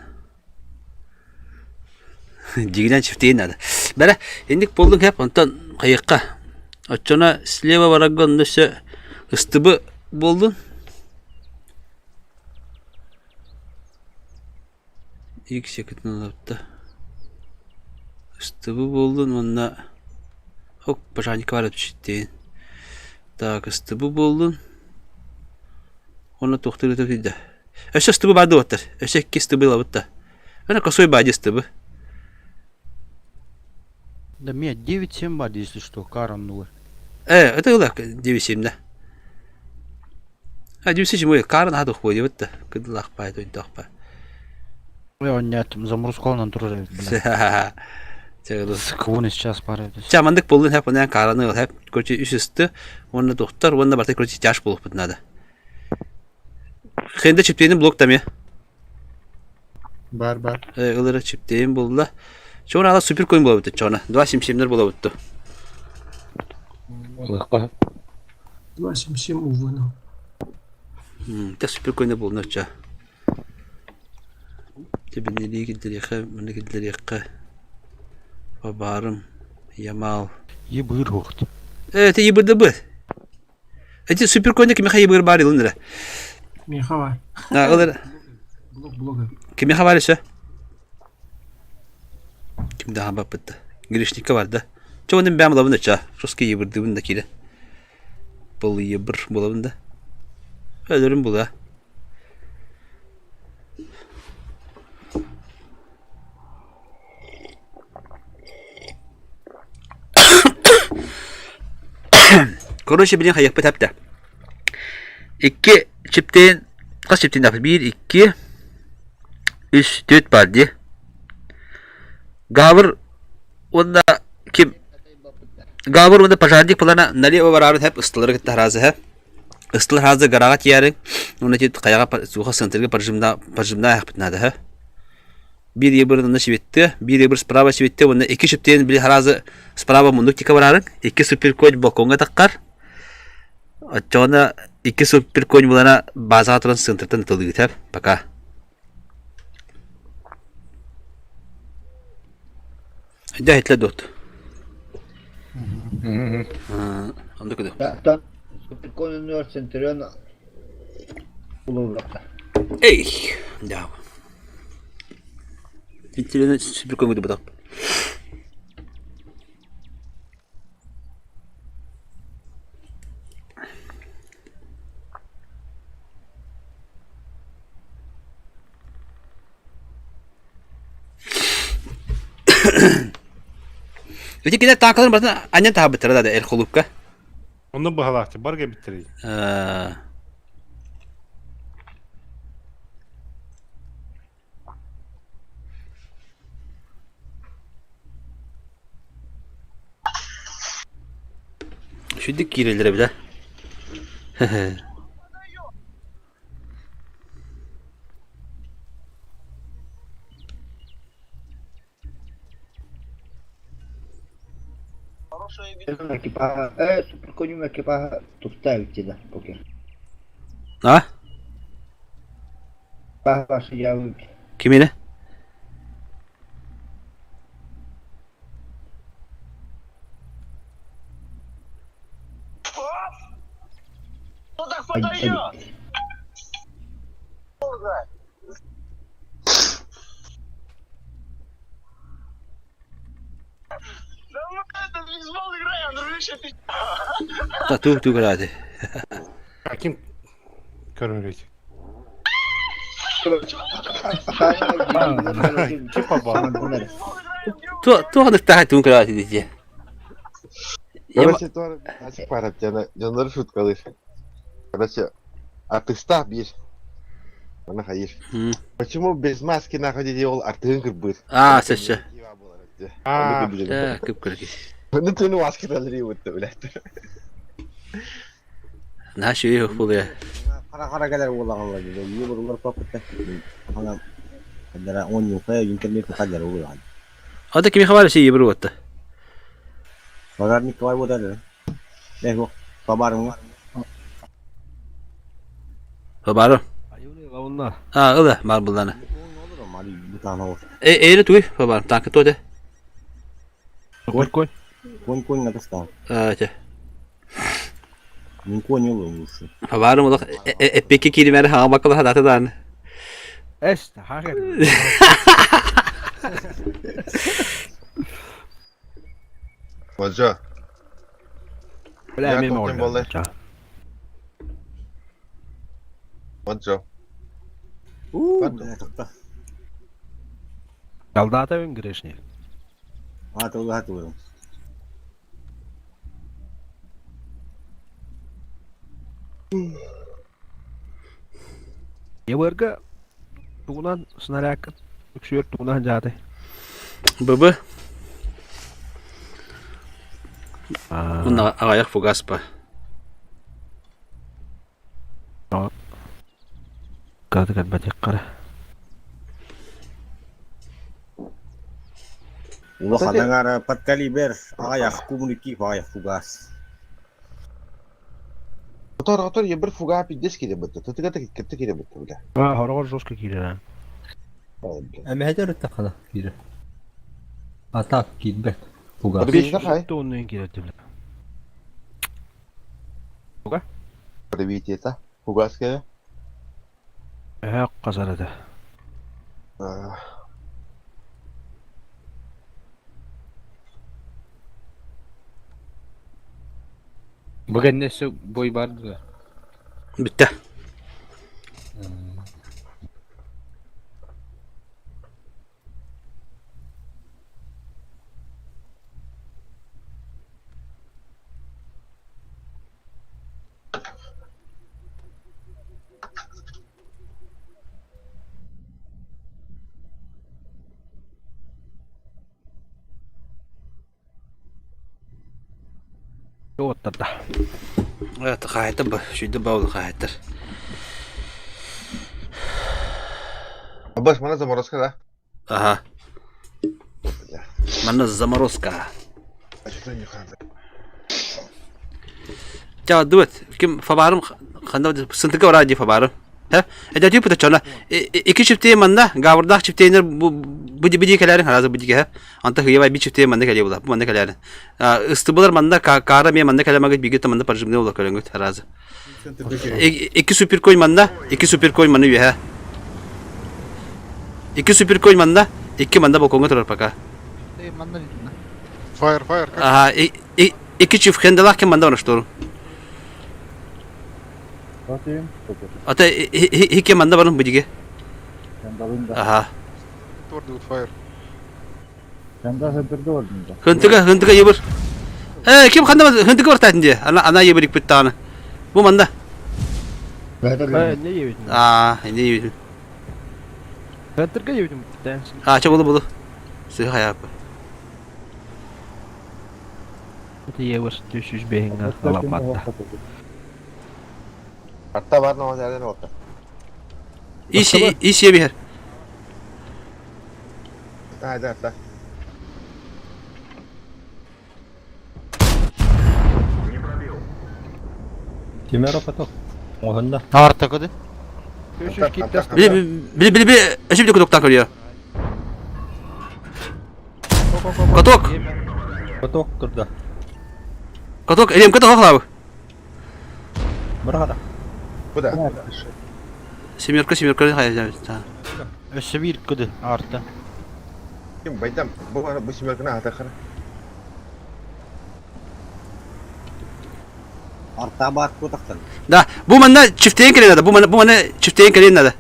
Diginen çifteyin adı. Bera, indik buldun hep ondan kayıkka. Açana sleva varagon nasıl ıstıbı buldun. İlk şekilde alıptı. Istıbı buldun onunla. Ok, başanik var çifteyin. Tak ıstıbı buldun. Onu tohtur dedi. Öse ıstıbı vardı otur. Öse iki ıstıbı lavutta. Ana kasoy bacı ıstıbı. Да меня 9-7 бад, если что, каран Это улак девисимде. А девисим ой, карн хадух бой вот. Кыдлах пай той тахпа. Я нет, заморозкованный тоже. Çağırdı. Сквоны сейчас пара. Çamandık buldun hep ondan karanı ol hep. Koçu üstü. Onu doktor, onu bartek koçu yaş bulup bitnadı. Kendi çipteğinin blok da mı? Бар. Ilıra çipteğin buldular. Çoğuna ala süper koyun bulabildi çoğuna. Dua şimşimler bulabildi. Два семь увы. Te süper koyun da bulunur çoğu. Tebinliği gidilir yakı, bunu gidilir yakı. Babarım, Yamal. Ебыр хохт. Evet, iyi burada bu. Eti süper koyunda kimi hayır bari bari lındıra. Меха var. Ha, ilıra. Блок. Kimi haber ise? Kim daha baktı? Girişlikte vardı. Çoğunun ben bulabında ça. Ruski yıbırdı bundakiyle. Bolu yıbır bulabında. Ölürüm bula. Koruşu bilin hayak betapta. 2 çiftin kaç çiftin yaptı? 1 2 3 4 vardı. Gavur onda kim? Gavur onda paşancık plana nali o var hep ıstıları gitti harazı hep. Istılar harazı garagat yarın. Ona ki kayağa suha sentırga parjımda yapıtnadı hep. Bir yıbırında şivitti, bir yıbır sprava şivitti. Onda iki çiftin bir harazı sprava munduk tika vararın. İki süper koç balkonga takkar. Açığında iki süper koç bulana bazı hatıran sentırdan tıldı gitti hep. Baka. ده هتلا دوت عندك كده Zaten Super Coin Centurion bulunmakta. اي داو انت لنا سوبر كوميدي بدك Öteki kine tankaların başına annen tabi bitirir da el kulüpka. Onu bahalahtı, barga bitireyim. Şu dik girilere bir de. Super Coin equipa tustavить тебя, покер. Ha? Ваши явы. Kimine? Tu grade. Kim körünecek? Kim baba? Tu hanık daha tu grade diye. Короче, тоже açık var hep canları şut kalır. Короче, atışta bir. Bana hayır. Почему без маски находите yol artığın kırbır? Sesçe. Kıpkırık. Ben tüm maskeleri yuttu öyle. Ne şey yok bu ya. Kara kadar ulan Allah gibi. Niye buralar paputa? Hanım. Kadara 10 yıl kaya internet kadar oluyor. Ada kimi haber şey yibru watta. Fagar ni kawai boda da. Bu kabar mı? Haberim. Onlar. Ha öyle mal bulana. Olur ama hadi bir tane olsun. Eyle tuy haberim. Tankı to'de. Koy. Kon nggak tahu. Evet. Kon yolu olmuş. Haberim ola epeki kelimeleri ha bakalım hadi da. İşte hakikaten. Hoca. Öyle Ya, emin korktum oldu. vallahi. Hoca. Солдата він грішні. Hatu. Еверге тугунан снаряд үксүөр тугунан жаады. Baba. Bunlar ayak fugas pa. Кадыган батек кара. Ulo kadang 4 kaliber ayak komuniki ayak fugas. Otor ya bir fuga piddes kire bitti. Tutuga kette kire bitti bile. Хорогор жестко кийлер. Эми хәдер тахала кире. Атак кидбек. Фуга. Bizde hay. Тоннун кийлер. Привитета. Fugas ke. Казарада. Bugün ne su boy vardı. Bitti. Yoğurtlarda. Evet, kayıtı bu. Şuydu bağlı kayıtır. Abbas mana zamoroska da. Aha. Mana zamorozka. Açıktan yukarıda. Ya duvet. Kim fabarım kanda sıntıkı var hadi fabarım. He? Eda diyor puta çala. İki çiftliğe manda gavurdak çiftliğeler bu dikelerin hazır bu dike. Anta hıyava bir çiftliğe manda geliyor bu manda kelerin. İstibular manda kara mi manda kelema git bilgi manda parjımne ola kelen git razı. İki süper koy manda, iki süper koy manda üye. İki süper koy manda, iki manda bokonga turar paka. Fire. Aha, iki çift hendelah kim manda uğraştırır. Ata iki manda varın bu dike. Aha. Fire. Hıntıka yebir. Kim kanda hıntıka var tahtın diye. Ana yebirik bir tane. Bu manda. Ne yiyordun? Ne yebirik. Fettirge yiyordun. Çabuk bulu. Suyu hayap. Bu yiyordun. Düşüş behinga. Alapatta. Hatta var ne olacak ne oldu? İş ye bir her. Hadi hatta. Кемера поток. Огонда. Arta kodu. Düşüş kitle. Bir şimdi kutuktan kalıyor. Katok. Поток турда. Katok elim katok hakla bu. Биргада. Bu da. Семерка hayal. Össe bir kodu arta. Kim baytam bu simerkine hata kara. Arta bat kotaktan. Da bu manda çiftliğin kalıyor da. Bu manda çiftliğin kalıyor da.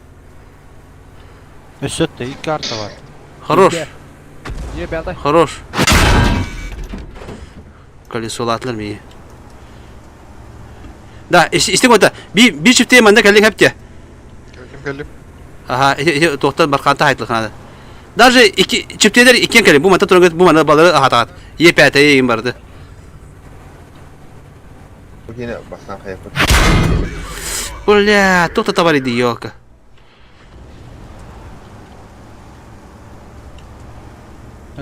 Össe de iki arta var. Хорош. Ye be aday. Хорош. Колесо atlar mı iyi? Da işte o da bir çiftliğe manda kalıyor hep ki. Geldim. Aha, doktor barkanta haytlı kanada. Даже iki çiftliğler ikiyen kalıyor. Bu manda turun bu manda balığı ahat. Ye pete yiyeyim vardı. Bu yine bastan kayıp. Бля, тут это валит ёлка.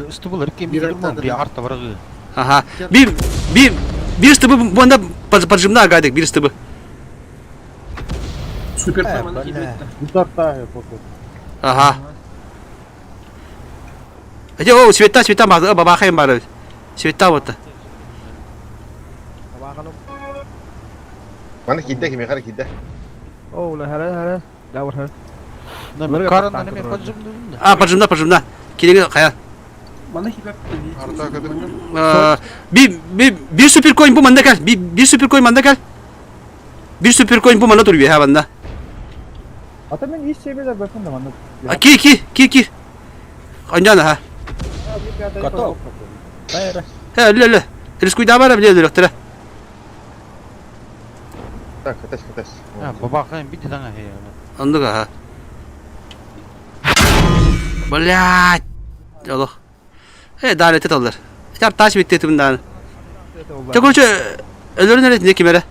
Istubular kim bir durmam bir artta var. Aha. Bir ıstıbı bu anda parçamda agadık bir ıstıbı. Süper Aha. Hadi o Sveta bak baba kayın bari. Sveta botta. Mana kidde kimi kara kidde. Oh la hele. Davur hele. Ben karından hemen pacımda. Ah parçamda. Kilini kaya. Arta kadar. Bir süper coin bu manda gel. Bir süper coin manda gel. Bir süper coin bu manda duruyor ha banda. Atamen iyi şeyler bakın da bana. Ki. Anjana ha. Kato. Ha le. Eles cuidavam bile doktora. Tak ateş. Ha baba kayın bir tane he. Anladık ha. Блядь. Allah. Dalet alır. Yap taş bitti bundan. Çok önce ölürün nerede kimere?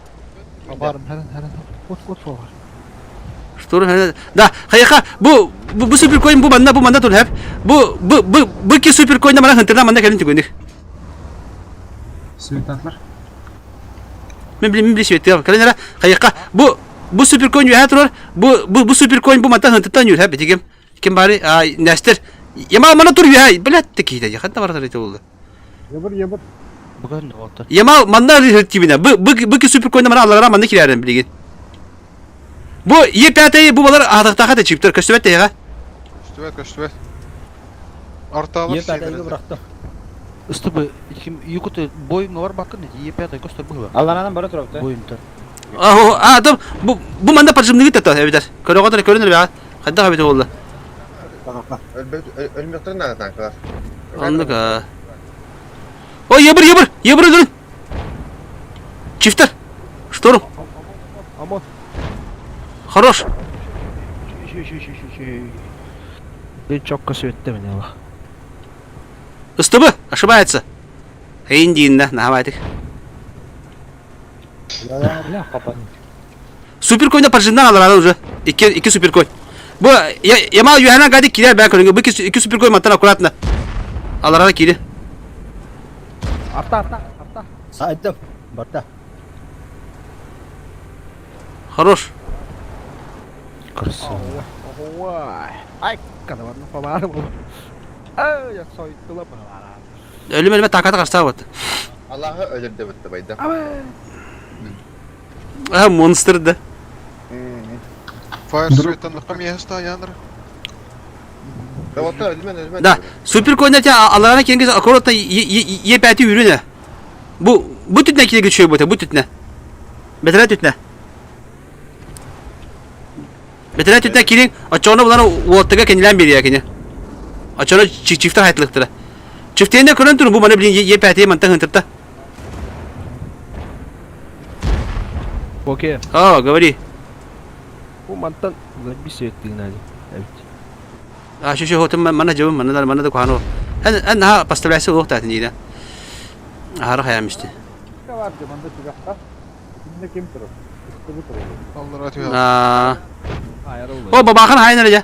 Babarım hele. Kot var. Dur hele. Da hayaka bu süper coin bu manda dur hep. Bu ki süper coin'de bana hıntırdan manda gelin tügündük. Svetatlar. Ben bileyim şey yapıyor. Kalınlara hayaka bu süper coin yuha durur. Bu süper coin bu manda hıntırdan yürü hep dikim. Kim bari Nestor. Yama mana dur yuha. Bilet tekiydi ya. Hatta var da oldu. Yabır. Bugün otur. Yama manda hırt gibine. Bu ki süper coin'de bana Allah'a manda kilerden bilgin. Bu YPT'yi bu balar ahtakta da çıktı. Kaçtı de ya. Kaçtı. Arta alır şey. Istubu kim yukutu boyun var bakın yepyata göster bu. Allah'ın bara tarafta. Boyun tar. Adam bu manda parçamını gitti evder. Körünür ya. Hatta habite oldu. Ölüm yoktur nerede tanklar? Anladık ha. O yabır durun. Çifter. Ştorum. Ama Хорош. ben çok kötü ettim ya bak. Ыстыбы, ошибается. Хейн дейін да, нахавайтық. Суперкойнда паршиндан алырады уже. İki суперкой. Bu Yamal Yuhana gadik kiler ben körüngü. Bu iki суперкой matan akuratına. Alırada kiri. Arta. Saatte. Barda. Хорош. Kırsın. Vay. Ay kadar var babarım. Ay ya soyuttular bana. Ölüme takata karşı var. Allah'ı ölür de bitti bayda. Ha monster da. Fire Sweat'tan bakam yasta yanır. Robotta ölmen. Da суперкойнда те алырана кеңгіз аккуратно епәті үйріне. Bu tütüne kile geçiyor bu tütüne. Betele tütüne. Betele tütüne kilin açığını bunları uğurttaga kendilen biri ya kene. Açığını çifte hayatlıktır. Çiftliğinde kırın durun bu bana bilin epətiye mantan hıntırta. Okey. Говори. Bu mantan bir şey ettiğin hadi. Evet. Şu hotum mana jawab mana da kuhano. En ha pastavlası o tahtın yine. Harı hayamıştı. Ne var demanda çıkartta? Şimdi kim durur? Allah ratı Ayar oldu. O babakan haynır ya.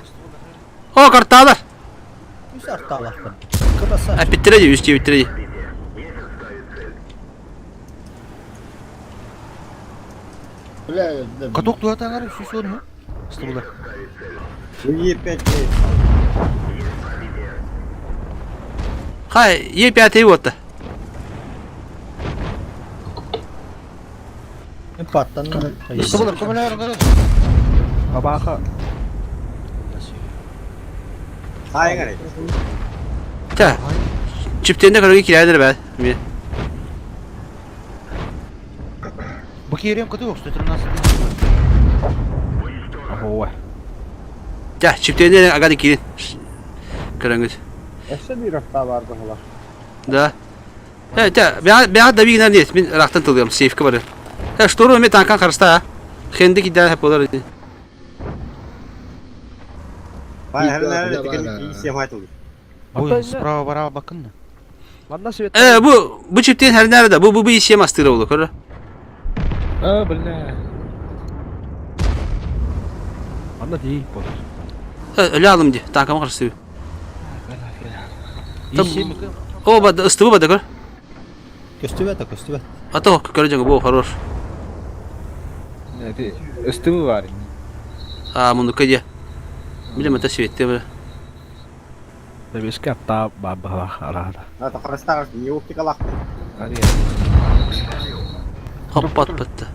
O kartalar. Üst arttalar. Bitirece üstü bitirece. Katok dua tangar şu sorun mu? Istubular. Hay епәтей отты. Patlandı. Istubular kumlar kadar. Babaka. Ta. Çiftliğinde karı kilerdir be. Bu kerem kadar yok stötür nasıl? Vay. Ta çiftliğinde aga dikilin. Kırıngıt. Eşe bir hafta vardı hala. Da. Evet ta ben da bir günler değil. Ben raktan tılıyorum. Safe'ki var. Ha şu doğru mu tankan karşıda ha. Kendi gider hep olur. Boyun sprava bara bakın mı? Bana şey Bu çiftliğin her nerede? Bu iş yemastırı olur. Kırı. Bile. Bana değil bu. Öyle alım diye. Tankama karşı. İşe mi? O bada ıstıbı bada kör. Көстүбөт. Ata köreceğim bu horor. Üstümü var. Bunu kaya. Bilmem ta şevetti böyle. Tabii ki hatta baba arada. Ата қарастағаш, не болып қалақ. Hadi. Hop pat pattı.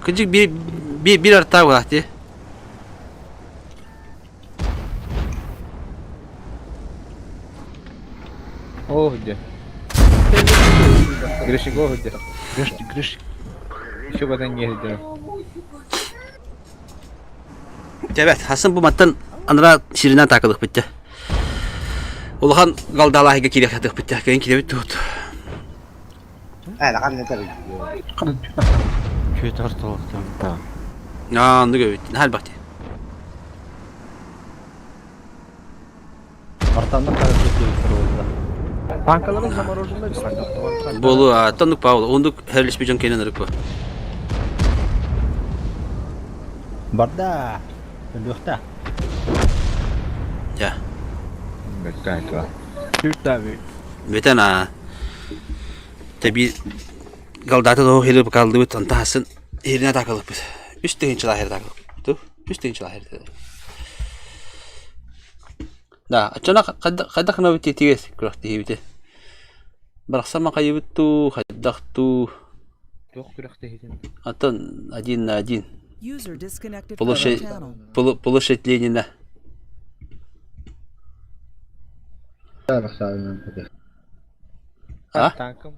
Küçük bir artar vakti. Oh hadi. Girişik oh hadi. Giriş. Şu badan geldi. Evet, Hasan bu mattan anıra şirinden takılık bitti. Ulahan galdalahiga kirek yatık bitti. Kayın kirek tut. Әлі қан етер. Köy tartalıktan. Tamam. Andı gövüt. Hal bakti. Bankaların zamarojunda bir sandaktı var. Bolu tanık Paul. Onduk herliş bir can kenan ırık bu. Барда. Лёхта. Ya. Gayet Türk tabi. Beten ha. Tabi galdata da o heri kaldı bit anta Hasan herine takılık bit. Üstte hinçla her takılık. Tu. Üstte hinçla her. Da, açana kadda kana bitti tiges kuraqti bitti. Bıraksama kaybettu, haddaqtu. Yok bıraktı hedin. Atan один. User disconnected from your channel. Полушетленина. Ha? Tankım.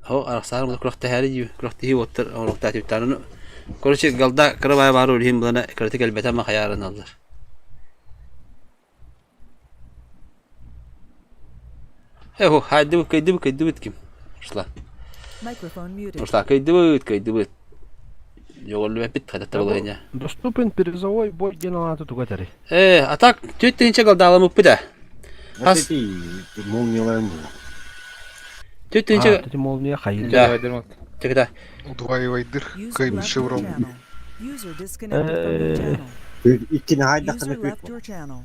Ho, arasar bu kuraqti heri kuraqti otur oraqta tibtanı. Korçi galda karabaya var olhim bana kritik elbette ma xayarın alır. Eho, haydi bu kim? Ruslan. Microphone muted. Ruslan kaydı bu. Yolu hep bit hatta bulayınca. Доступен перезовой бой генерата тугатари. Atak tüttüğünce galda alamıp bir de. Has Молнияларын. tüttüğünce Эти молния хайır. Да. Tekrar. Duayı vaydır. User Kayın left your şıvram. channel. User disconnected from your channel. İkkini hayda User қана left your channel.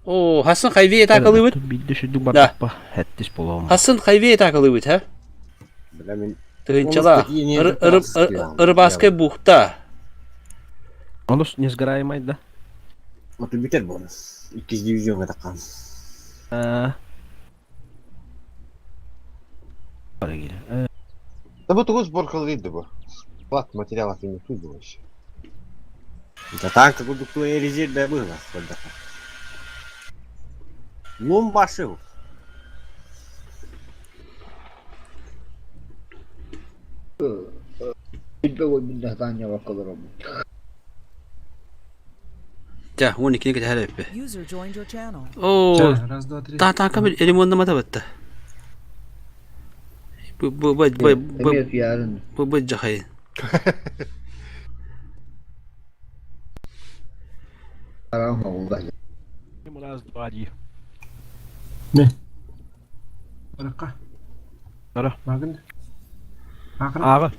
Oo, Hasan kayviye takılı bit. Bir düşürdü Da. bak. Hettis bolam. Hasan kayviye takılı bit ha. Білемін. Тыгынчала. Ырбаскай бухта. Онус несгораемый да. Оты бітер бұны. 2 дивизионға таққан. Да bu tuğuz borkalıydı bu. Plat материалов не тут было еще. Танка күдікті ережерді бұны. Лом башы бұл. Bir billah tanya bakalım. Ja, 12'ni kadar her hep. User joined your channel. Oo. Ta kamil elim onda mata batta. Emir yarın. Bu jahay. Karam oldu. Biraz badi. Рыққа. Nara. Бағын. Ağa.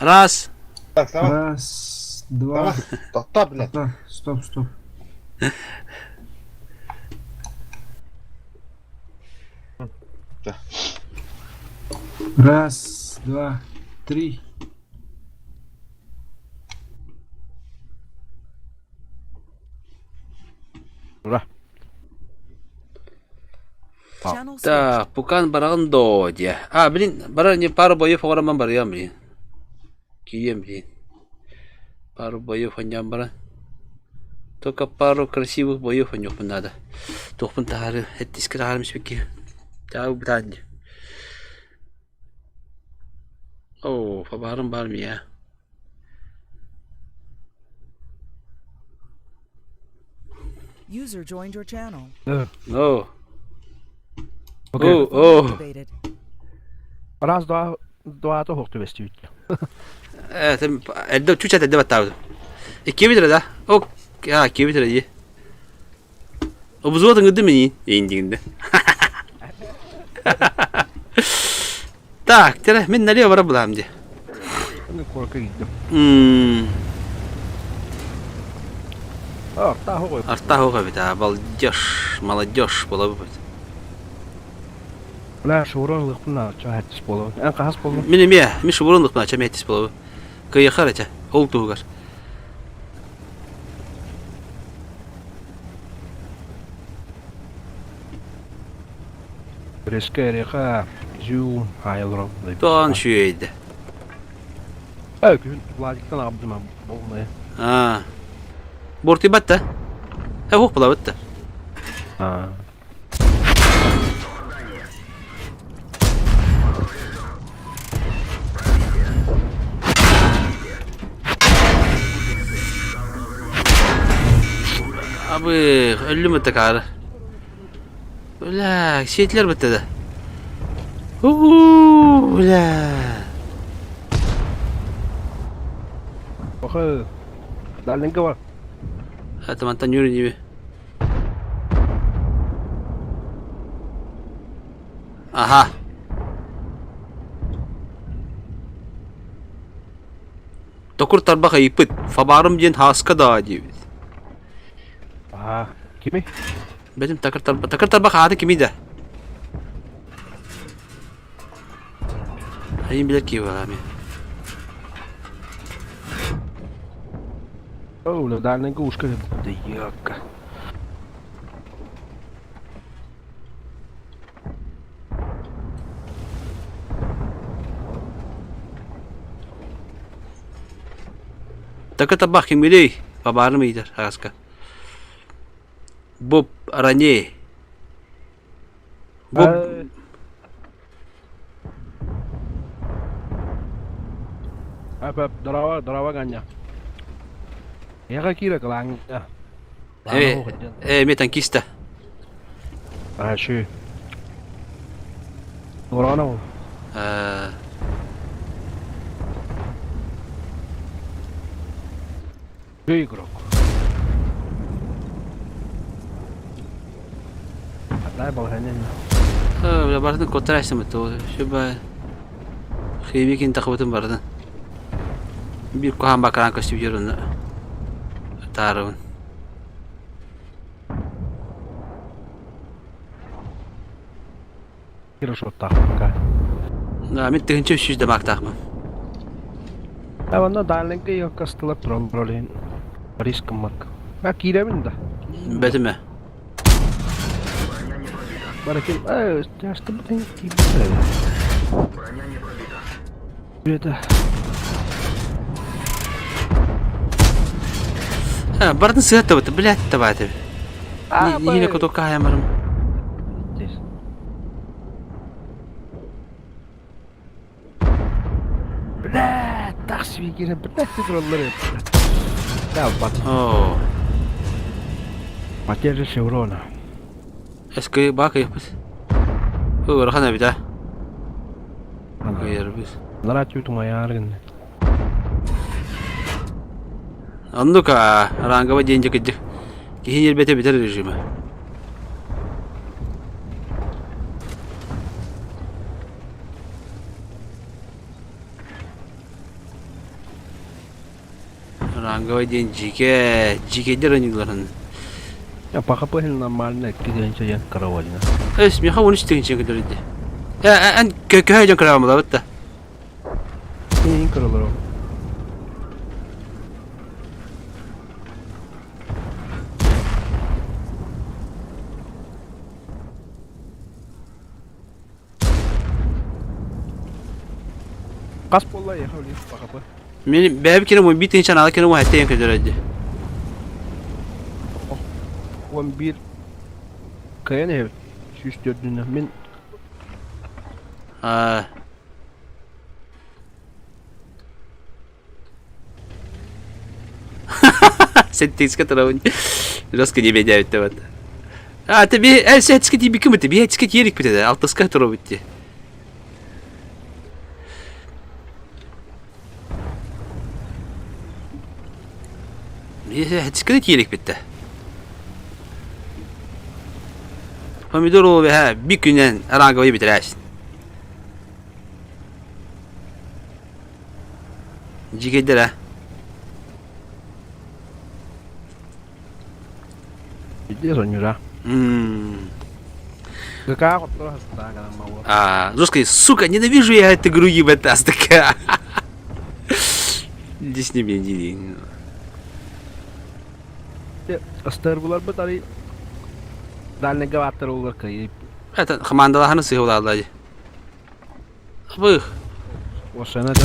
Ras. Раз, два. Tahta bile. Стоп. Раз, два, три. Nara. Channel Ta bukan barang do dia. Bilin barang ni paru boyu fora man barang bilin. Kiyem bilin. Paru boyu fanyam barang. Только пару красивых боев у него надо. Тухпан тахары, это искрарым спеки. Тау бтанди. О, фабарым бар мия. User joined your channel. О. Okey. Activated. Biraz daha da hoktu besti ut. Evet, elde tüçet elde battavdu. 2 litre da. O ya 2 litre diye. O buzu atın gıdı mı iyi? İndiğinde. Tak, tere, men nereye var bulam diye. Bagarni korka gittim. Daha hoğu. Artta hoğa bir daha. Молодежь bola bu. Ulan şuuran lıkpına çahettis bolu. En kahas bolu. Minim ya, mi şu burunluk mu açam etis bola bu. Kıyı kharaca. Ol tuğgar. Reske ereka. Zuu hayalrom. Doğan şuyeydi. Öykün lajiktan abduma bolmaya. Ha. Borti batta. Ha hoq bola batta. Ha. Abi öllü mü tekarı? Ulan şehitler bitti de. Ulan. Bakı. Dalınca var. Ha tamam tan yürü gibi. Aha. Tokur tarbaka ipit. Fabarım diyen haska dağı diyor. Aha. Kimi? Benim takır tarbaka adı kimiydi? Hayır bilir ki var abi. Oh, dalınca uçka de yok. Takır tarbaka kimiydi? Fabarım iyidir haska. Bob ранее. Bob Apa darawa ganya. Ya kira kelang. Metankista. Ah şu. Orana o. Büyük rok. Hatta balhanen. Öyle bardın kontraştı mı to? Şu ba. Xeybikin takıbıtın bardın. Bir kohan bakaran kaçtı bir yerinde. Tarığın. Kira şu takka. Ben tığınca 300 demek takmam. Ya bana dalınca yok kastıla trolleyin. Risk mak. Ha kira minda. Betime. Barakin, just a thing. Beda. Ha, bardın sıhhat tabatı, bilet tabatı. Yine kutu kayamarım. Bilet, taksi gire bilet trolleri. Ya bak. Oo. Makyajı Chevron. Eski bak yapız. Bu rakana bir daha. Hayır biz. Nara çutum ayarın. Anlık ha, ranga ve cenci kıcık. Kihin yer bete biter rejimi. Ranga ve cenci de rangilerin. Ya pakapa hil normalne kigençe yan karawalina. Esmi ha onu isteyin çünkü durdu. En köhecan karavamı da bitti. İyi karalar o. Kas bolla ya hawli pakapa. Benim bebekine bu bir tane alırken bu hatta yankı durdu. Wan bir kayan ev. Şu dördüne min Aa. Sen tezgah tarafın. Raska diye bedava etti bana. Ha tabii sen tezgah diye bir kımıtı. Bir tezgah yerik bir de. Alt tezgah tarafı bitti. Bir tezgah yerik bitti. Pomidor ol ve ha bir günden rangayı bitirersin. Jigeyder ha. Jadi sonjura. Какая вот просто так она мало. Жестко, сука, ненавижу я эту игру ебатас такая. Здесь не бенди. Астер булар бит али. Дальне гаваттар улар кайып. Это командалар ханы сыйы булады. Абы. Ошана да.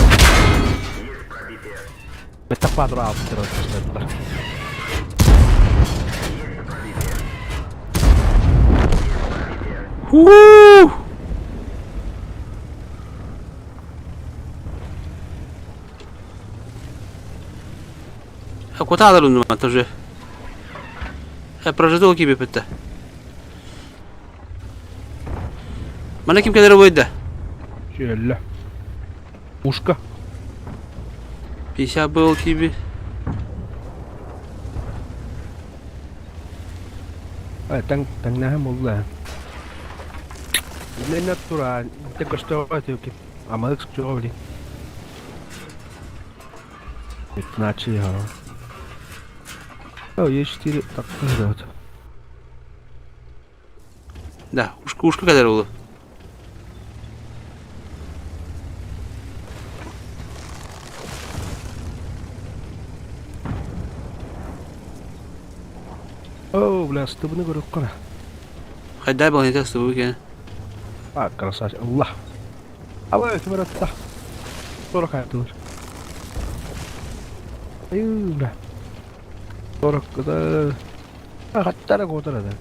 Бета квадро аптыр астер. Куда надо лунно тоже? Прожитал киби петта. Mana kim kadar boyda? Şöyle. Ушка. Пися был киби. Tang nahan mo la. Не натурально. Те коштовать оки. Ама их чували. 15 ha. О, есть 4 так назад. Да, ушка kadar oldu. О, бля, стыбны көріп қана. Қайдай бұл не тәсті бұл екен? Красавчик, Аллах. Аллах, кім әратта. Sonra қайтылыр. Аю, бля. Sonra қыда. Қаттары қотыр адам.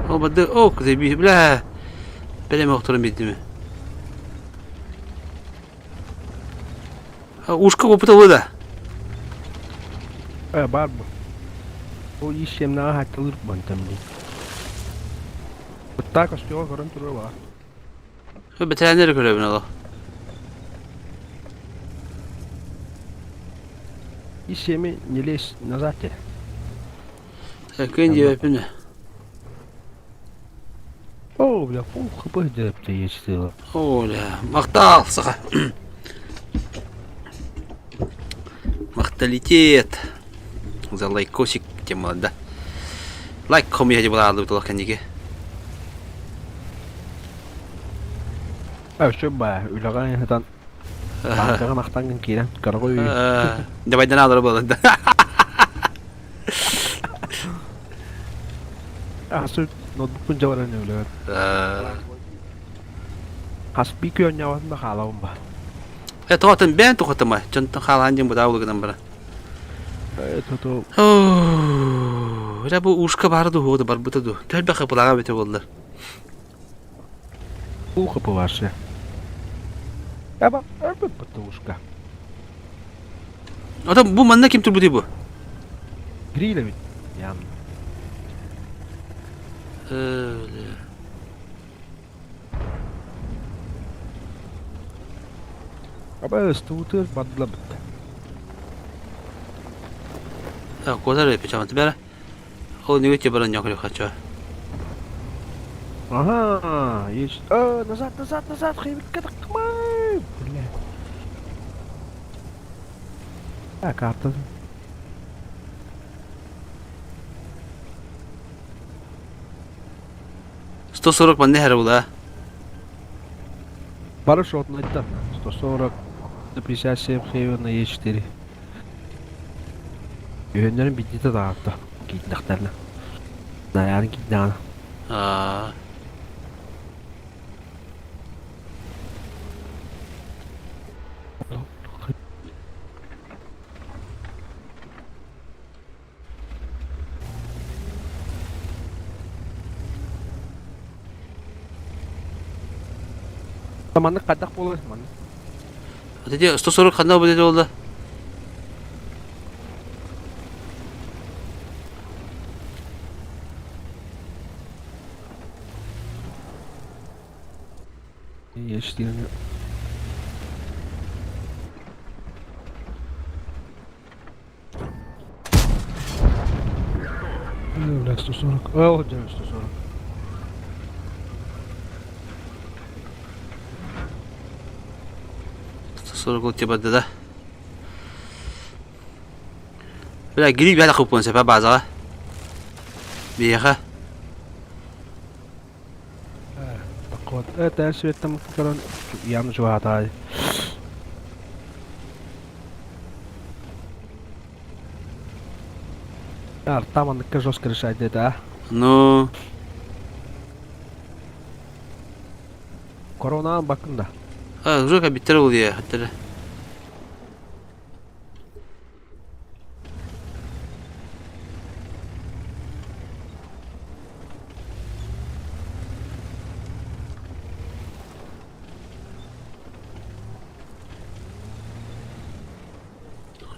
О, бады, о, қызай бей, бля. Бәлем оқтырын бейді ме? Ушка опыта oldu. Бар bu. O iş yemine hatırlar bantamlı. Hatta kaçıyor görün turu var. Betenleri görevini al. İş yemi nileş nazate. Kendi yapını. O bile bu kapı deyip de geçti. Ola, maqtal sıqa. Махталитет. За лайкосик тема, да. Лайк коми хади булады бутылық кәнеге. Şu ba, ulagan yatan. Bankaga maqtangan kiran, qaraqoy. Dabайдан алыр болады. Asıl notebook'un jawaran ulagan. Hasbi köyün yawan da halawım ba. Тоғатын бән тоғытыма. Жонтын қаланжын бұда ұлығынан бұра. Toto. Ра бұл ұшқа барды ходы бар бұтады. Тәлбі қапылаға бәте болдыр. Bu kapı var şey. Ya bak, örbet battı uşka. Adam bu manna kim tur bu? Griyle mi? Yan. Öyle. Ama stutur badla bitti. Ya kodar yapacağım atı bera. O ne geçe baran yakıyor kaçıyor. Aha, есть. Назад, хейвик катакмай. Бля. А, карта. $140 manne her ula. Барыш отнайта. 140. 57 хейвик на Е4. Yönlerin bitti de dağıttı. Gittiklerine. Nararın gittiğine. Aa. Zamanlık kadak bolur man. Dedi 140 qanday bo'ladi oldu? Geçtiğini. Бля, 140. О, 140. Sorgu tibadda da. Bela gili bir ala kupon sefa bazaga. Biyaha. Bak, ters ettim karan yanlış var hata. Ya tamam dikkat jos kırışaydı da. No. Korona bakın da. Ha, ruka bitter oluyor hatta.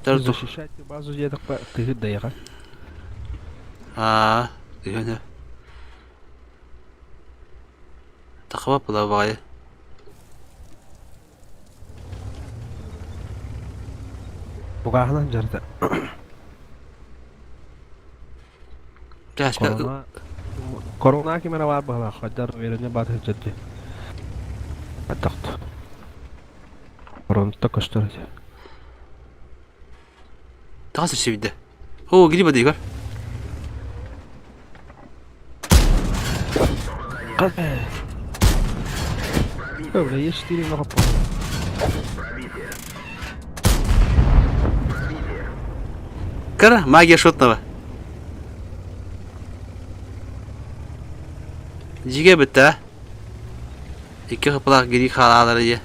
Защищайте базу, я так ты доехал. А, дегенде. Тахва плаває. Бугахнан жарда. Корона. Корона кимера var bana. Hacer verince batı ciddi. Ataktı. Korona da koşturacak. Тагас шивде. Оо, гири бад игар. Öyle yeşilliğin kapı. Кара, магия шотного. Жиге бітті. İki kapılar geri kalaları ye.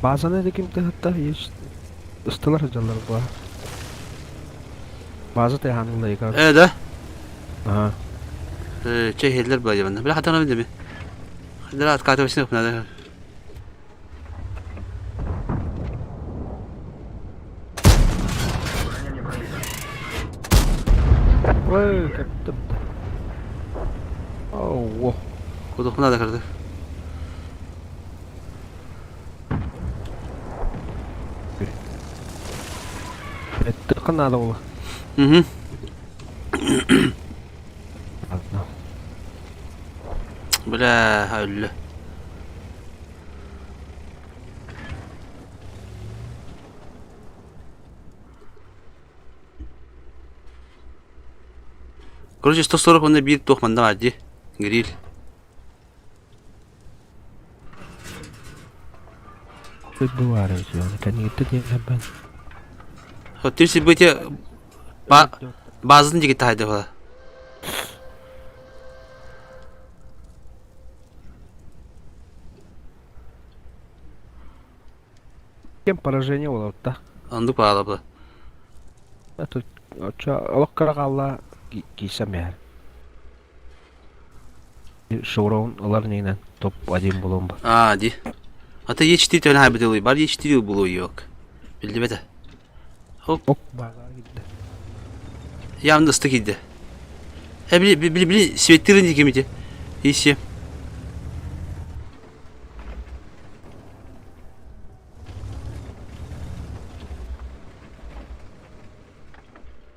Bazen de kimde hatta hiç ıstılar canları bu. Bazı tehanında yıkar. Evet. Aha. Çehirler böyle bana. Bile hatan olabilir mi? Hadi rahat katı başına yapın. Vay kaptım. Oh, wow. Kudukuna da kırdı. Etti kanada ola. Hı. Bile öyle. Короче, 140 onda bir tohmanda vardı. Grill. Бывает yani. Kan gitti diye ben. Hotirsi böyle bazı gitti haydi falan. Kim поражение oldu da. Andık bağlı bu. Это Allah karagalla giysem yani. Şovrun alar neyle top adayım bulun bu. Hadi. Hatta E4 tane haybet oluyor. Bari E4 buluyor yok. Bildi be de. Hop. Ok bazağa gitti. Yanında ıslık gitti. He bili svettirin dikimiydi. İyisi.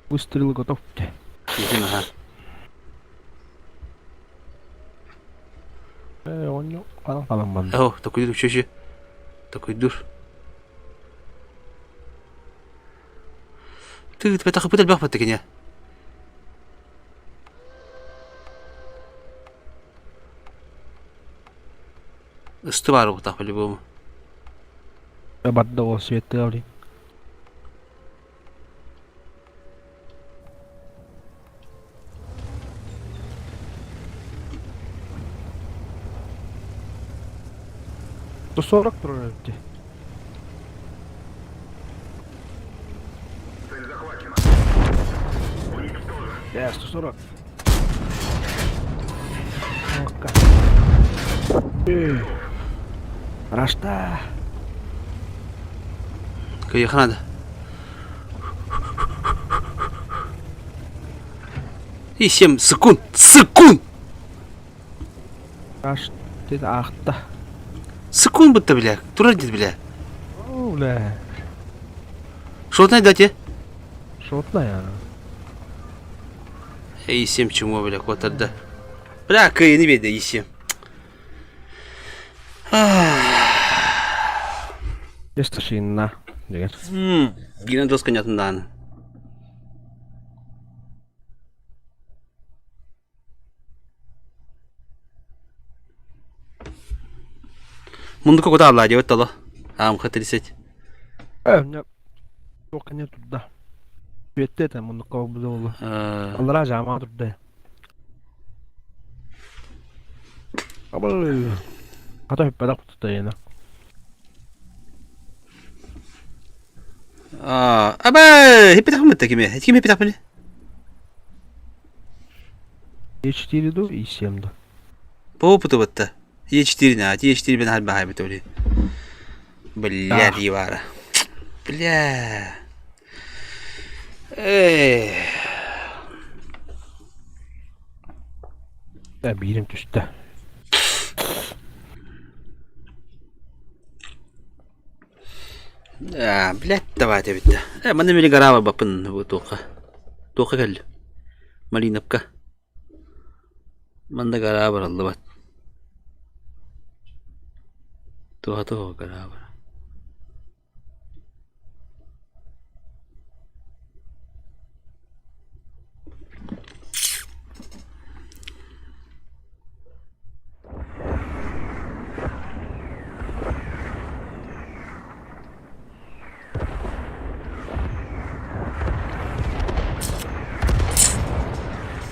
Выстрел готов. Bizim ha. Он yok. Kalan bana. Oh, takuydu çocuğu. Takuydur. Ты takıp bir bak batık ya. Üstü var bu tak по-любому. Бадда о свете али. То 40 пролетти. Я 140. Ока. Рашта. Kıyıkın hadi. İşim sıkun. Sıkun. Раш. Ты ахта. Sıkun bitti bile. Durun dedi bile. Оля. Şort ne dati? Шотная. İsim çumu böyle kotarda. Bırak kıyını bir de isim. Esto sinna. Деген. Yine dost kanyatından. Mundu kokuda Allah diyor tala. Khatır set. Ne? Yok ne tuttu. Bette de bunu kabul oldu. Allah jama tuttu. Ama hatta hep beraber tuttu yine. Ama hep takım mı takım ya? Hiç kim hep takım ne? Hiç değildi o isimdi. Bu putu batta. Yeştir ne? Yeştir ben harbi haybet öyle. Billa divara. Billa. Ya birim düştü. Bilet de var tabii. Bana böyle garava bakın bu toka. Toka geldi. Malinapka. Bana garava Allah bak. Toha garava.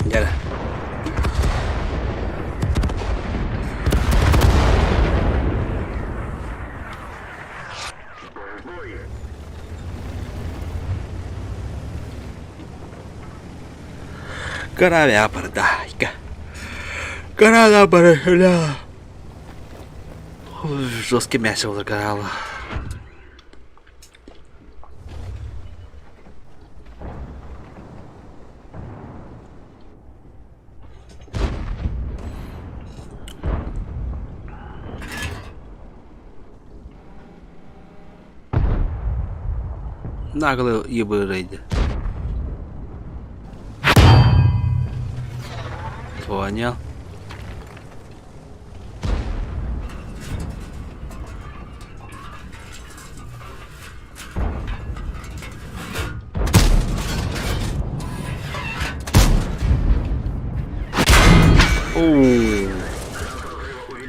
Gel. Garave aparda. Garave aparda. Жесткий мясо olur garave. Нагло ебырыйды. Понял.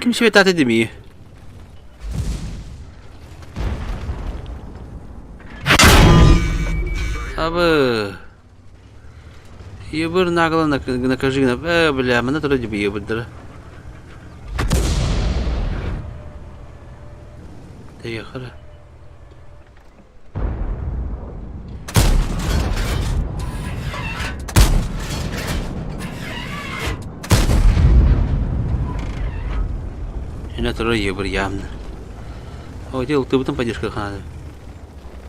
Kimse vetat edemiyor. Abi. Ебыр нагло накажи на бля, мене вроде бы ебыр. Да ехала. Yine troll ебыр явно. Ой, делал ты потом поддержка надо.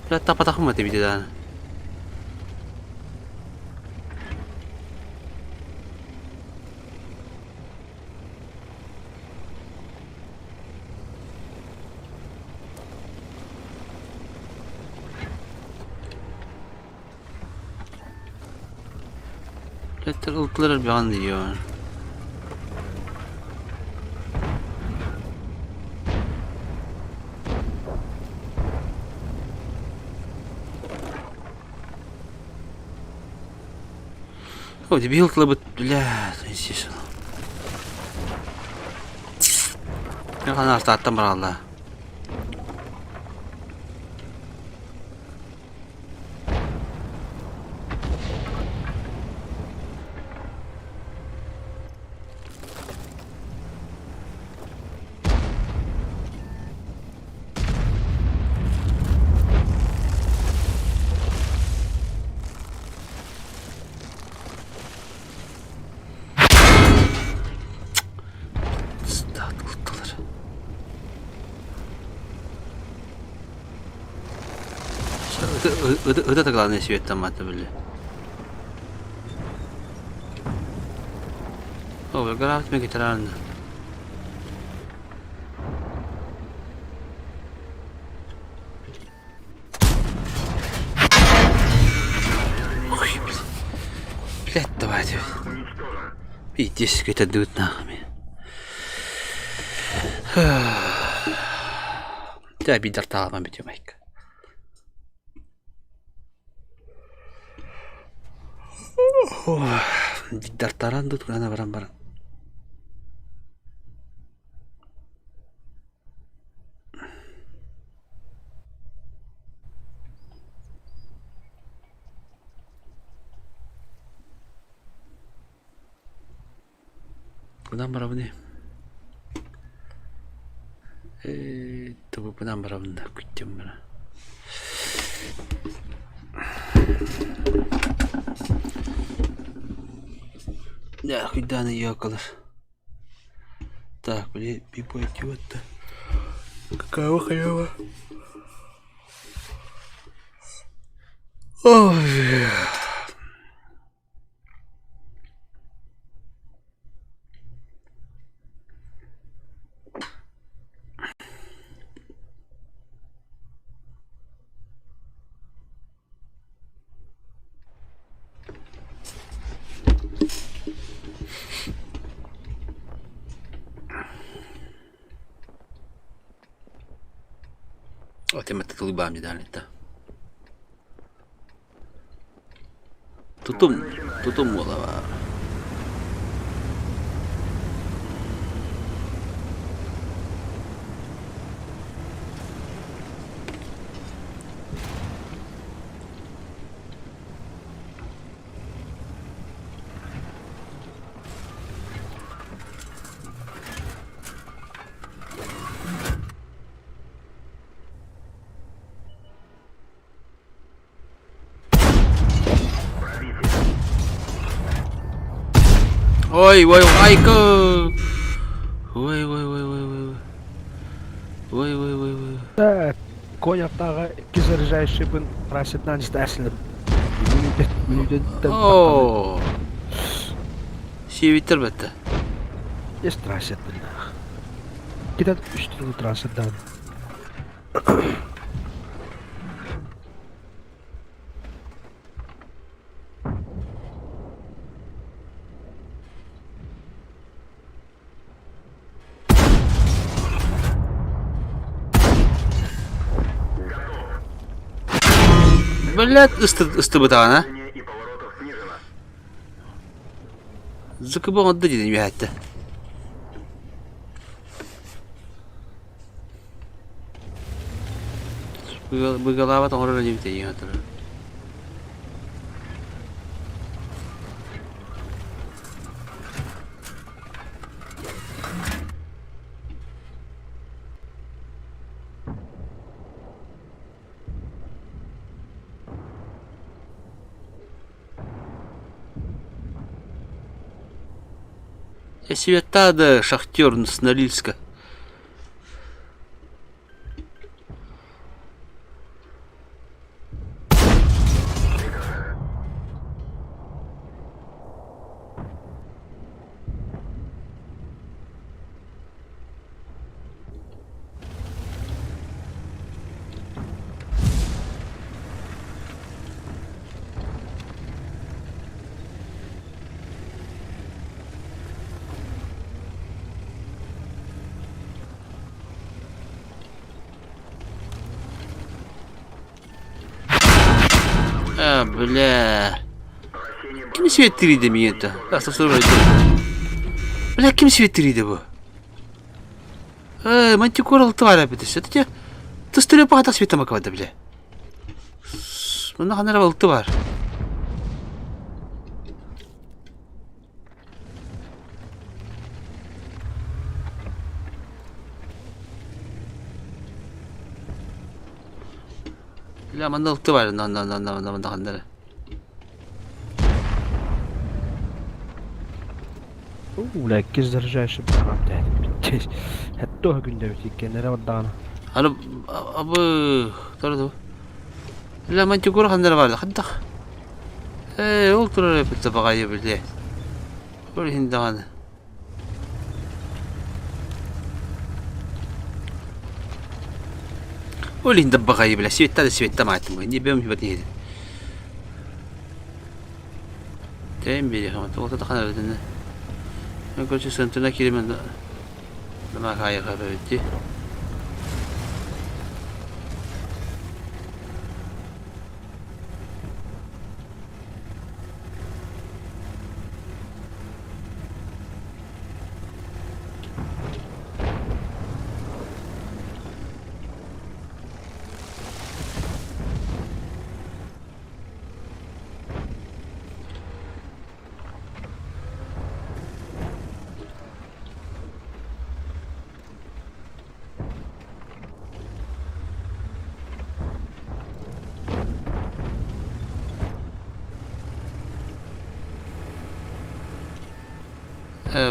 Бля, та потахма ты видишь, да. Tırıltılar bir an diyor. О, дебил клуб, бля, естественно. Я канал стартом брал, да. Это главный свет там это были. О, графт мегатаран. Блядь, давайте. Видишь, это дует нахами. Да, бидар талмам бит юмайка. Бидар таран дут гана баран. Куда барабны? Тобу куда барабны күттем бара. Да, куда якалар. Так, блин, пипать вот-то. Какого хрена? Ой. Otimme tulibaa mitään että tutum muualla vaan. Ой, айка! Ой. Так, конь оттағы заряжающий бін просетнан ждәсіліп. Ооо. Севитер бәтті. Есть трасет бін. Кетет үштіргі трасеттан. Блядь, ысты бытаған, а? Закыбан отды дедім бәтті. Бұйғалаба тоңырыр немте ең атырыр. Святада шахтер с Норильска. А, бля. Кім светтірейді мен-то? Бля, кім светтірейді бұ? Мантикорал тварь бітісі. Ты стөлі пағатақ светтамақ вады, бля. Мұнда қанар балықты бар. Бля, мұнда ұлты бар, мұнда қандары. Бля, кез заряжающий бін. Биттес. Хәтті оғы күнде өтекен, әрі баддағаны. Аны, абы... Тұрды. Бля, мантикор қандары барды, қандақ. Ол тұрар өпітті бағайы, бля. Ол хиндағаны. Oli hinda bagay bla света маатым. Не бем хибат не. Тэм бери хамат. Ол та хана беден. Короче, центрна киримен дана хая харабити.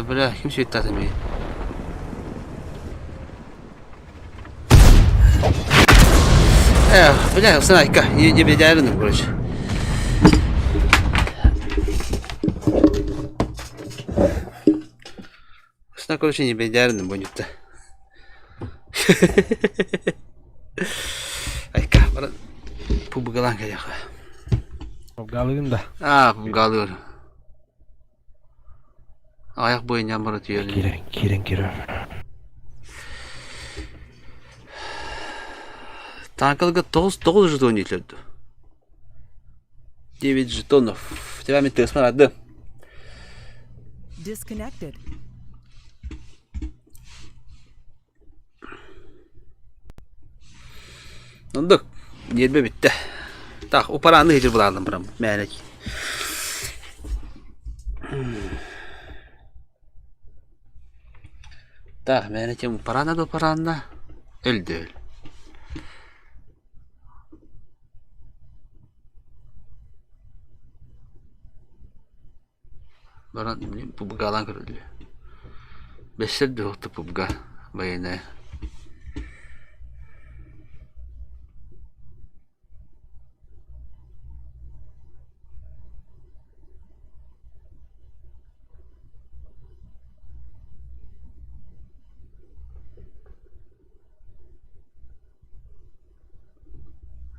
Бля, kim şey itti atayım. Бля, снайка, не бедярный, короче. Сна, короче, не бедярный будет-то. Ayka, bana pubgalan kayak. Galıyım da. Pubgalıyor. Ayak boyun yağmur atıyor. Kiren. Танкалга 9 жетон етілді. 9 жетонов. Тебя мен тесмар ады. Disconnected. Ондық. Нербе бітті. Так, o paranı hecir bulardım buram. Mələk. Так, mələkim parana da parana. Öldü. Bana pubgalan kırıldı. Beşler de yoktu pubga. Bayına.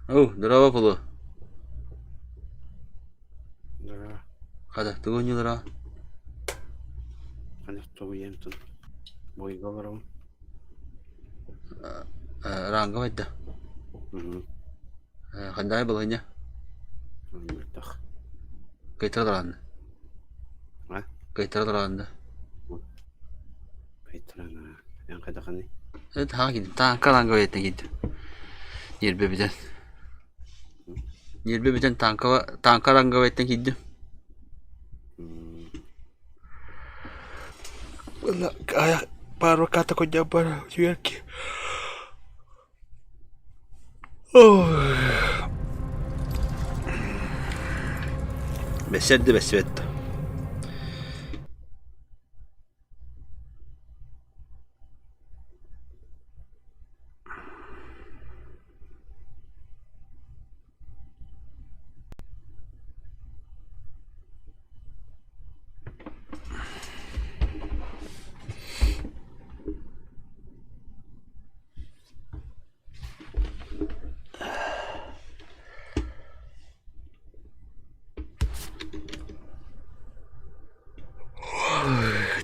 Дрова было. Да. Kada, tuh nyulara. Hani tuh yentun. Boy galarım. Rangga wedda. Kanday balanya. Anladık. Kayıtlardan. Ha? Kayıtlardan. Kayıtlardan. Yang kada kan ni. Evet, ha gidin. Tanka rangga wedda gidin. Yerbebiden. Yerbebiden tanka rangga wedda gidin. Wala kaya para kata ko dyan para siyaki. Beseddi besvetto.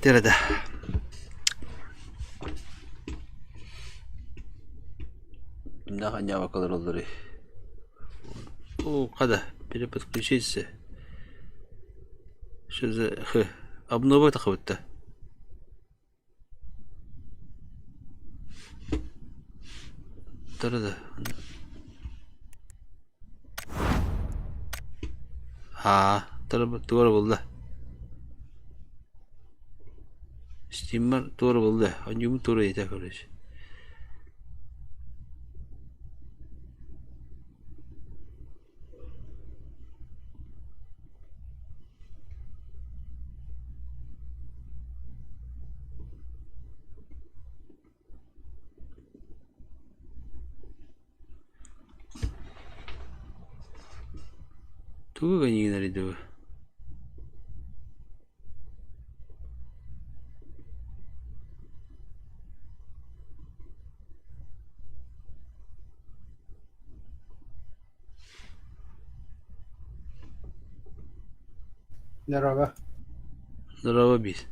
Terada. Да, ханява калоралары. Када, переподключиться. Что за обнова такой-то? Терада. Терада туар болды. Steamer tour болды. Анюм тур ете короче. Туга не нариду. Здорово. Здорово, бис.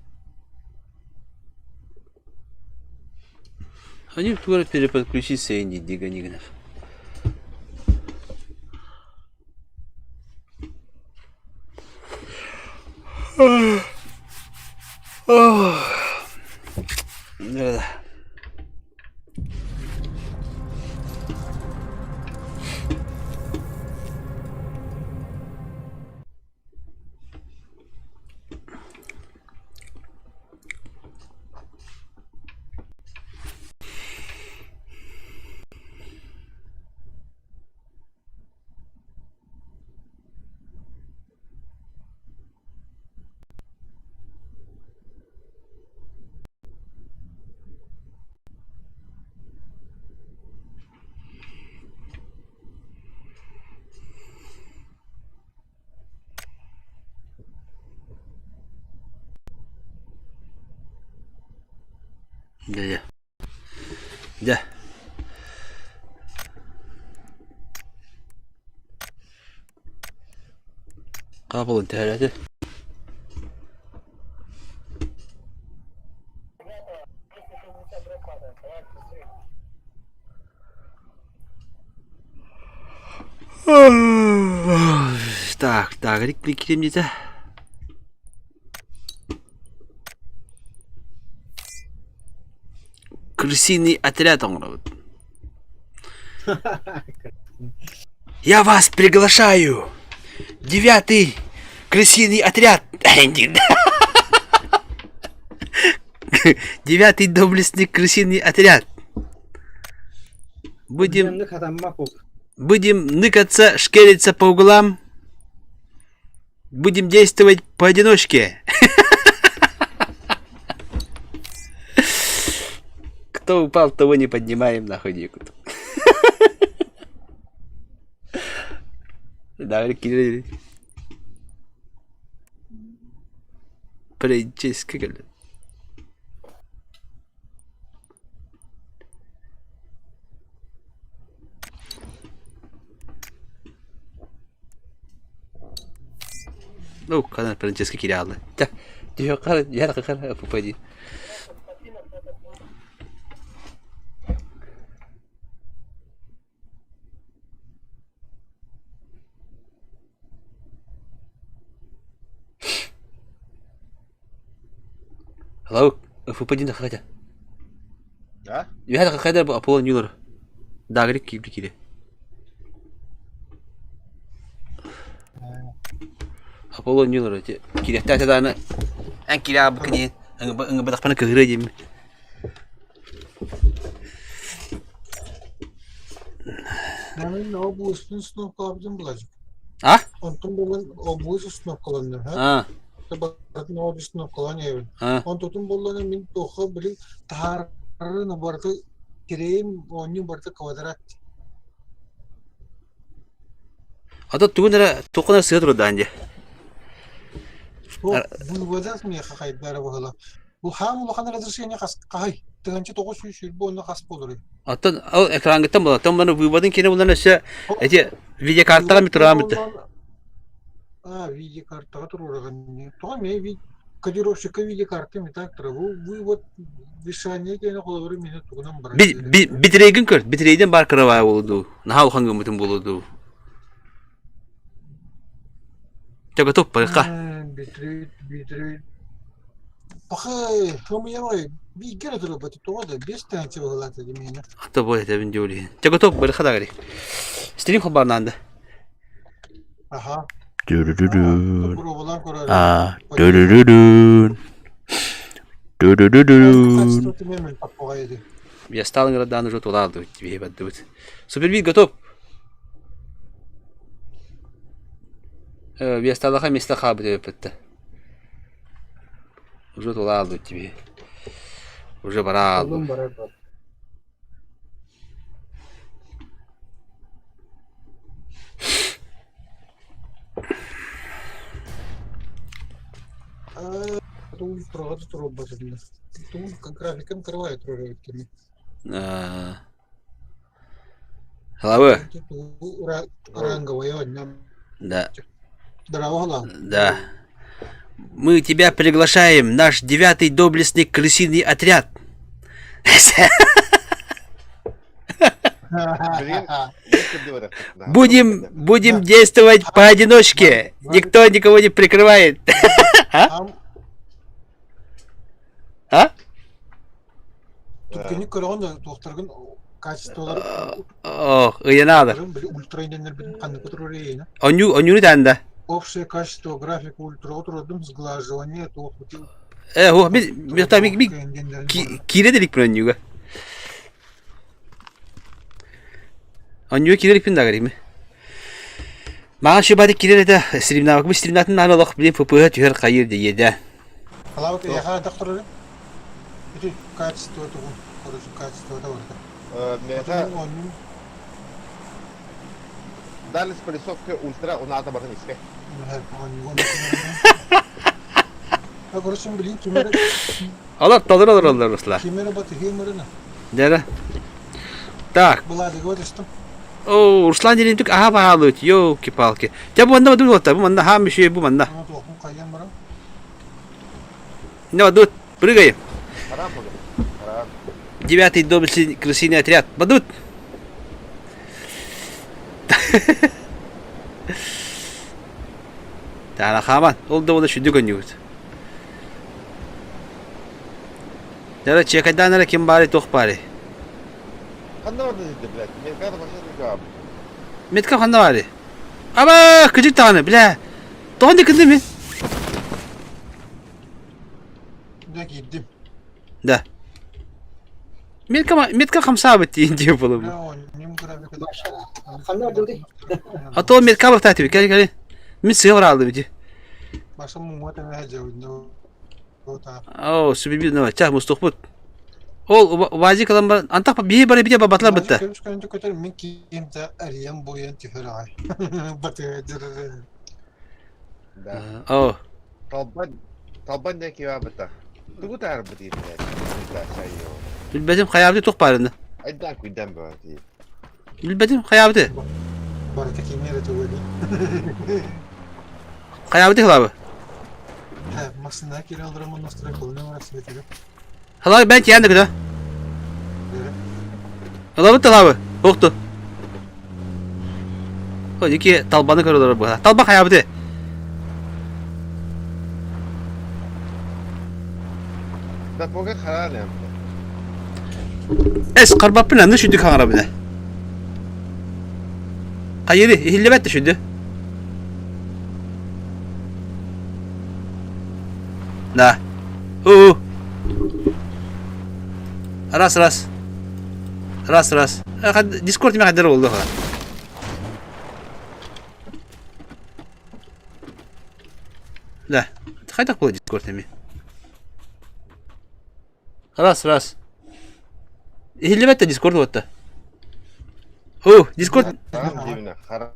Они скоро переподключиться и не Диганигнов. Да. Да. Да. قابل انتهى. Так, реквизиты где-то. Крысиный отряд, он говорит. Я вас приглашаю. 9-й крысиный отряд. 9-й доблестный крысиный отряд. Будем ныкаться, шкериться по углам. Будем действовать поодиночке. Кто упал, того не поднимаем, нахуй никуда. Да, Кирилл. Прическа, говорит. Ну, когда прическа Кирилла. Да, я как попади. Hello, попади на хотя. А? Я так хотя бы Аполлон Юлер. Да, говорит, кипли. Аполлон Юлер, кире, та на. Кире абкни, ангба так пана кагрыдим. Namin o üstün sınıf kalabildin bulacak. А? Ontun bulun o üstün sınıf kalanlar ha. А. Bakın o üstün sınıf kalan evin. А. Ontun bulun min toha bili taharını bardı kireyim onun bardı kvadrat. Ата тугунара сыдыр данде. Bu vadat mı yakayıplara bakalım. Bu ham ulakanlar adresini kay. Tıgancı toğu suyuşur bu onda kasp olur. Аттан ал экрангыттан болот. Там мана выводын кене булдан эше эти видеокартага ми турамыт. Видеокартага турураган. Тоға мен кодировщикка видеокарты ми так тура. Bu вывод вишание кене колору мени тугунан бар. Битрейгин көр. Битрейден бар кырабай болду. Нахал хангымытын болду. Тага топ байка. Битрей. Пахай, хому ямай. Bir kere durup batı toğa da 5 tane çabalat dedim yine. Hatta bu ete ben diyorum. Çako top böyle kadar gari. Stream haberlerde. Aha. Dürürürün. Provalar korar. Aa, dürürürün. Dürürürün. Я стал градан уже туда тебе поддут. Супербит готов. Я стал ха места хабы петте. Уже туда тебе. Уже пора. Тут проводы работали. Тут как графиком открывает ролики. Головы. Ранговая. Да. Здорово. Да. Мы тебя приглашаем, наш 9-й доблестный крысиный отряд. Будем действовать поодиночке. Никто никого не прикрывает. А? Türkiye'nin kırağında doktorun kачестволары О, я надо. ультраиненер битен канды контролирует. Оню танда. Общее качество графика ультра отродым сглаживание тохути. О, ми там ми кире dedik bunu onюга. Onyu kirelik pin dagari mi? Mağan şu badik kirele de streamna bak bu streamnatın nana lok bilip fıpıha tüher kayır diye de. Алавка яха doktorу. Это качество того, короче, качество того. Мета дали спрессовка ультра уната барниска. Короче, блин, кемера. Allah alır Ruslar. Кемера баты хемерина. Dere. Так. Была договоришься. О, Руслан делин тük aha pahalı. Ёлки-палки. Ya bu anda dur bu anda ham bir şey bu anda. Она тохун кайян бара. Ne var dur. Прыгаем. Харам бага. Харам. 9-й доблестный крысиный отряд. Бадут. Тана хаман. Oldu oldu şu dükkanı. Dere çekaydan nere kim bari tok bari. Kanda orada dedi blek. Men kada başladı cevap. Metka kanda bari. Ama küçük tane bile. Doğan dikindi mi? Ne gittim. Da. Metka kamsa bitti diyor bunu. Ya oynayayım grafik. Kanlar durdu. Hatta o metka bak tahtı. Gel. Min sığır aldı bici. Başka mumu da ne cevabında. Oo, sübübi ne var? Çah mustaqbut. Ol vazi kalan bar antak bir bare bir de babatlar bitti. Görüş kanca kötü min kim de arayam boyan tüferay. Batı Da. Oo. Talban ne ki var bata. Tugu tar bu değil. Da sayıyor. Bilbedim hayabı tok barında. Aydan kuydan bu değil. Bilbedim hayabı. Barata kimyere tuvali. Hayabı abi. Ha, masına kira alırım nasıl kolunu var asmeteli. Hala ben kendi kadar. Hala bitti abi. Oktu. O iki talbanı karıyorlar bu kadar. Talban hayabı. Da boga karar ne? Es karbapın andı şu dükkan arabına. Hayır, hillebet de şuydu. Da. Ras. Discord mi kadar oldu ha. Da. Kaydak bu Discord mi? Ras. Hillebet de Discord oldu. Discord. Tamam dibine karar.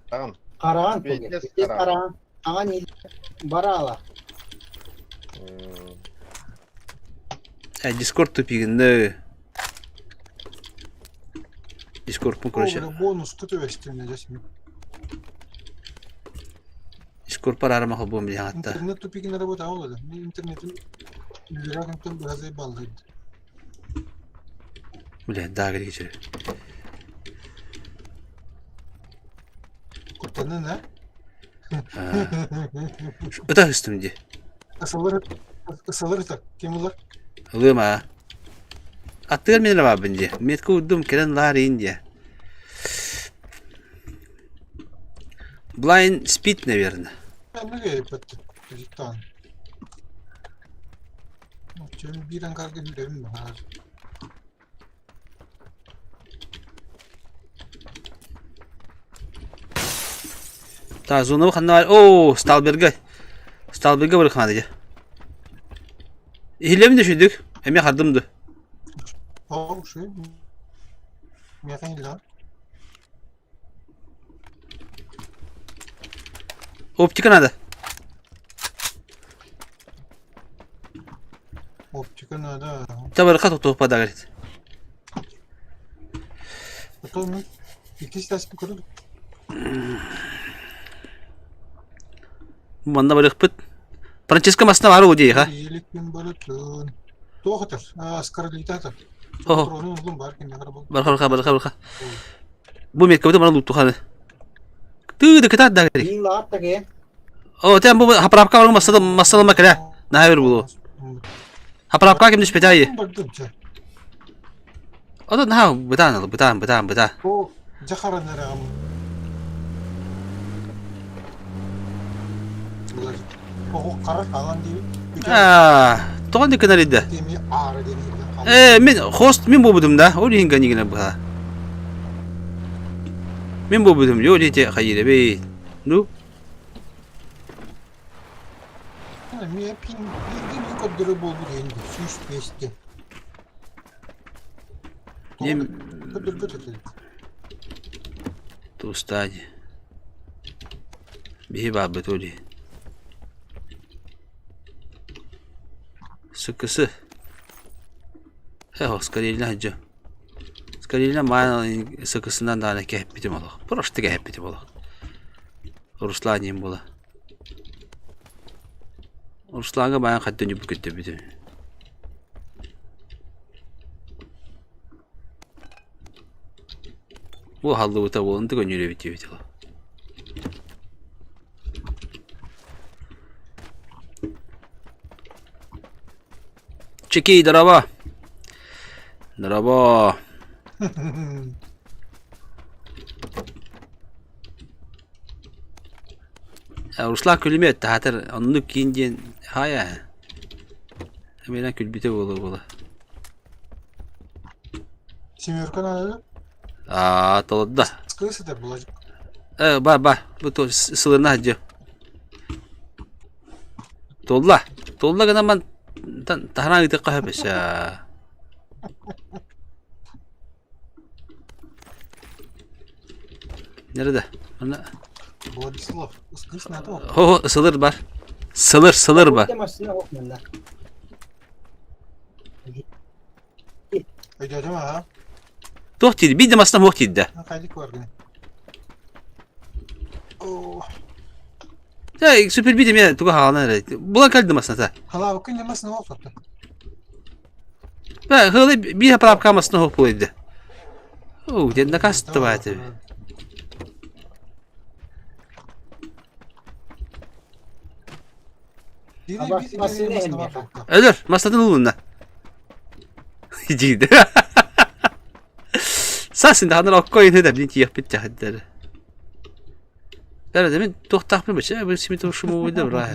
Tamam. Karahan. Bekles Biz karahan. karahan. Ani barala. Discord topiginde. Discord mu kuruşa? Bonus kutu veştirine jasmi. Discord para aramak bu mu hatta? İnternet topigin araba da oldu. İnternetin lirakan tam biraz ay bağlıydı. Ulan daha geri geçiyor. Kurtanın ha? Öte üstümde. Isılır tak. Kim ular? Oğlum ha. Attır beni var bence. Metko udum keren larin diye. Blind speed ne verdi? Ben ne gerek etti? Cidden. Cem bir an karga gülerim var. Ta zona bakın ne var? Oo, Stalberg'e bırakmadı ya. Hile mi düşündük? Hem yakardımdı. O şey. Yakın lan. Optik anada. Optika nada. Tabar kat topa da galet. Otomu. İkisi de aşkı kuruldu. Bunda bırak pıt. Francesca masna var o diye ha. İyilik bin balıtın. Doğutur. Askarı litat. Ho. Onun uzun var ki ne kadar bu. Barka. Bu mekkabda bana luttu hadi. Tüy de kita da gari. Ing lahat tage. O tem bu haprapka var masal makale. Ne haber bu? Haprapka kim nispeti ayı. O da ne betan. O Cahara nere ama. O karar alan değil. Toğan dikkaner idde. Demi ağrı deniyor. Min host min bu budum da. O lihin gani gine bu ha. Min bu budum yo lihin te hayire be. Nu. Mi pin bir kodları bol bu değil. Süs beşte. Yem Dur. tu stadi. Bihi babet oli. Sıkısı. Скорее hacı. Скорее mağana sıkısından daha ne kehip bitim ola. Proştu kehip bitim ola. Ruslaniyim bola. Ruslan'a bayan kaddönü bu kötü bitim. Bu halde bu tabi olunca gönüyle bitiyor. Çeki daraba. Ruslan külümü etti hatır. Onluk giyincen haya. Hemen külbite bola. Семерка надо. Taladı da. Sıkıysa da bulacak. Бар. Bu sılırına hacı. Tolla gana ben tahran gidip kahvesi ya. Nerede? Bana... Владислав, sıkıysa надо. Ho ısılır var. Sılır var. Öyle değil mi ha? Toh değil. Bir de aslında hoh değil de. Kaydık var gene. Oh. Ya süper bir de ya. Tuğ halına nerede? Bulan kaldım aslında. Hala bakın yemesin ne oldu? Ben hılı bir yapıp kalmasına hoh bulaydı. Ne kastı var tabi. Ölür. Masadan ulundan. Hiciydi. Sasında hanır ok koyun hedef linki yapıp cahitleri. Ben demin tohtak bir başı. Bu simit hoşuma uydu bura.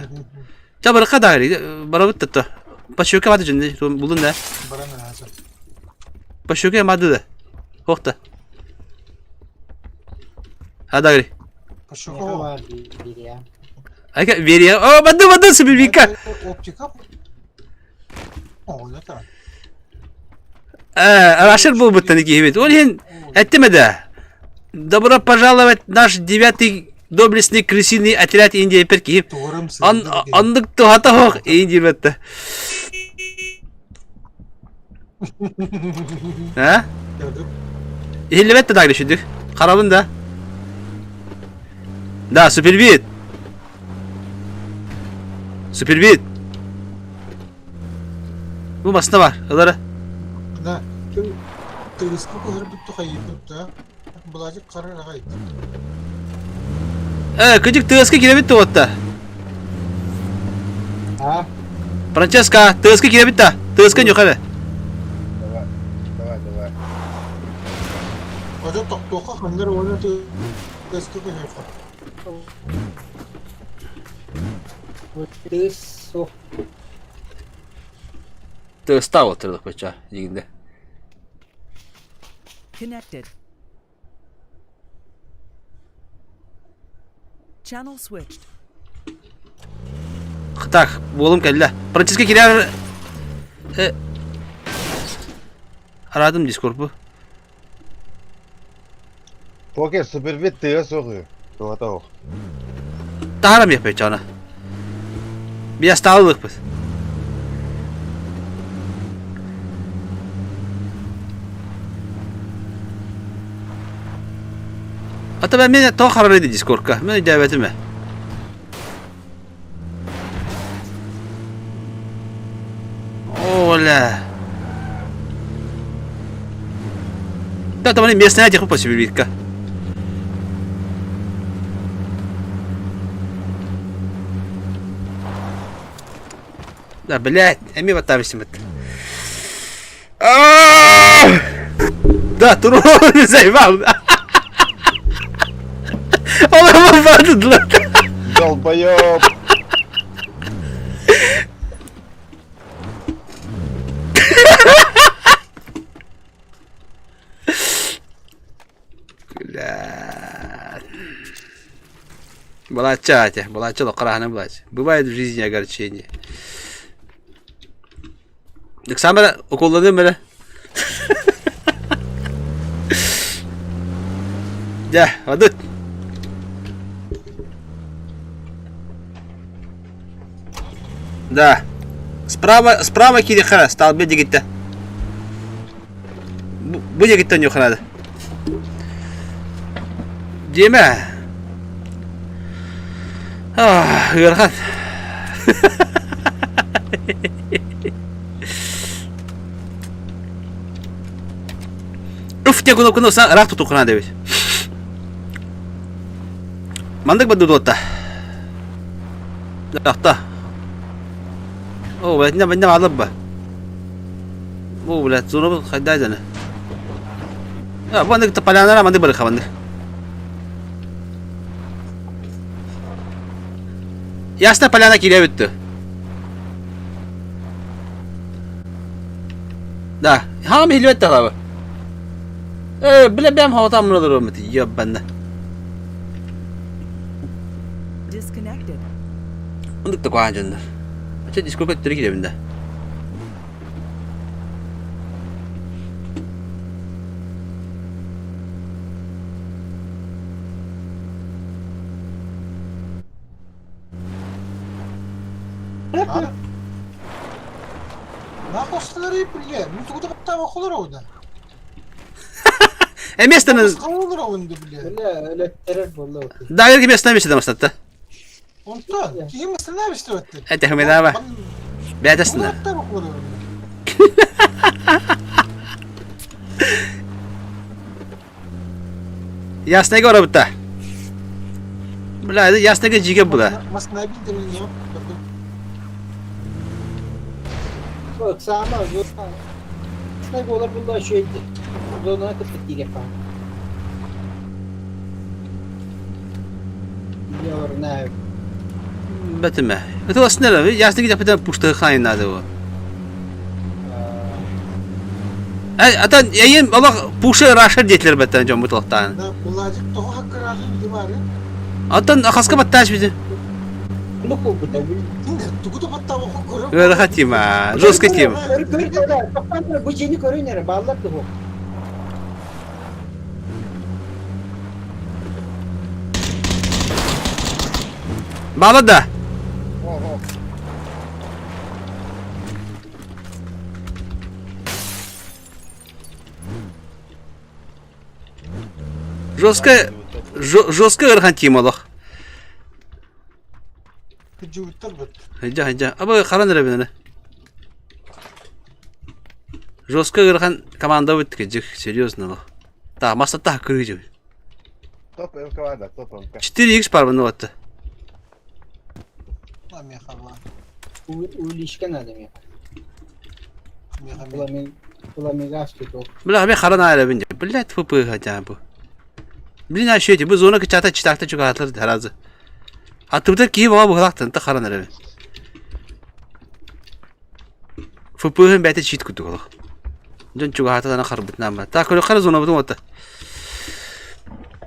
Çabarı kadar. Bana bu tuttu. Başyoke madı cündü. Bulun da. Başyoke madı da. Hohta. Hadi gari. Başyoke var. Ayka veriyor. Oo madı süper vika. Optika. Öyle tamam. Araşır bu buttaniki evet. Он этим да. Добро пожаловать в наш 9-й доблестный крысиный отряд Индии перки. Анdık tuhata hok Индии бетте. Ha? Hilvet de dahil düşündük. Karabın da. Da süper bit. Bu masada var. Iları. Ne? Tırıskı kuhar bittu kayıp da. Bulacak karar ağaydı. Küçük tığıskı girebitti o hatta. Ha? Francesca, tığıskı girebitti. Tığıskın yukarı. Давай. Hoca toka hanlar onu tırıskı kuhar. Tığısta oturduk koça. Yiginde. Connected. Channel switched. Tak, oğlum kelle. Francesca girer. Aradım Discord'u. Poker süper bir tığa sokuyor. Tuhata o. Daha mı yapıyor cana? Biraz dağıldık biz. Hatta ben beni daha karar edeceğiz korka. Ben davetime. Ola. Да, там они местные этих по себе видка. Да, блядь, ами вот там всем это. Да, туру не заебал. Он его падал. Долбоёб! Бля. Была чатя, была чё, крахна, блядь. Бывает в жизни огорчение. Так самое уколладым бля. Да, водут. Да. Справа кирихара, стал беди гитта. Bude gittan yok herhalde. Değil mi? Ah, Gürkan. Uf diye kunu sen rahat tutuk herhalde evet. Mandık mı dudu Rahta. Oh, ben ne alıp ba. Oh, ulan zor kaydaydı ne? Ya mandık tapalanlara mandık bırak mandık. Ясно, поляна киля bitti. Да, ham hilvet abi. Bile ben havadan mı olurum ya bende. Disconnected. Mandık da koyan canlar. Açı Discord'a türü gidiyor bende. Нахуй останови, бля. Ну ты куда там охолоровда? Местный. Охолоровда, бля. Öyle öyle terör vallahi. Dair gibi местный место там Антон, кем остановишься вот ты? Это хмедава. Бядасна. Куда там охолоровда? Ясно говорю будто. Бля, это ясно как жиге было. Останови ты меня. Bak sağma zor. Ne ola bunda şeydi. Zoruna kısık değil efendim. Yor ne? Betime. Это aslında ne? Ясно где потом пустой хайн надо его. Atan yayın Allah puşa raşar детler beten jom mutlaqtan. Да, Владик, того hakkaradın divarı. Atan akaska battaş bizi. Ne bu da? Ты куда подтава охолоровда? Öyle hatima. Жестко тема. Bu cini körü nere? Bağlattı bu. Bağla da. Жестко ырхан тималах. Кыжуттар бат. Ханжа. Аба харан рабина. Жестко ырхан команда өттік жих серьезно лах. Да, масата кырыжы. Топ МК да, топ МК. 4x бар bunu отты. Ла мехава. Улишken adam ya. Мехава. Ulan gaz tutu. Бля, ben харан айра бинже. Блядь, фпы хотя бы. Блин, а что эти? Вы зона качата читакта чугатлар таразы. А ты вот ки баба бахтан та харан айра. Фпы hem бәте чит кутугал. Жон чугата дана харбыт нама. Та көлө кара зона бутун отта.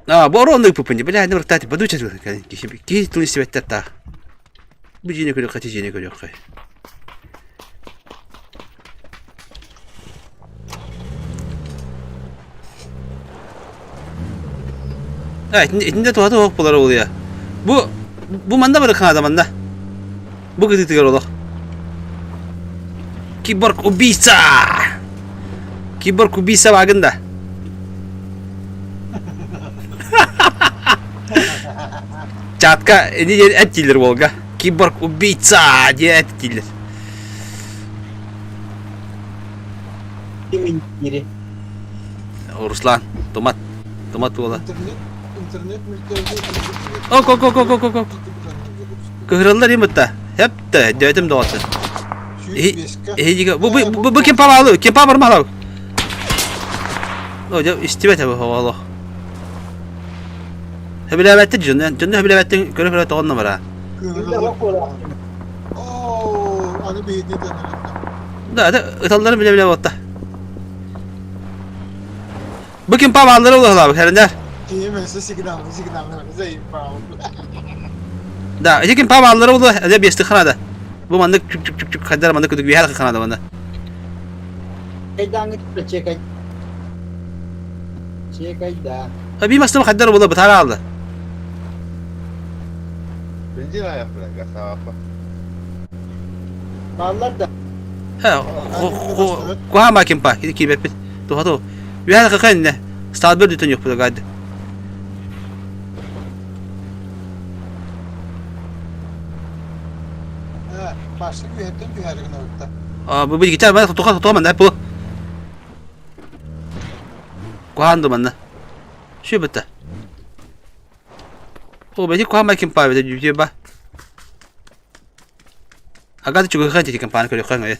А, боронный пупынди. Бля, не вртати, бадуча. Ки туни севеттер та. Bu jine kölö kaçı jine kölö kay. Evet, içinde tuhafı hokpuları oluyor. Bu manda bırakın adamında. Bu gıdıtıgar olur. Kiborg ubisa. Kiborg ubisa vagında. Çatka, et dilir Volga. Kiborg ubisa diye et dilir. Kimin biri? Ruslan. Tomat. Tomat ola. İnternet mülklerinde... Ok. Kıhırıllar yumurta. Hep de döydüm doğatı. Bu kim pahalı? Kim pahalı mı hala? O da istiyor tabi havalı. Hebilevetti canı hebilevetti görüp öyle doğan numara. Ooo, hani bir yedi tane. Da ıtalları bile botta. Bu kim pahalıları olur hala herinde. İyi mesela signalını zayıf falan. Da iki kim pahalıları olur hadi bir istikhanada. Bu mandık küçük kadar mandık küçük bir her kanada banda. Kaydan git çekay. Çekay da. Bir masum kadar olur bu tara aldı. Bence ayak bırak asapa. Mallar da. Ha, kuha makin pa, iki bepet. Tuh. Bir her kakan ne? Stalber dütün yok burada gaydi. Ha, başka bir yerden bir her gün orta. Bu gitar bana tutuğa mı ne bu? Kuhandı bana. Şu bitti. O belki kuha makin pa bir de yüce ba. Agak juga kan jadi kampanye kalau kan ya.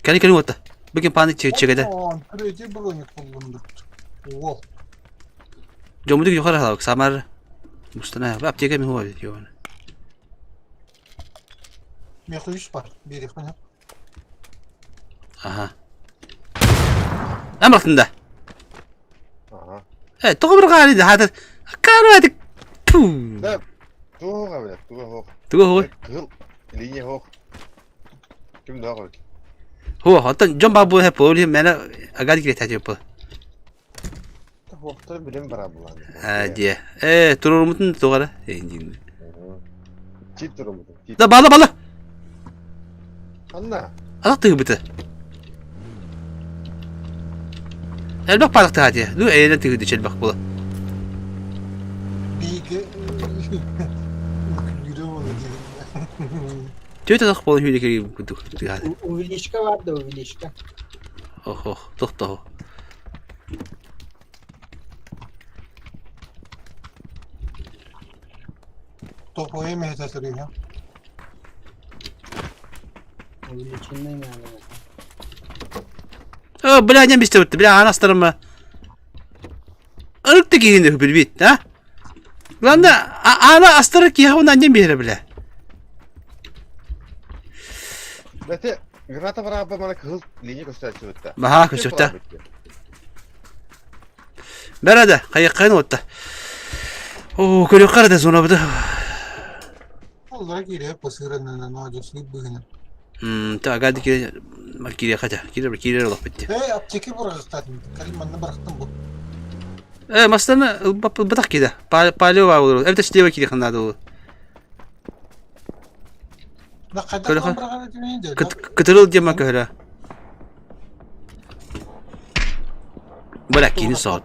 Kali orta. Bugün panik çekede. Kredi bronuk bulundu. Wow. Jomudu yukarı halak samar. Mustana. Apteka mi huwa diyor. Mekuyuş var. Bir yakın. Aha. Emraktında. Aha. Evet, doğru galiba hadi. Karıdık. Puh. Da. Tuh abi. Tuh. Tuh. Kıl. Linye hok. Kim daha koy? Hatta jumpa bu hep öyle bana agak girete yapı. Hokta bilim beraber lan. Hadi. Turur mutun doğru. Çit durumu. Da bala. Anna. Alak tığ bitti. Elbak balık hadi. Du eğlen tığ diçel bak bu. Bir yürü oldu. Tüyte tak bolu hüyle gireyim kutu hadi. O vilişka vardı o vilişka. Tohta. Topu yemeye tasarıyor ya. O vilişkinden yani. Belanja biz bitti. Bila anastarım mı? Irk da giyindi hübül bit ha? Lan da ana astarık ya ondan annem bir yere bile. Bete granata beraber bana kıl linye gösterisi bitti. Baha köşkte. Berada kayıkkan otta. Kölük karada sonra bu da. Olarak giriyor pasıranın ne acısı gibi bugün. Ta geldi ki makine kaça. Kire olak bitti. Apteki bıraktım. Kalimanını bıraktım bu. Maslarına batak kide. Palio var olur. Evde işte vakili kanada olur. Ne kadar bırakan etmeyince. Kıtırıl diye makara. Bırak yeni saat.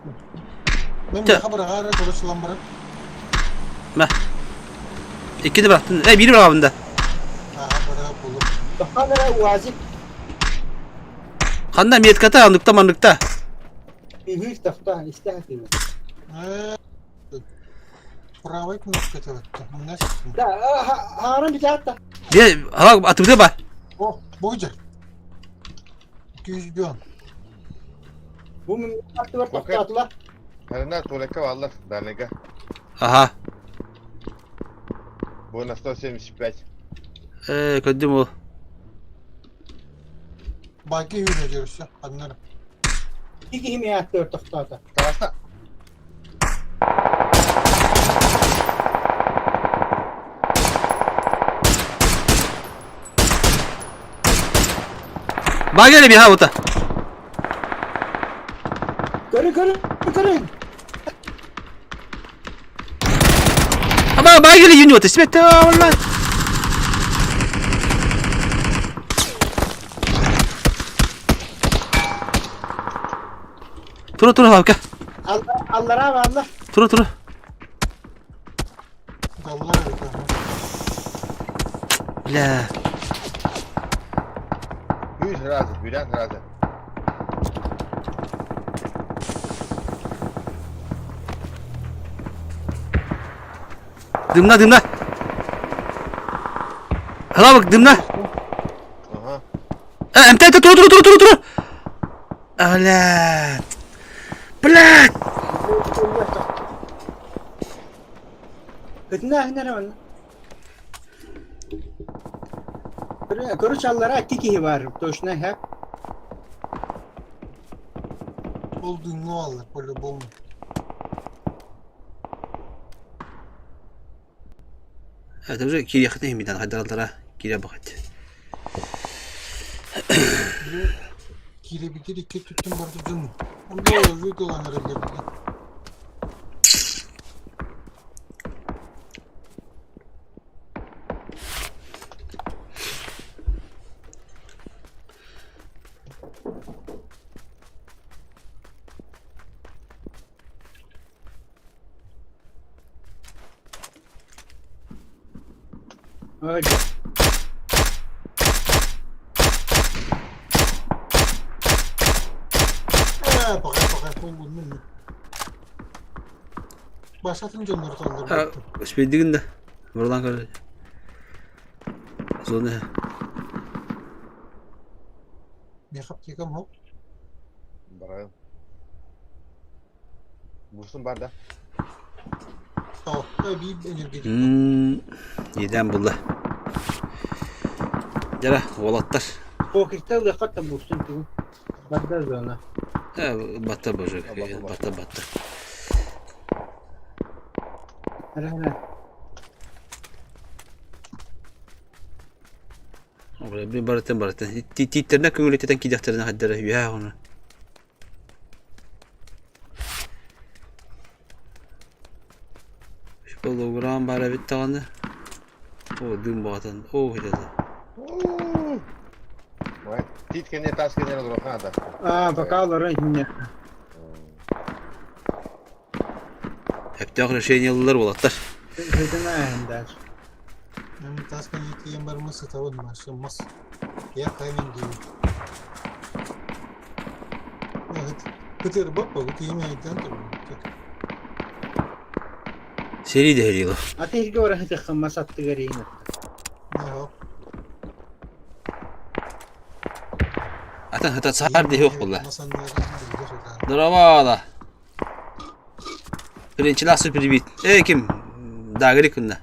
Ben bir bırakan konuşulan bırak. İki de bıraktın. Biri var bunda. Bırak oğlum. Daha da vazip. Kanda miyet kata anlıkta manlıkta. Bir hüf tafta istihati. Bravo ki nasıl kötü etti. Nasıl? Da haram bir tahta. Diye hala atıbıda bak. Oh, boyca. 200 bin. Bu mümkün var tahta atla. Karına tuvalete varlar. Derlega. Aha. Bu nasıl 75. Kötüm o. Baki yürüyeceğiz ya. Anlarım. İki himiyat dört tahta. Kavasta. Bak gele bir ha ota. Görün. Ama bak gele yünü ota. İsmet vallahi. Turu bak. Allah Allah. Turu. Dallar evet. La. Yüz razı. Bülent razı. Dımla. Hala bak dımla. Aha. Emte dur. Alat. Blat. Kıtına var. Kuru çallara tiki var. Toşuna hep. Olduğun ne alır böyle bomba. Ha tabii ki yakın bir tane hadarlara gire bak hadi. Girebilir iki tuttum bardı canım. Onda videolar herhalde. Hadi. Bakar oğlum ne? Başlatın canları kaldır. Ha, speddigin de. Buradan kar. Zone. Ne yapacağım hop? Barayım. Bursun barda. Tamam. Bir enerji. Yeden bulla. Yara volatlar. Pokirte de katta bulsun tu. Badda zona. Ha batta bozu. Batta. Ara. Oraya bir baratan. Titlerine kümülateten kidakterine haddere ya onu. Hologram bara bir tane. O dün bağdan. O hilada. Vay. Titkene taskene na drogada. Bakal yine. Hep de решениялар болаттар. Kıtına ender. Ben taskan yıkayım barması tavın maşım mas. Ya kaymen gibi. Evet. Kıtır bak yıkayım yayından da. Seri de heliyor. Ateş göre tıkma sattı gariyim. Ne hop. Atan hata sahar de yok bulla. Masanlar. Dravada. Birinci nasıl привет. Kim? Dagri kunna.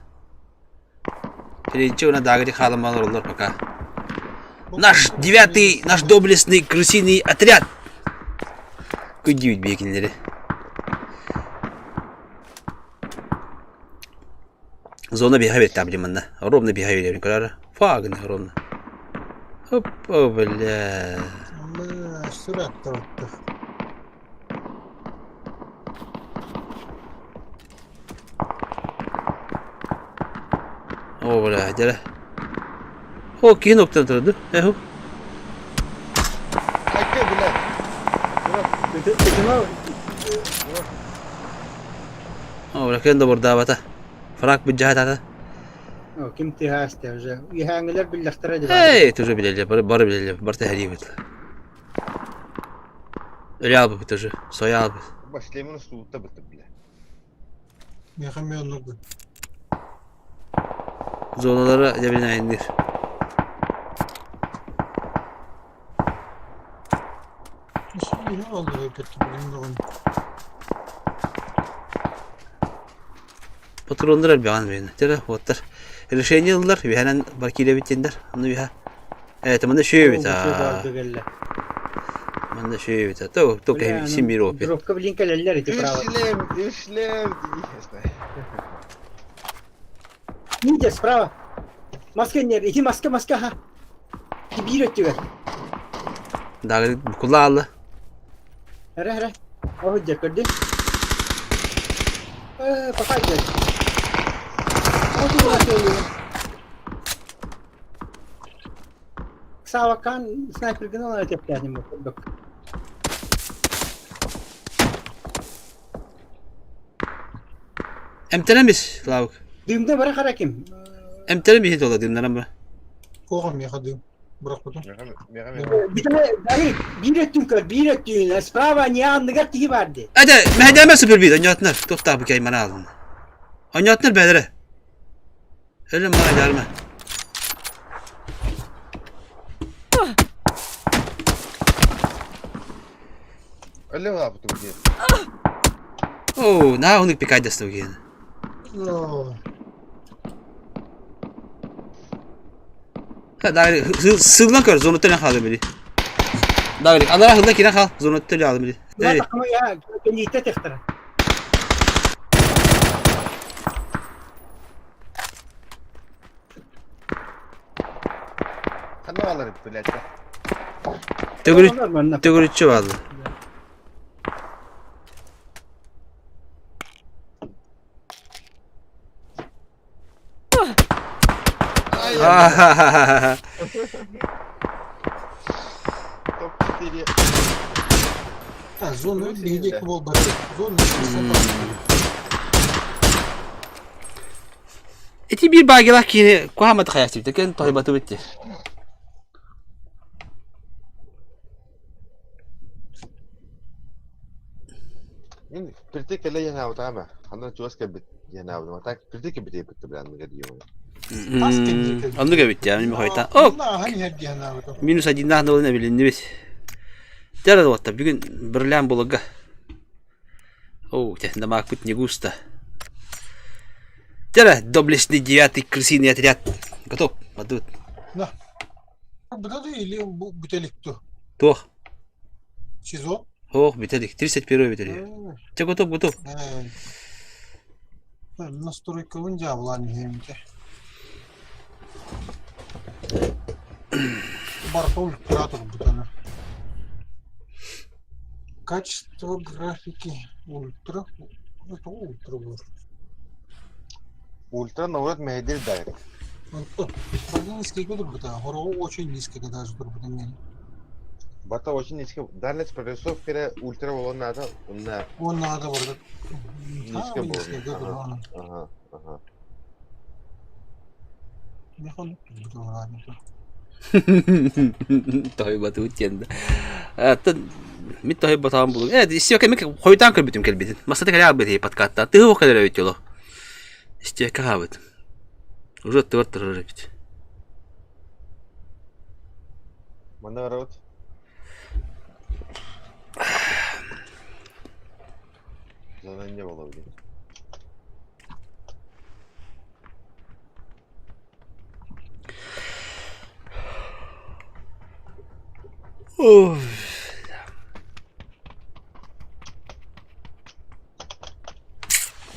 Birinci ona dagri халамалар olurlar пока. Наш 9-й, наш доблестный крысиный отряд. Күдüyüt бекинleri. Зона бега берет там лимонна. Ровно бега берет, карара. Фагны ровно. Оп, о, бля. Ama sürat tarafta. О, бля, дела. О, ki nokta durdu. Ehu. Hakkı bile. Kıtına O, bırak kendi burada bata. Frak bir cihat ata. o kim tihasta hoca. İhangiler birleştirdi. Hey, tuzu bilece, barı bilece, barta hediye bitla. Öyle al bu tuzu, soya al bu. Başlayımın üstü bitti bile. Meyhem yanırdı. Zonalara debine indir. Şimdi ne oldu kötü benim de onu. Patronlar bir an beni. Tere, otlar. Решениялар, виханан баркиле биттендер. Аны виха. Evet, manda şey bit ha. Manda şey bit. To ke simir opet. Dropka blinkelerler idi prava. Üшлем. Ninja sprava. Maske ner, iki maske ha. Bir ötüver. Dagri kullandı. Hara. O hoca kaddi. Pakay gel. O da Savakan sniper gına olarak yapıyordum bak. Emtelemiş lavuk. Düğümde bırak harakim. Emtelemiş hit ola dimden ama. Koğum yakadım. Bırakmadım. Bir tane dahi bir öttüm. Sprava niye anlıgat diye vardı. Hadi mehdeme 01 oynatlar. Tutta bu kaymanı aldın. Oynatlar bedere. Ölüm bana gelme. Öyle mi yaptım diye. Oo, na hunik pikaydas to gin. Ha dagri sığlan kör zonu tane halı bili. Dagri Allah hızla kina hal zonu tane halı bili. لا تقوم يا كنيتة تختار Kanı alırım böyle. Tegürüççü vardı. Top gitti. زون بيجيك بول بس زون Eti bir bagilak kini kuhamat hayatı bitti. Ken tohibatı bitti. Min kritik ele yana utama. Handan çuwas kebit yana utama. Tak kritik kebit yapıttı bilen mi geliyor. Andı bitti ya. Benim hoyta. Oh. والله هني هدي انا Minus acından da ne bilin biz. Tera da vatta bugün birlen bulaga. Oh, tehna makut не густо. Тера, доблестный 9-й крысиный отряд. Готов, подут. لا بدأ или бутыликту Тох. сезон Ох, биталик, 31-й биталик. Те готов, готов. настройка вынdia влани хемте Бархол кратер бутана качество графики ультра это ультра вот Ультра наврат мehdir dair. Правда низкий кудур бута хоро очень низкий даже бута мен Bata очень низкий. Дальность прогрессов кere ультра olan nada. Onlar он надо вот низкий был. низкий кудур Aha, aha. не хон бута ладно Tohibatı uçyandı. Atan mit tohibatı bulun. Evet, istiyor ki hoytan kır bütün kelbitin. Masada kale abi patkatta. Tığı o kadar ötüyor. İstiyor ki abi. Уже тортер бит. Mana arat. Zaten ne olabilir? Oh.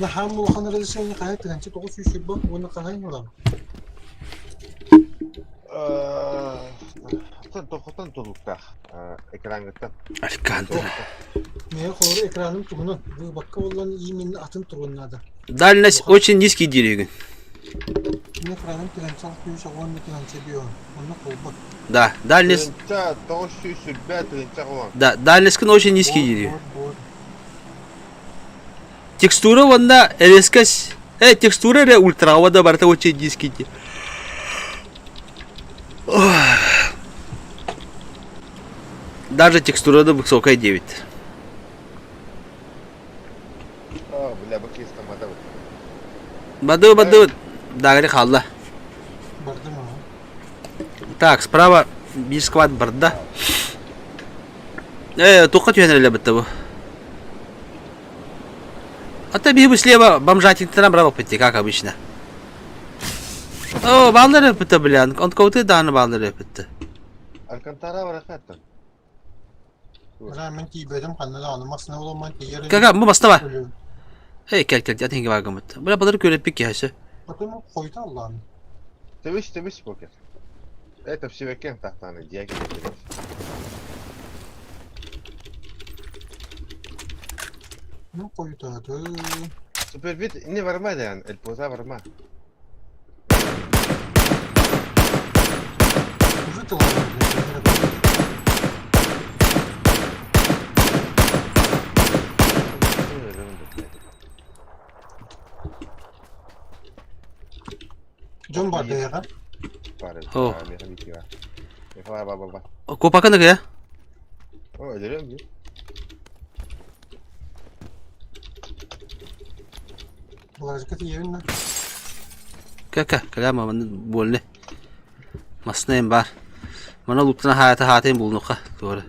نحن وخنا رزقنا قاعد كان تقول في شباب وانا قاعدين ولا Toxutan tolukta. Ekran gitti. Alcantara. ne xor ekranım tuğunu bu bakka olan iyi min atın tuğunada Дальность очень низкий деревень. ne ekranım tren çal kuyu şawan ne tren çebiyor onu kolbak Да, дальность. Trinca, toşu sülbe trinca olan. Да, дальность очень низкий деревень. Текстура ванда резкость. Текстура ре ультра вода барта очень низкий. Даже текстура да высокая 9. Bile bakıyız tamada. Баду. Дагри халла. бардым Так, справа бискват барда. Туха тюнер битого. А ты бегу слева бомжатин ты набрал пойти, как обычно. О, балдары пыта, блян. Он кого-то даны балдары пыта. Alcantara var hakikaten. Rağmen ki bedim kanala almasına olan ki Kaka, bu basta var. Hey, gel, ya tengi var gamut. Bula baları görüp ki hası. Потом koydu Allah'ım. Тевиш покер. Это все векен тахтаны, диаги. Ne koydu adı? Superbit ne var mı yani? El poza var mı? Uzun var. John vardı ya. Oh. Baba. Kopakan da ya. O öyle mi? Bulaşık yerin Kalam ama bolne. Masnayım var. Bana luptana hayatayım bulunuk ha. Doğru.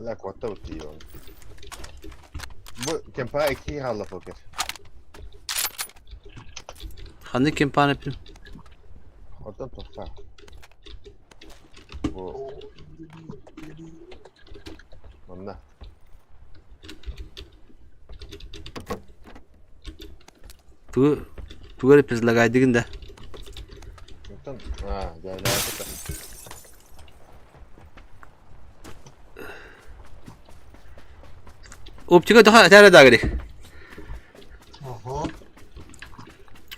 La kotta uti on. Bu kempa iki halla poker. Hangi kempane yapayım? Otan tofa. Bu. Manna. Tu repres lagaydıgın da. Otan. Ha, gel la. Optika daha tane daha gerek. Ага.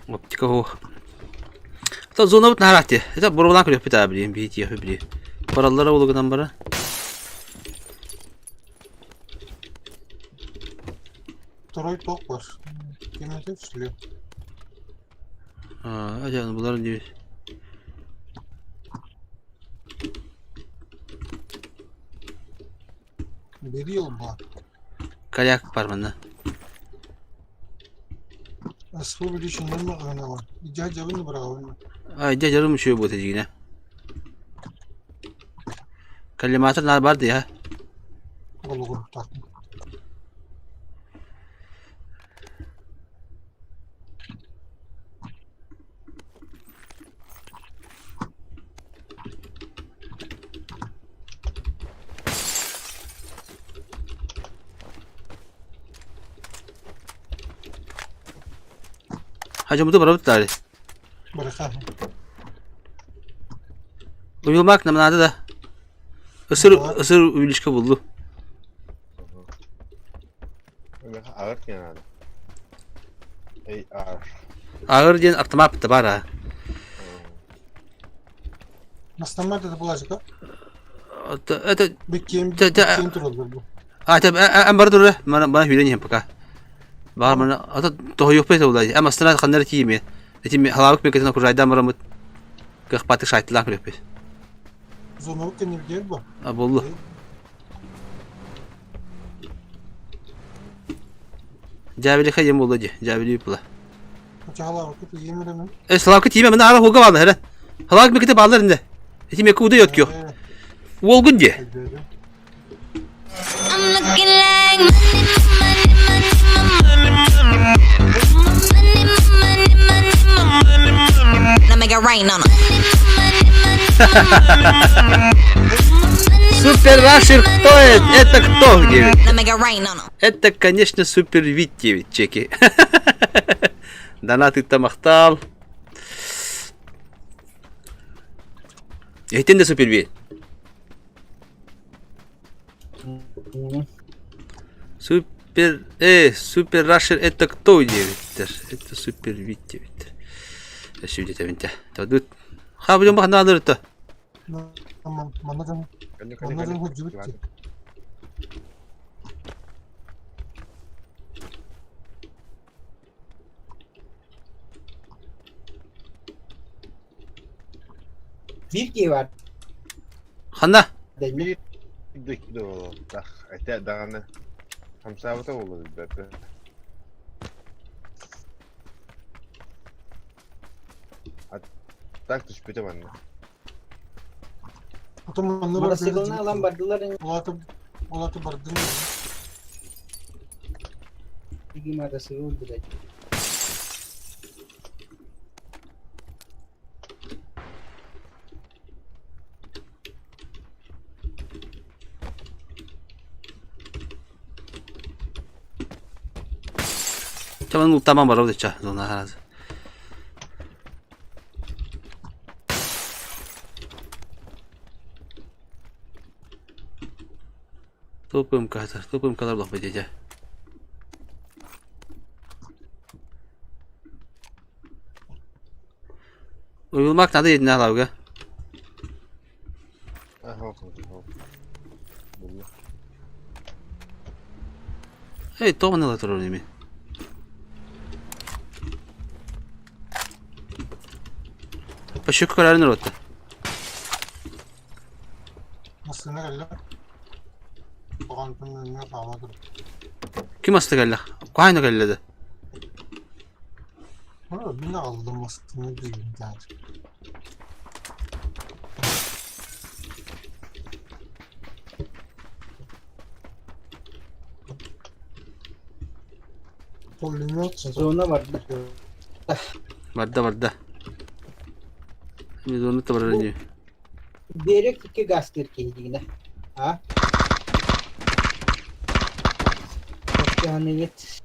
Optika ho. Ta zona bit naharati. Ta buradan kırıyor bir daha bileyim. Bir diye bir. Paralara oluğundan bara. Второй ток var. Кемете что ли? Acaba bunların diyor. Берил ба. Kayak var bende. Asıl bir işin yanına ana var. İcacabını bırakın. Ay cacarım şu bu tecine. Kalimatı nar vardı ya. Olur tak. Hacımı bırakıp da. Bırakın. Uyumak namına da. Isır ilişki buldu. Öyle ağır kenarda. Ey ağır. Ağır diyen aklıma yaptı bara. Настамар da bulacak ha. Ata Bekleyin. Ta- ta- Bekleyin turulur bu. tabi en barı dur. Bana hüleyin paka. Bahar bana ata toho yok pek olay. Ama aslında kanları tiyimi. Etim halavuk mekatına kuraydan baramut. Kıhpatı şahitler kırıyor pek. Zonluk kendim diyor bu. Abollu. Cavili kayım oldu. Cavili yapıla. Çağlar vakit yemin Salavuk tiyimi bana hala hoga bağlı herhalde. Halavuk mekatı bağlarında. Etim yakı uda yok yok. Volgun diye. Супер Рашер, кто это? Это кто? Девять? Это, конечно, Супер Вит 9, чеки. Донаты Тамахтал. Эйтен де Супер Вит. Супер Рашер, это кто? 9? Это Супер Вит 9. Şimdi tevinte. Tadut. Ha biliyorum bak ne alır da. Tamam. Anladım. Anladım hoca bitti. Vilki var. Hanna. Demir. Dik do. Dah, ete dağını. Hamsavata olur zaten. Tak düşpüte bana. Потом anne Barcelona alan bardılar. Olatı bardın. Ligi madası oldu da. Tamam uttamam var orada ça. Zona herhalde. Topum kadar lok bedece. Uyulmak nerede yedin alavga? Aha, Hey, toma ne latır onu mi? Paşık kararını rotta. Aslına geldi. Bakantının önüne kalmadı. Kim astı geldi? Kayna geldi. Ha, bir de aldım aslında değil. Yani. Pulimyot Sonra vardı. Vardı. Biz onu da öğreniyor. Direkt iki gaz kirkiydiğine. Ha? Yani yet.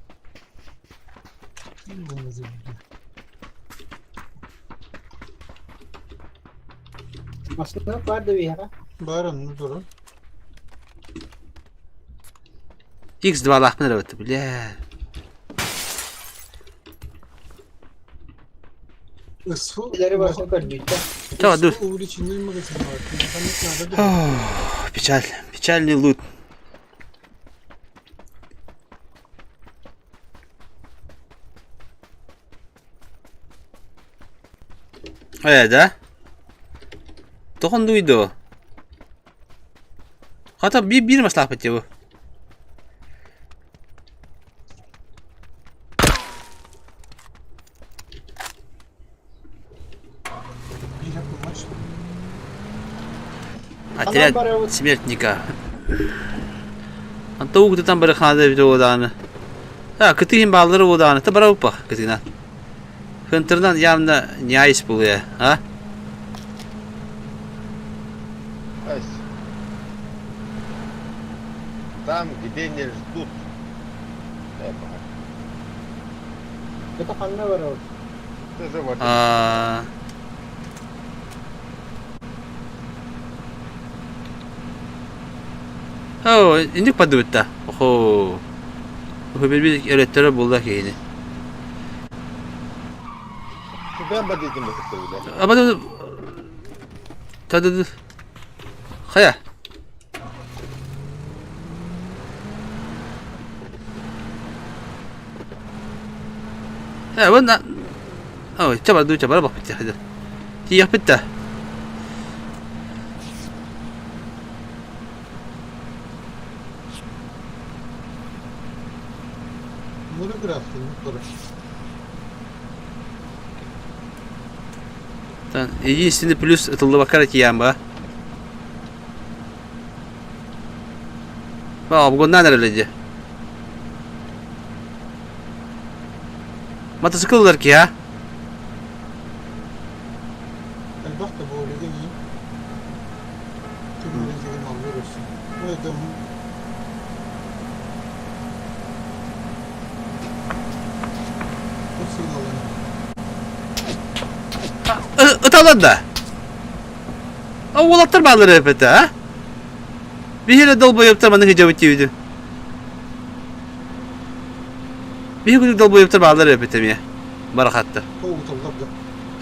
Aslında vardı bir ara. Baranın durun. X2 лахмын evet бля. Isfu. İleri başına kırdıydı. Tamam dur. Uğur içinde magazin var. Печальный лут. да? Тохон duydu. Hatta bir maslak bitti bu. Bir yapılmış. Отряд смертника. Антаук ты там барахнада бит одааны. Кытыйын балдыры одааны. Та бара упа кытыйна. Хынтырдан явно не айс был я, а? Ась. Там, где не ждут. Это kanına var orada. Тоже вот. İndik padıvıtta. Oho. Bir öğretleri bulduk yine. Ben badiydim bu Ama da tadı Kaya. Bunda. Coba bak bitti hadi. Yap bitti. Bunu grafiğini koru. Единственный плюс это лавакарати ямба. Bu bundan nereledi? Motosikletler ki ya. Elbette bu öyle değil. Tüm ürünlerini alıyoruz. Öyle Italan da. Oğlatlar bağları hep ha. Bir yere dal boyayıp tırmanın hicabı TV'di. Bir yere dal boyayıp tırmanlar hep etmiye. Barakatta.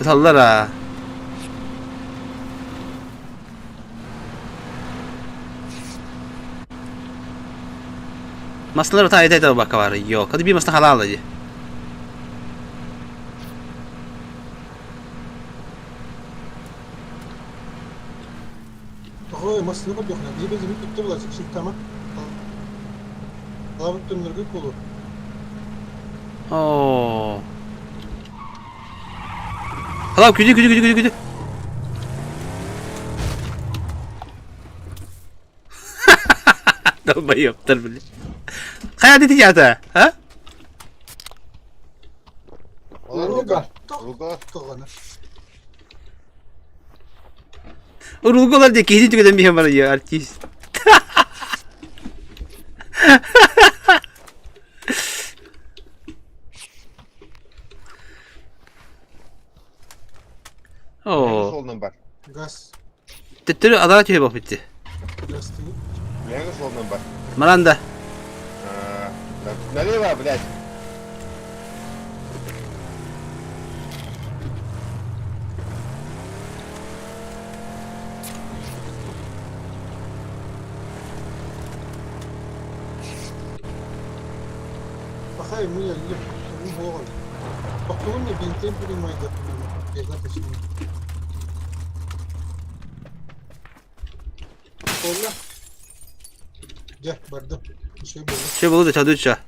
Itallar ha. Masalar ta ayda baka var. Yok. Hadi bir masa halal hadi. Ой, масını koyduk ne? Bir bizim bitti bulaşık şey tamam. Abi tümlerge kolu. Oo. Hala güdü. Dalma yaptır bile. Kaya dedi ya ha? Ruga. Urulgolar diye kesin tüketen bir var ya artist. Oo. Sol number. Gaz. Tetleri adana tüye bak bitti. Gaz değil. Левый сол number. Maranda. Налево, блядь. Bakayım mı ya? Bu boğul. Bakalım ya ben temperim mayda. Yazar peşinde. Kolla. Gel bardım. Bir şey böyle. Şey buldu da çadı uça.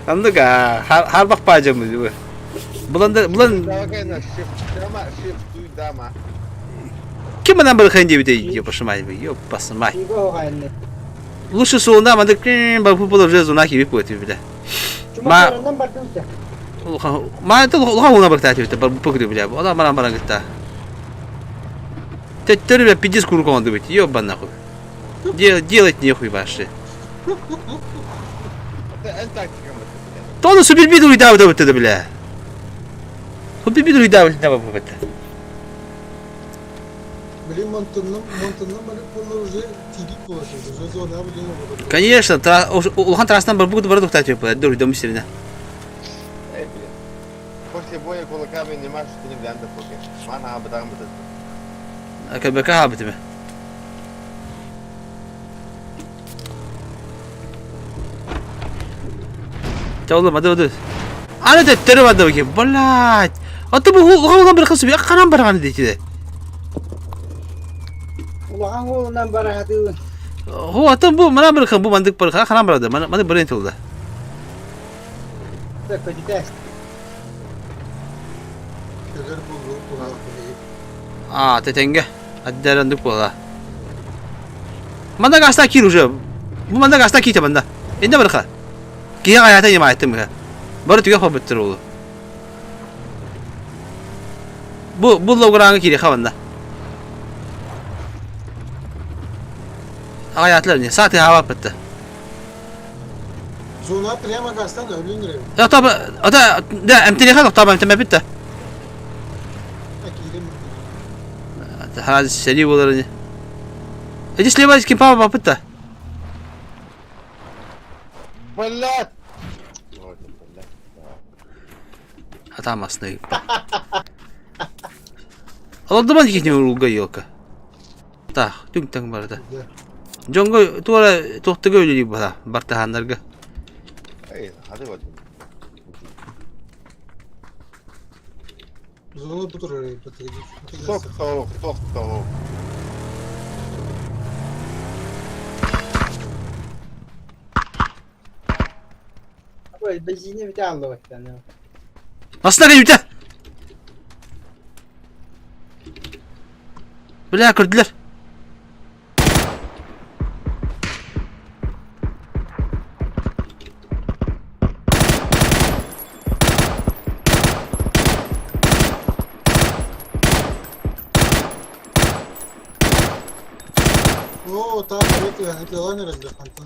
Anladık ha. Har bak bacamız bu. Bulan Daha kayna shift ama shift duydu ama. kim bana bırakın diye bir de yapışmay bu. Yok basmay. Luşu sonunda ama da bak bu bulacağız ona gibi bu bile. Ma da ona bak tatil bu pokru bile. O da bana gitti. Tetleri bile pidis kuru kondu bit. Yok bana koy. Делать нехуй вообще. En taktik ama. Todo su bir uyda bu bile. Bu bir uyda ne bu bu. Блин, монтаннан бары полно уже тиги положил. Уже зона обдумала. Конечно, Улхан трассан бар бугду бардук татıyor bu. Dur dom üstüne. После боя кулаками не можешь ты не глянь поки. Мана абдам бит. Akabeka habiti mi? Oğlum hadi. Ana tetleri vardı bakayım. Vallahi. Hatta bu Ulhan bırakısı bir kanan bırakanı diye ki. Ulan oğlundan barakatı. Ho hatta bu bana bırakın bu mandık bırakın kanan bıraktı. Bana brent oldu. Kötü Neler buldu bu Tetenge. Hadi derendik bu da. Manda gasta ki rujo. Bu manda gasta ki tabanda. İnde bırakın. Ki hayata yema ettim ya. Barı tüye hobittır oldu. Bu logranı kiri havanda. Hayatlar ne? Saati hava bitti. Zona prema gastan da ölün görev. Ya tabi, da emtini kalk tabi emtime bitti. Akilim. Hadi seri olur ne? Ecis leva kim papa bitti. Ballat. Hatam aslında. Oldu mu ki ne ulga yok. Ta, tüm tang barda. Jongo tuara tohta göylü bana bartahanlarga. Hayır, hadi bakalım. Zona bu tur oraya patlayacak. Çok soğuk. Böyle benzini bir de aldı bak sen. Nasıl da gitti? Böyle kırdılar. Oo, tamam evet yani yalan herhalde kanka.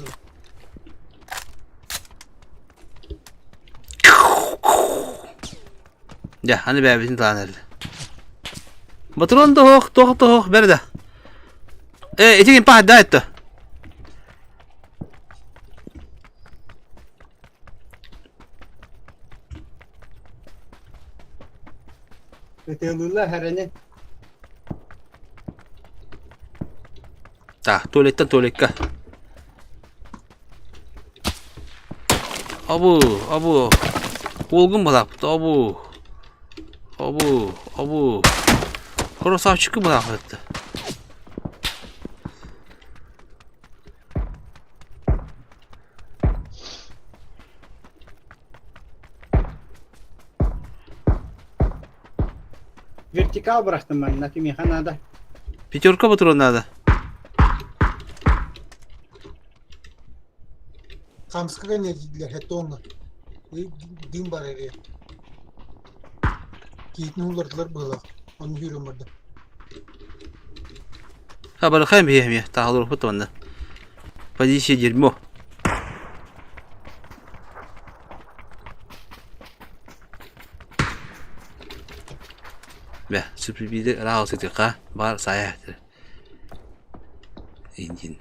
Ya hani be bizim daha nerede? Patron da hoch berda. Etin pa da etti. Öteyolurlar herhalde. Ta tuvalette. Abu. Olgun mu lan? Abu. Korosav çıkı mı lan? Vertikal bıraktım ben Nakim Yahana'da. Пятерка патрон надо. Kamskaga ne dediler hep onunla. Din var oraya. Gittin ulardılar böyle. Onu yürüyorum orada. Ha barakaim ya. Tahılır patronda. Позиция дерьмо. Be, sürprizi rahatsız ettik ha. Var saya. İncin.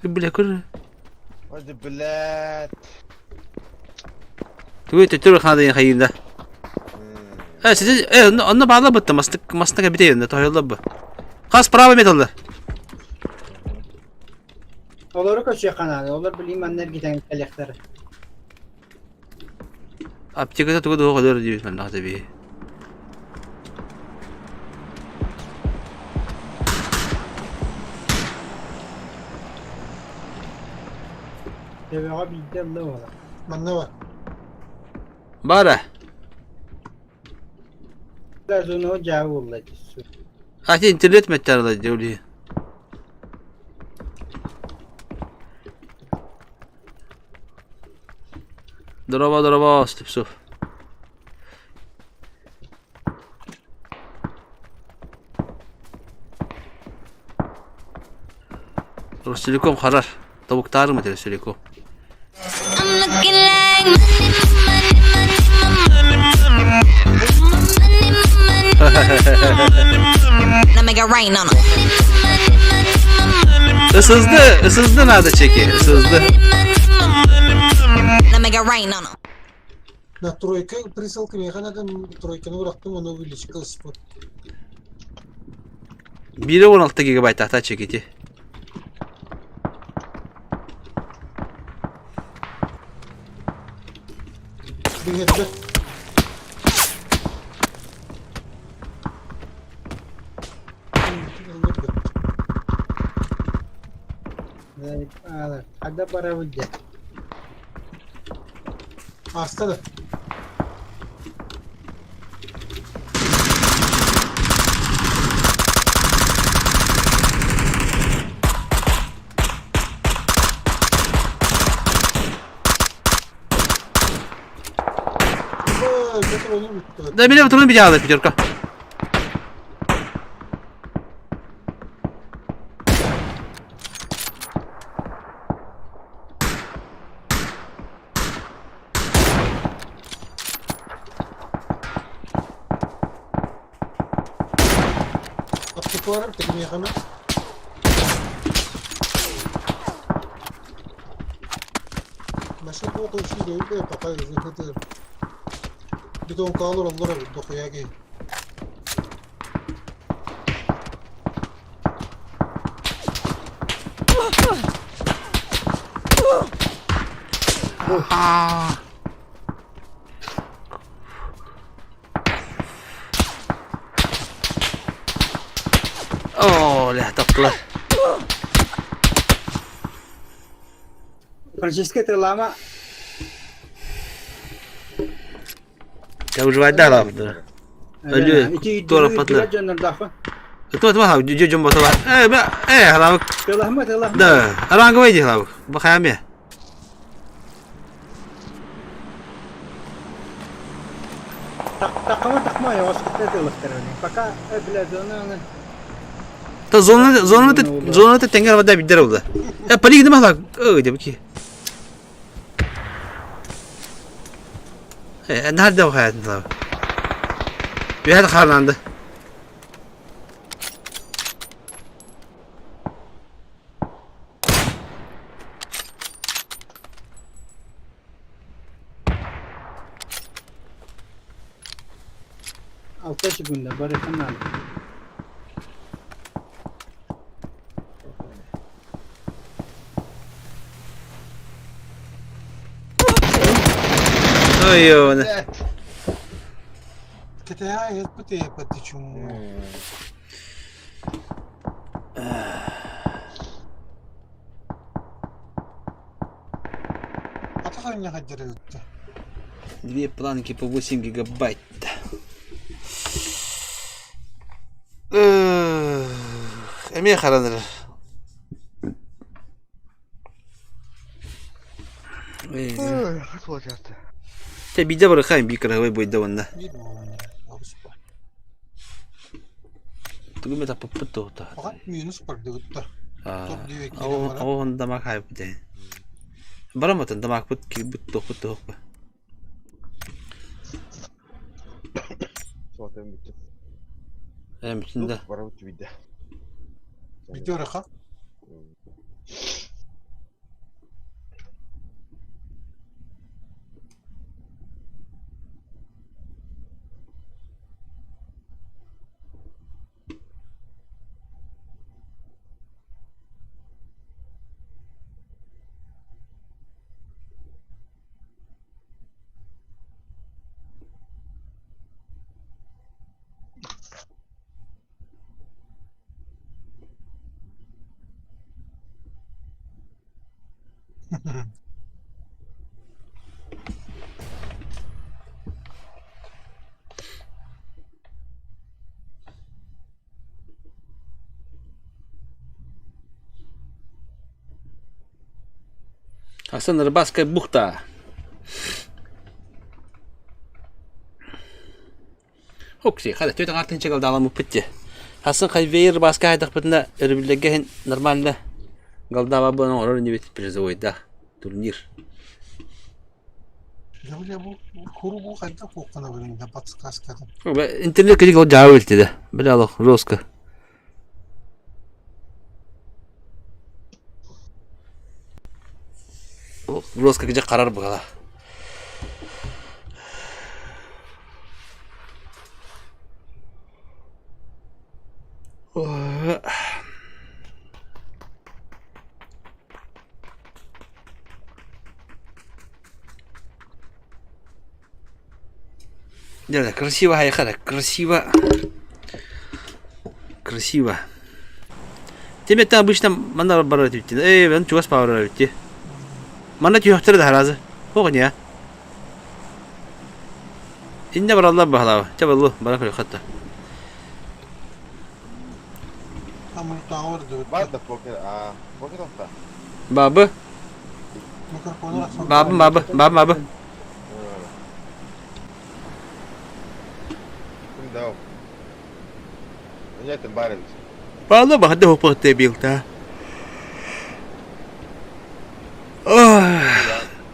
Bile kur. Hadi bilet. Tüy kanadın hayırda. Siz onunla bağla bitti. Mastık bir de yerinde. Toyolda bu. Kas prava metallar. Olur koşuyor kanalı. Olur bileyim anlar giden elekleri. Aptekada tuğda o kadar diyor ben tabii. Devam bildi Allah valla. Ben ne var? Bara. Biraz onu ocağı oldu. Ati internet metallar diyor. Дрова, степсов. Ростелеком харар. Табуктары мы Ростелеком. Isızdı nerede çeki? Isızdı. На тройка присылка мен канадам тройканы бырактым, оны увеличка ысып. 1.16 гигабайт ата çekiti. Bir hepsi. Ada para vurdu. Hasta da. Да меня трудно бежать, пятерка. Aptıklar tekme yakana. Başka bu şey değil de patay zıhtı. Bir ton kalır onlara dokuya ki. Oh, lah takla. Francisco terlama. Ya уже вода лавда. Ölüyor. Doğru patlar. Tuma ha jujum basa var. Hala bak. Terlama. Da. Aranga vaydi hala bak. Bakayım ya. Takma ya vaskette terlama. Fakat bile zona. Ta zona da tenger vada bider oldu. Pali gidip hala. Öyle bak ki. Nerede o hayatında? Bir hadi karlandı. Altta segunda, barakan nada. Ой, ёна. Кетая это пути потечу. А то меня ходят. Две планки по 8 гигабайт. Эмне хараныр. Te bir de bırakayım bir kere bu iddia Tugum eta poput ota. Fakat minus pardutta. O onda mak hayp de. Baramatın da mak put ki but tok. Zaten bitti. Hem içinde. Para bitti. Bitiyor ha. Hasan Rыбацкая бухта. Окей, хада төтен артын чегал даламы битти. Hasan Хайвей Рыбацкая айдак битна өрбүлеге нормально. Галдава бу орор не бит призовойда турнир. Я бля бу куру кайда коккана билем да подсказка. Интернет кеге гол жабыл деди. Билалык жестко. Жестко кеже карар бугала. Да, красиво, Хайхара, красиво. Красиво. Тебе там обычно мана барать идти. Вон чувас пауэр идти. Мана тюхтер да разы. Огня. Инде баралла бахлава. Чабаллу, баракали хатта. Там тауэр да. Бар да покер, покер офта. Бабы. Бабы. Да. Нет, барель. Бала бахда хопотте билта.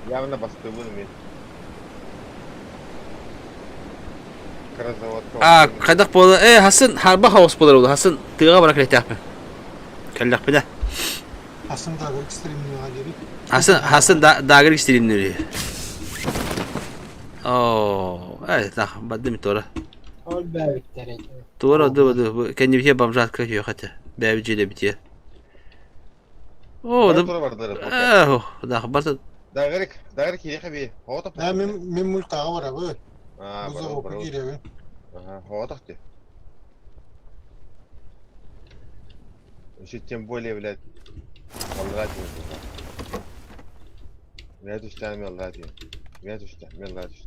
Явно бастыбын. Каразавод. Кадак болду. Хасын харба хаус болду. Хасын тыга баракали тапы. Каллак бида. Hasan da ekstremliğe gelip. Hasan dagır ekstremliği. Evet, lah, badım tora. Ol bäbitleri. Tora da kendi bir bamjat kıyor hatta. Bäbiciyle bitiyor. Da barsa. Dagırık yeri kabi. Hota. Ha min multağı var abi. Bu zor Bravo. giriyor. Hota ты. Еще тем более, блядь, Алладин. Меня тушта, Алладин. Меня тушта, Алладин.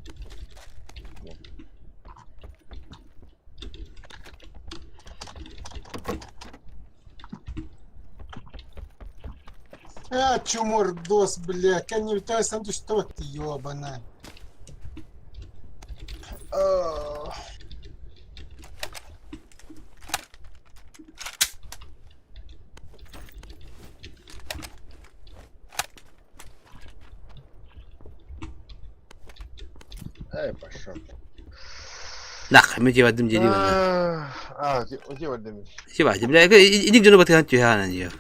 Чумордос, бля, конечно, сам ты что ты, ёбаная. Пошел. Нах, мы тебе отдам деревья. Где отдам? Чего, бля, иди к жену батхан тюхана, нее.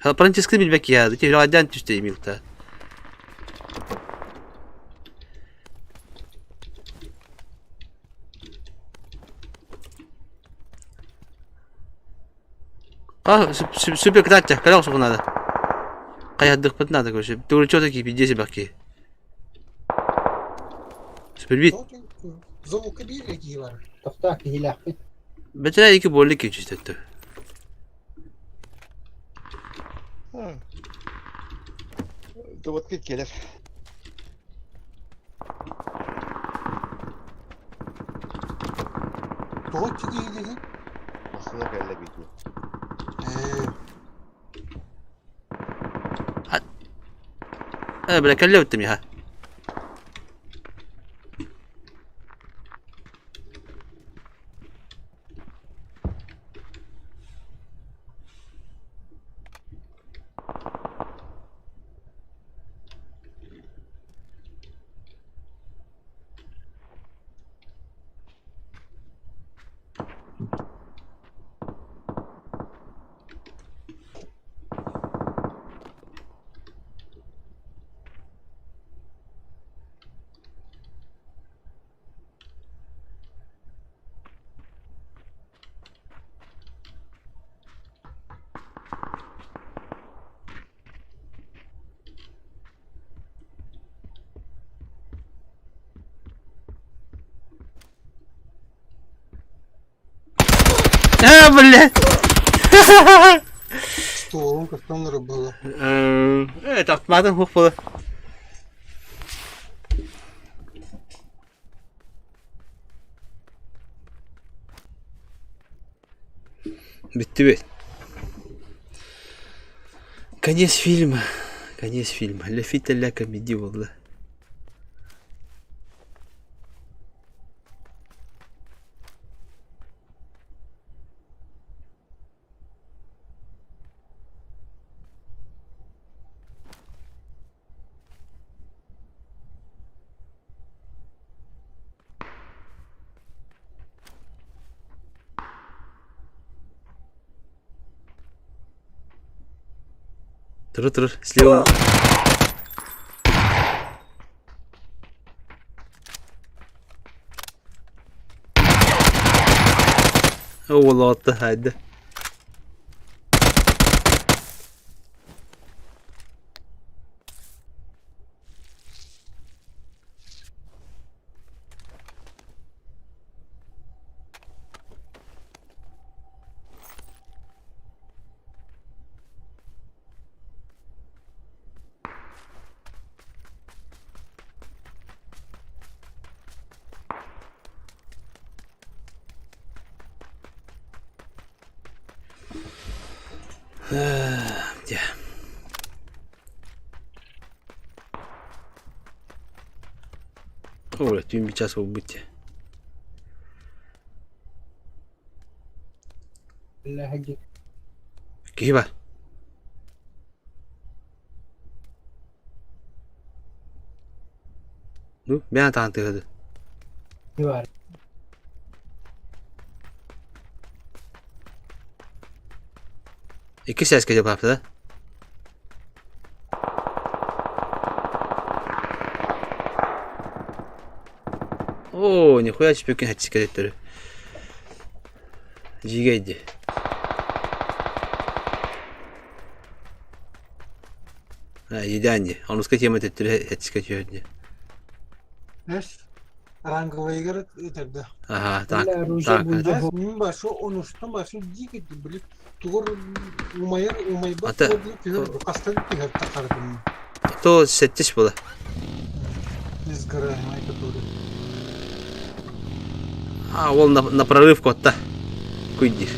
Франциск билбек я, ты же отдан тюсте имел-то. Супер кратча, когда усух надо. Кая дыхпат надо, короче. Ты уже что такие, 50 баки. Супер бит. Звук били гивар. Тохта килахпит. Бетера iki bolluk geçiyor işte. Да вот как келер. Doğru ki dedi. Aslında kelle bitti. Böyle kelle öttüm ya. Что Toğun kastanları böyle. Evet, atmadın hukuk. Bitti be. Конец фильма. Конец фильма. Ля фита ля комедия, والله. Тыры-тыры, слева. О, والله attı hadi. Ya. Ой, дюйм час убыть. لا حقك كيف؟ Bu ben tanıtırdı. يوار İki ses geliyor haftada. О, нихуя себе кинуть скелеторы. Жигайди. Yedendi. Onu скатимать это скатёрди. Nes? Rangovaya göre yeterdi. Aha, tak. لا روجا Tak. بوجا Nes min başı onuştan başı diketi bilip tuğur umay bak Ata- tuğur kastan bir takardım. To settiş bula. Nes gara ay katuru. А, он на прорыв кот-то. Куди.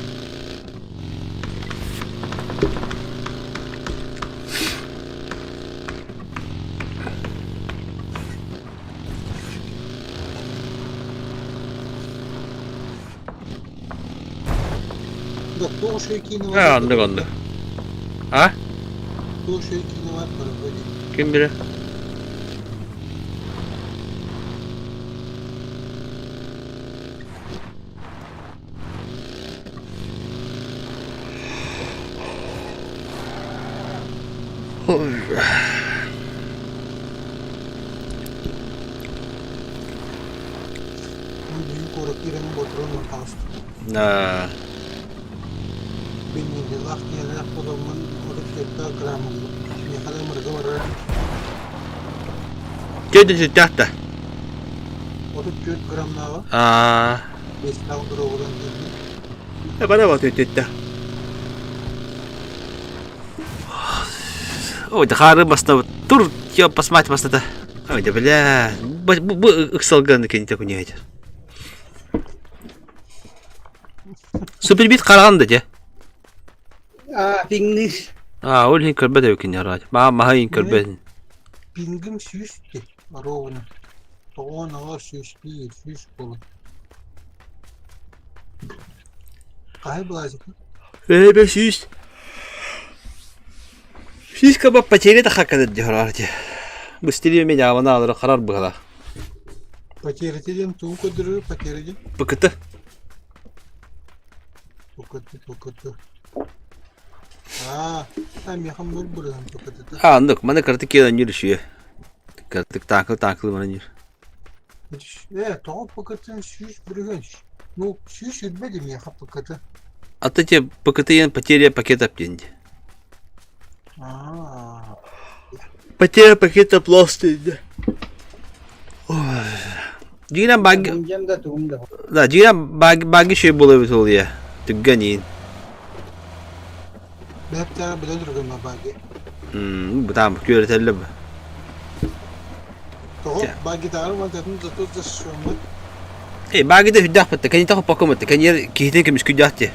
Da tuğ şey kini var. Ha, anladık anladık. Ha? Tuğ şey kini var böyle. Kim bilir? Büyük olarak birinin motorunu kalmıştı. Ha. Benim de laf diye laf odamın orada tekrar gramı. Ne kadar mırgı var. Gördün tahta. Orada 4 gram daha var. Aa. 5 tane duru olan dedi. Ya bana bak tahta. Ой, да харыбасна. Тур, я посмотреть просто-то. Ой, да бля. Bu ıksalganı kendi takı niyet. Süperbit karandı ya. English Aa, ol hin körbe de yokin ya raj. Ma hin körbe. Pingim süsti. Ровно. Он ала süsti. Süst kolu. Kay blazık. Be süs. Süs kabap paçeri de hakikaten diyor artık. Bыстырее меня она alır karar bıgala. Pakereteden tuğ kadırı pakereden. Bıkıtı. Tokatı. Tam yakın bul buradan tokatı. Ha, anladık. Bana kartık yalan yürüyüşüyor. Kartık takıl bana yürü. Toğ pakatın süs bürgün. Ну, süs yürümedim ya pakatı. Atıcı bıkıtı yan pateriya paket aptendi. Потеря пакета пластыря. Дигнен баг... Bunjam da tuğum da. Да, дигнен баги şey bulabilir oluyor. Tüggenin. Ben hep tane bile durgum bagi. Bu tamam göretelli bu. Toho Ya. bagi tarım dedim zato da şu an. Bagi de hüddah battı. Kan yita hoppa komattı. Kan yer kihtin kemiş küdahti.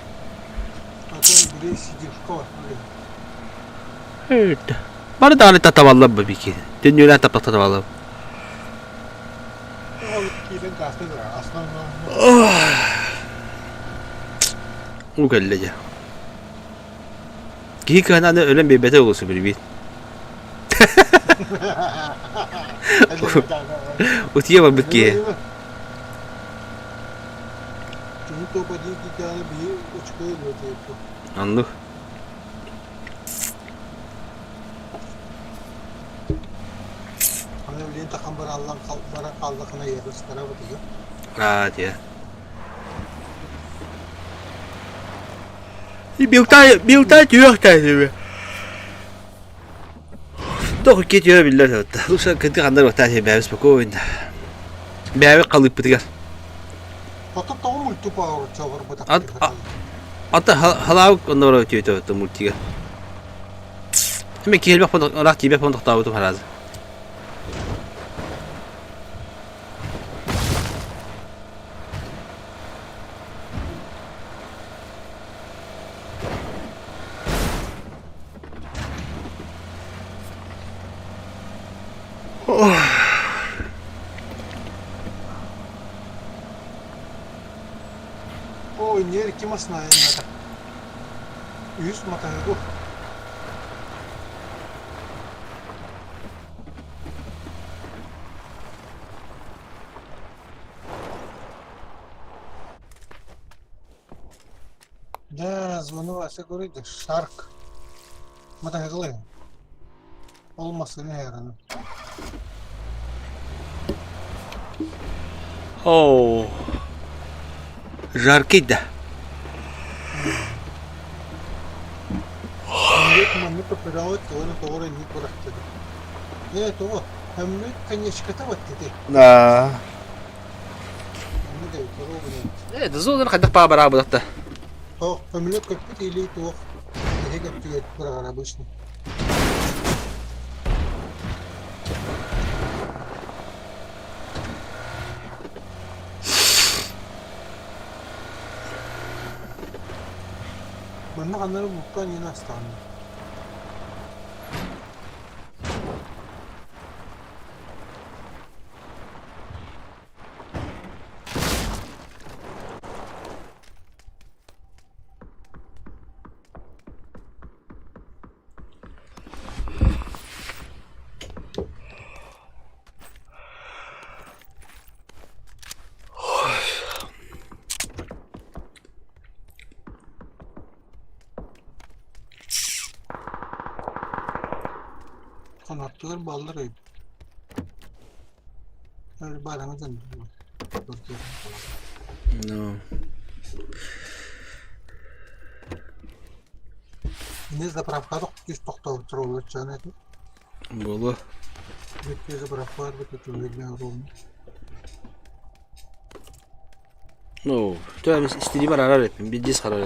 Zaten bile sicil kor. Evet. Bana da anı tatavallam bu bir ki. Dünyalar tapak tatavallam. Alıp kiden kastı da aslan O gallece. Kihi kanada ölen bir beter olsun bir bit. Utiye var bitki. Çünkü topa değil ki tane bir uçkuyu ötüyor. Anlık. Hani öyle takım bara Allah bara kaldığına yarış tarafı diyor. Ah dia. Biểu tay chưa tay thì. Doch gidiyor billahi hatta. Rusa kendi kanlar vakti şey beğenmiş bakıyor. Beğenmiş kalıp bitiyor. Hatta tamam multi power çavar bu At takım. hatta halav onlara ötüyor to multiga. Hemen ki helbek pondok orak tibe pondok tavutum herhalde. O oynuyor kim aslında yani. 100 mataya bu. Да, звону Вася говорит, Шарк. Mataya kılıyor. Olmasın ne yaranı. Oh. Жаркий-то. Millet manı попирает, того не бıraktı. Ne того? Hem de конечка-то вот dedi. Да. Ne de того ne. Золотом ходах по барабу да. О, фамилия как-то или того. Ne yapıyor buralar обычно. Bana kanları bukkan yine hastane. Kanatlar ballar ayıp. Öyle bağlama dönüyor. No. Ne zapravka da 100 toxtov turulur caneti. Было. Bir zapravka var bir turulur rum. Ну, то я istediğim arar etmem. Bir diz karar